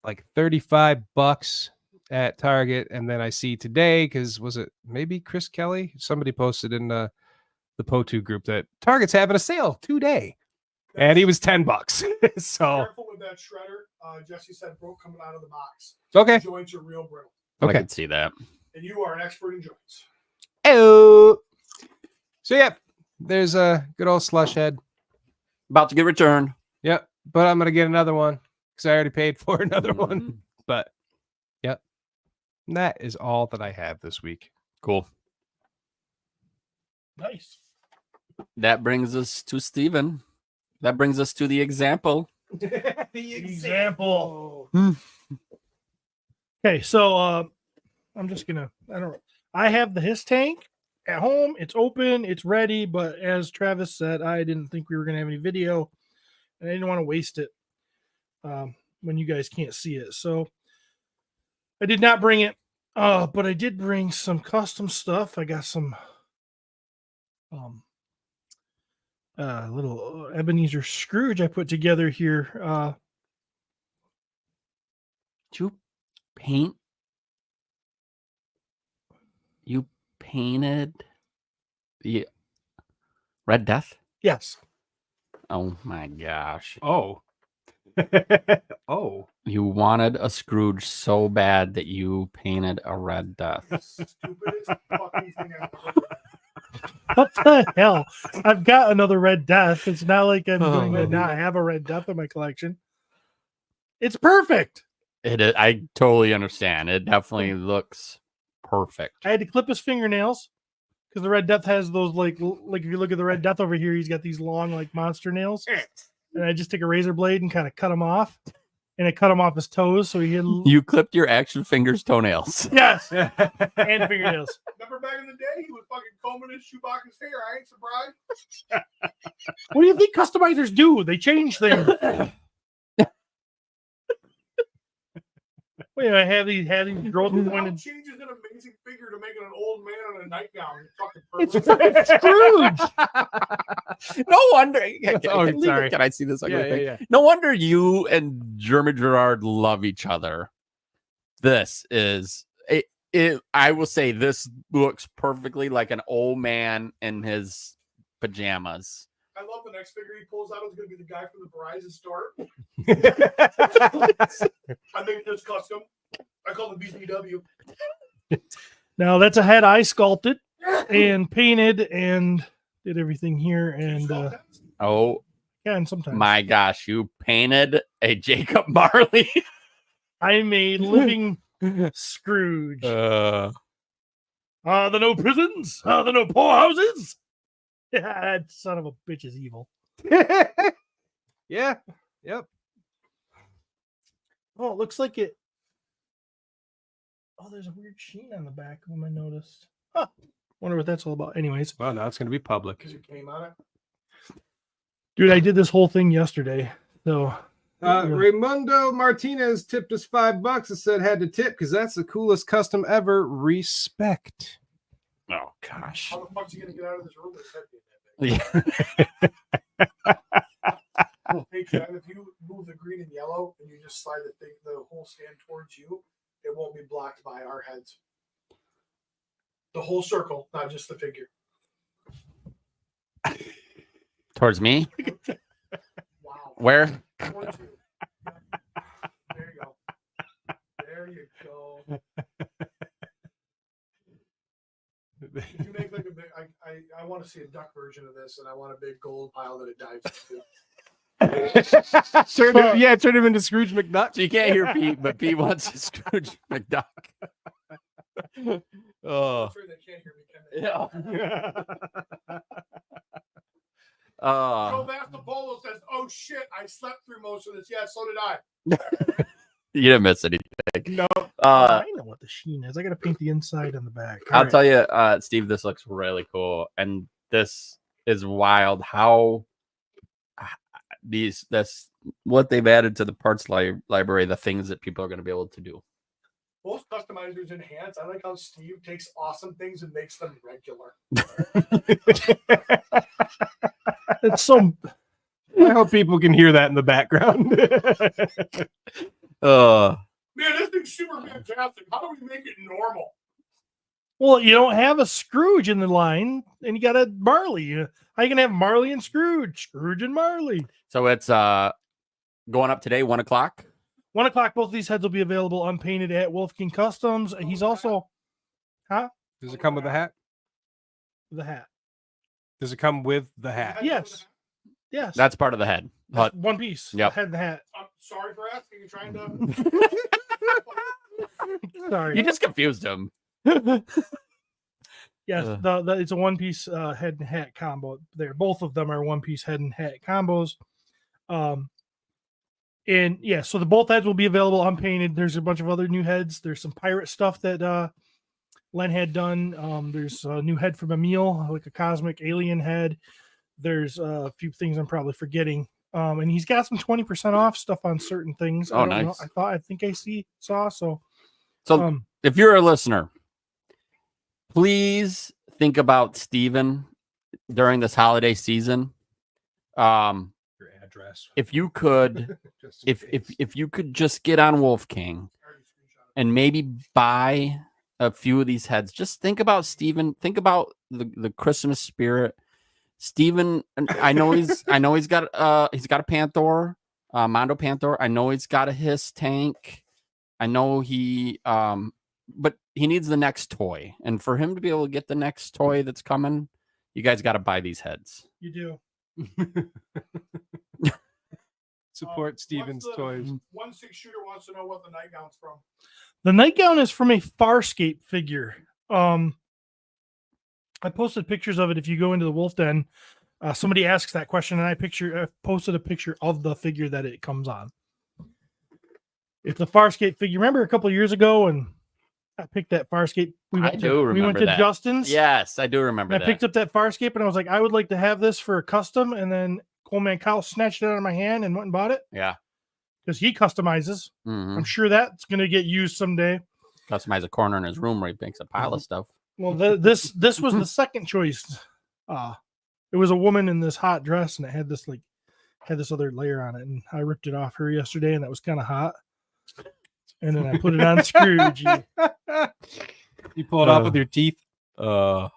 like $35 at Target, and then I see today, because was it maybe Chris Kelly? Somebody posted in the PO2 group that Target's having a sale today, and he was $10. So Careful with that shredder. Jesse said broke coming out of the box. okay, Joints are real brittle, I okay. can see that. and you are an expert in joints. Oh, so yeah, there's a good old Slush Head. About to get returned. Yep, but I'm gonna get another one because I already paid for another one. But yep, and that is all that I have this week. Cool. Nice. That brings us to Steven. That brings us to the example. The example. Okay, so I'm just gonna I have the Hiss tank at home. It's open, it's ready, but as Travis said, I didn't think we were gonna have any video, and I didn't want to waste it when you guys can't see it. So I did not bring it, but I did bring some custom stuff. I got some little Ebenezer Scrooge I put together here. Did you paint? You painted the Red Death? Yes. Oh my gosh. Oh, oh, You wanted a Scrooge so bad that you painted a Red Death. Stupidest fucking thing I've ever heard. What the hell? I've got another Red Death. It's not like I'm going to Oh. not have a Red Death in my collection. It's perfect. It is, I totally understand. It definitely looks perfect. I had to clip his fingernails because the Red Death has those like if you look at the Red Death over here, he's got these long like monster nails, and I just take a razor blade and kind of cut them off. and it cut him off his toes, so he had You clipped your action fingers toenails. yes, and fingernails. Remember back in the day, he was fucking combing his Chewbacca's hair. I ain't surprised. What do you think customizers do? They change things. Wait, I have these girls How pointed. changes an amazing figure to making an old man on a nightgown? You fucking It's pervert. Scrooge. No wonder. Oh, sorry. Can I see this ugly thing? yeah. No wonder you and Jeremy Gerard love each other. This is it. I will say this looks perfectly like an old man in his pajamas. I love the next figure he pulls out is going to be the guy from the Verizon store. I think it's custom. I call it BCW. Now that's a head I sculpted and painted and did everything here and Oh yeah, and sometimes my gosh, you painted a Jacob Marley. I made living Scrooge. Uh, Are there no prisons? Are there no poorhouses? Yeah, that son of a bitch is evil. Yeah. Yep. Oh, it looks like it. Oh, there's a weird sheen on the back of them. I noticed. Huh. Wonder what that's all about. Anyways, Well, now it's going to be public. Because it came on it. dude, I did this whole thing yesterday. So Raimundo Martinez tipped us $5 and said had to tip because that's the coolest custom ever. Respect. oh gosh. How the fuck's he going to get out of this room with his head being that big? Hey, Chad, if you move the green and yellow and you just slide the whole stand towards you, it won't be blocked by our heads. The whole circle, not just the figure. Towards me? Wow. Where? Towards you. There you go. There you go. You make like a big. I want to see a duck version of this, and I want a big gold pile that it dives into. Turn him into Scrooge McDuck. So you can't hear Pete, but Pete wants a Scrooge McDuck. Oh. I'm sure they can't hear me. Can they? Yeah. Joe Vastapolo says, "Oh shit, I slept through most of this." Yeah, so did I. You didn't miss anything. No. I know what the sheen is. I got to paint the inside and the back. I'll tell you, Steve, this looks really cool, and this is wild. How that's what they've added to the parts library. The things that people are going to be able to do. Most customizers enhance. I like how Steve takes awesome things and makes them regular. It's so. I hope people can hear that in the background. Man, this thing's super fantastic. How do we make it normal? Well, you don't have a Scrooge in the line, and you got a Marley. How you gonna have Marley and Scrooge? Scrooge and Marley. So it's going up today, 1:00. 1:00. Both of these heads will be available unpainted at Mwigtkm Customs. He's also, Does it come with a hat? the hat. Does it come with the hat? Yes. Yes. That's part of the head. That's But one piece. Yep. Head and the hat. I'm sorry for asking. You're trying to. Sorry. you just confused him. Yes, it's a one piece head and hat combo there. Both of them are one piece head and hat combos. And yeah, so the both heads will be available unpainted. There's a bunch of other new heads. There's some pirate stuff that Len had done. There's a new head from Emil, like a cosmic alien head. There's a few things I'm probably forgetting. And he's got some 20% off stuff on certain things. Oh, I don't know. nice. I think I saw. So If you're a listener, please think about Steven during this holiday season. Your address. If you could, Just in case. if you could just get on Mwigtkm and maybe buy a few of these heads, just think about Steven. Think about the Christmas spirit. Steven, I know he's got a Panther, Mondo Panther. I know he's got a Hiss tank. I know but he needs the next toy. And for him to be able to get the next toy that's coming, you guys got to buy these heads. you do. Support Steven's toys. 1-6 shooter wants to know what the nightgown's from. The nightgown is from a Farscape figure. I posted pictures of it. If you go into the Wolf Den, somebody asks that question, and I posted a picture of the figure that it comes on. It's a Farscape figure. Remember a couple of years ago, and I picked that Farscape. We went to that. Justin's. Yes, I do remember and that. I picked up that Farscape, and I was like, I would like to have this for a custom. And then Coleman Kyle snatched it out of my hand and went and bought it. Yeah, because he customizes. Mhm. I'm sure that's going to get used someday. Customize a corner in his room where he makes a pile of stuff. Well, this was the second choice. It was a woman in this hot dress, and it had this other layer on it, and I ripped it off her yesterday, and that was kind of hot. And then I put it on Scrooge. You pull it off with your teeth. So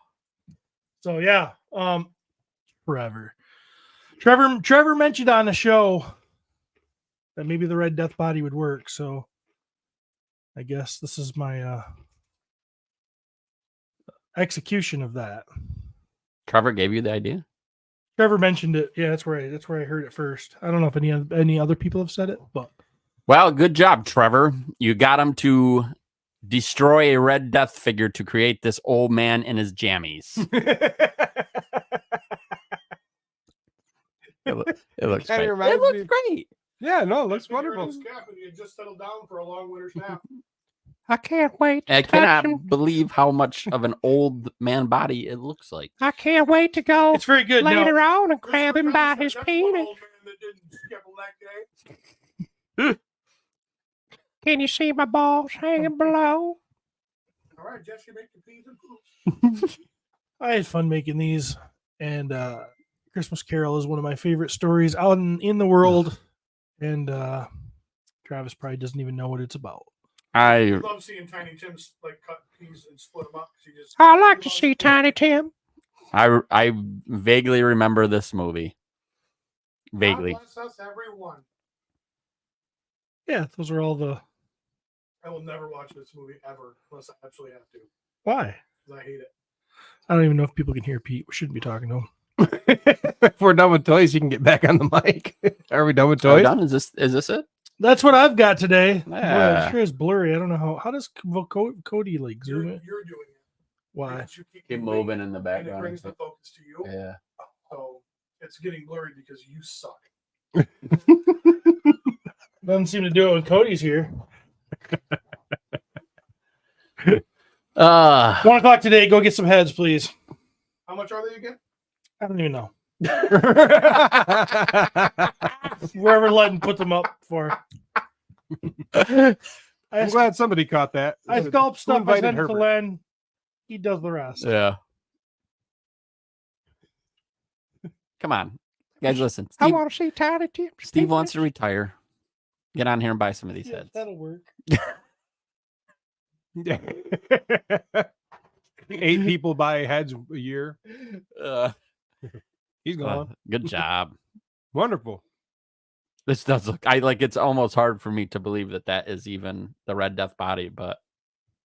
yeah, forever. Trevor mentioned on the show that maybe the Red Death body would work. So I guess this is my execution of that. Trevor gave you the idea? Trevor mentioned it. Yeah, that's where I heard it first. I don't know if any other people have said it, but well, good job, Trevor. You got him to destroy a Red Death figure to create this old man in his jammies. It looks great. It looks great. Yeah, no, it looks wonderful. You just settled down for a long winter's nap. I can't wait. I cannot believe how much of an old man body it looks like. I can't wait to go it's very good. later Now, on and grab him by his penis. Can you see my balls hanging below? All right, Jesse, make the peas and poops. I had fun making these, and Christmas Carol is one of my favorite stories out in the world, and Travis probably doesn't even know what it's about. I love seeing Tiny Tim's cut peas and split them up. I like to see Tiny Tim. I vaguely remember this movie. Vaguely. God bless us, everyone. Yeah, those are all the. I will never watch this movie ever unless I absolutely have to. Why? Because I hate it. I don't even know if people can hear Pete. We shouldn't be talking to him. If we're done with toys, you can get back on the mic. Are we done with toys? Done? Is this it? That's what I've got today. Yeah. It sure is blurry. I don't know how does Cody zoom in? You're doing it. Why? Because you Keep moving in the and it background. brings the focus to you. Yeah. So it's getting blurry because you suck. Doesn't seem to do it when Cody's here. 1 o'clock today. Go get some heads, please. How much are they again? I don't even know. Wherever Len put them up for. I'm glad somebody caught that. I sculpt stuff. I invited send it to Herbert? Len. He does the rest. Yeah. Come on. Guys, listen. I Steve, want to see Tiny Tim. Steve wants to retire. Get on here and buy some of these Yeah, heads. that'll work. 8 people buy heads a year. He's Uh, gone. good job. Wonderful. This does look. It's almost hard for me to believe that is even the Red Death body, but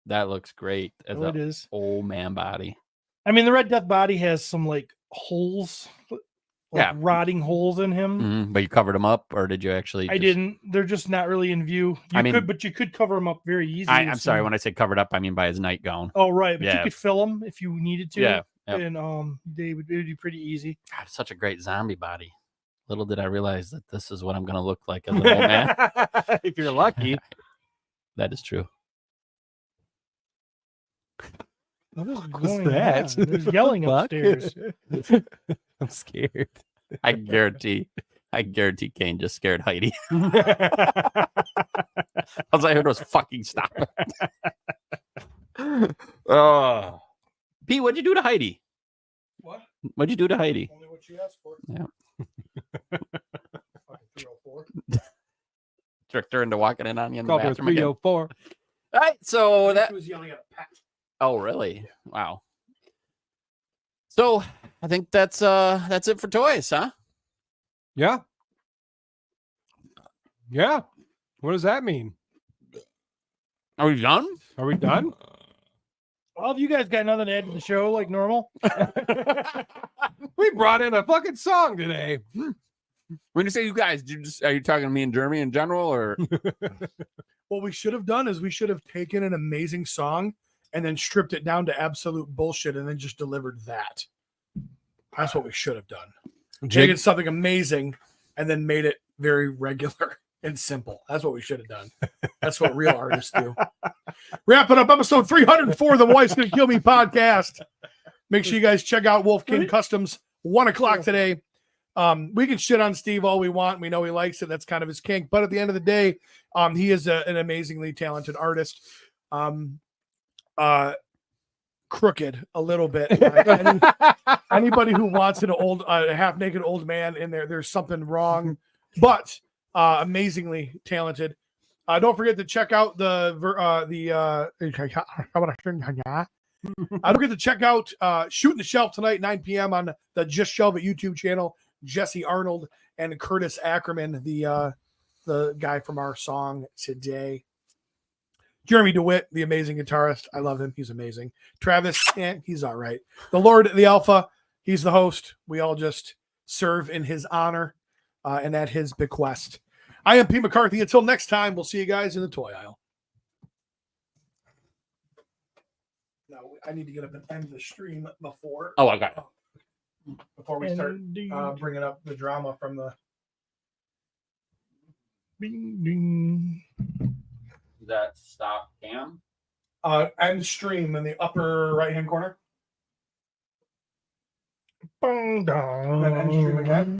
that looks great as Oh, it an is. old man body. I mean, the Red Death body has some holes, Yeah. rotting holes in him. But you covered them up, or did you actually? I didn't. They're just not really in view. But you could cover them up very easily. I'm sorry. When I say covered up, I mean by his nightgown. Oh, right. But Yeah. you could fill them if you needed to. Yeah. Yep. And it would be pretty easy. God, such a great zombie body. Little did I realize that this is what I'm going to look like as an old man. If you're lucky. That is true. What is What's going that? on? There's yelling Fuck. upstairs. I'm scared. I guarantee Kane just scared Heidi. All I heard was fucking stop it. Oh. Pete, what'd you do to Heidi? What? What'd you do to Heidi? Only what she asked for. Yeah. Fucking 304. Tricked her into walking in on you in the Called her bathroom again. 304. All right, so She was yelling at a pet. Oh, really? Wow. So I think that's it for toys, huh? Yeah. Yeah. What does that mean? Are we done? Are we done? Well, have you guys got nothing to add to the show like normal? We brought in a fucking song today. When you say you guys, are you talking to me and Jeremy in general, or What we should have done is we should have taken an amazing song and then stripped it down to absolute bullshit and then just delivered that. That's what we should have done. Taken something amazing and then made it very regular. and simple. That's what we should have done. That's what real artists do. Wrapping up episode 304 of the Wife's Gonna Kill Me podcast. Make sure you guys check out Wolfkin Customs, 1 o'clock today. We can shit on Steve all we want. We know he likes it. That's kind of his kink. But at the end of the day, he is an amazingly talented artist. Crooked a little bit. Anybody who wants an old, half-naked old man in there, there's something wrong. But amazingly talented. Don't forget to check out don't forget to check out Shooting the Shelf tonight, 9 p.m. on the Just Shelf It YouTube channel. Jesse Arnold and Curtis Ackerman, the guy from our song today. Jeremy DeWitt, the amazing guitarist. I love him. He's amazing. Travis, he's all right. The Lord, the Alpha, he's the host. We all just serve in his honor and at his bequest. I am P. McCarthy. Until next time, we'll see you guys in the toy aisle. Now, I need to get up and end the stream before. Oh, okay. Before we start bringing up the drama from the. Ding, ding. Is that stop cam? End stream in the upper right hand corner. Bong, dong. And then end stream again.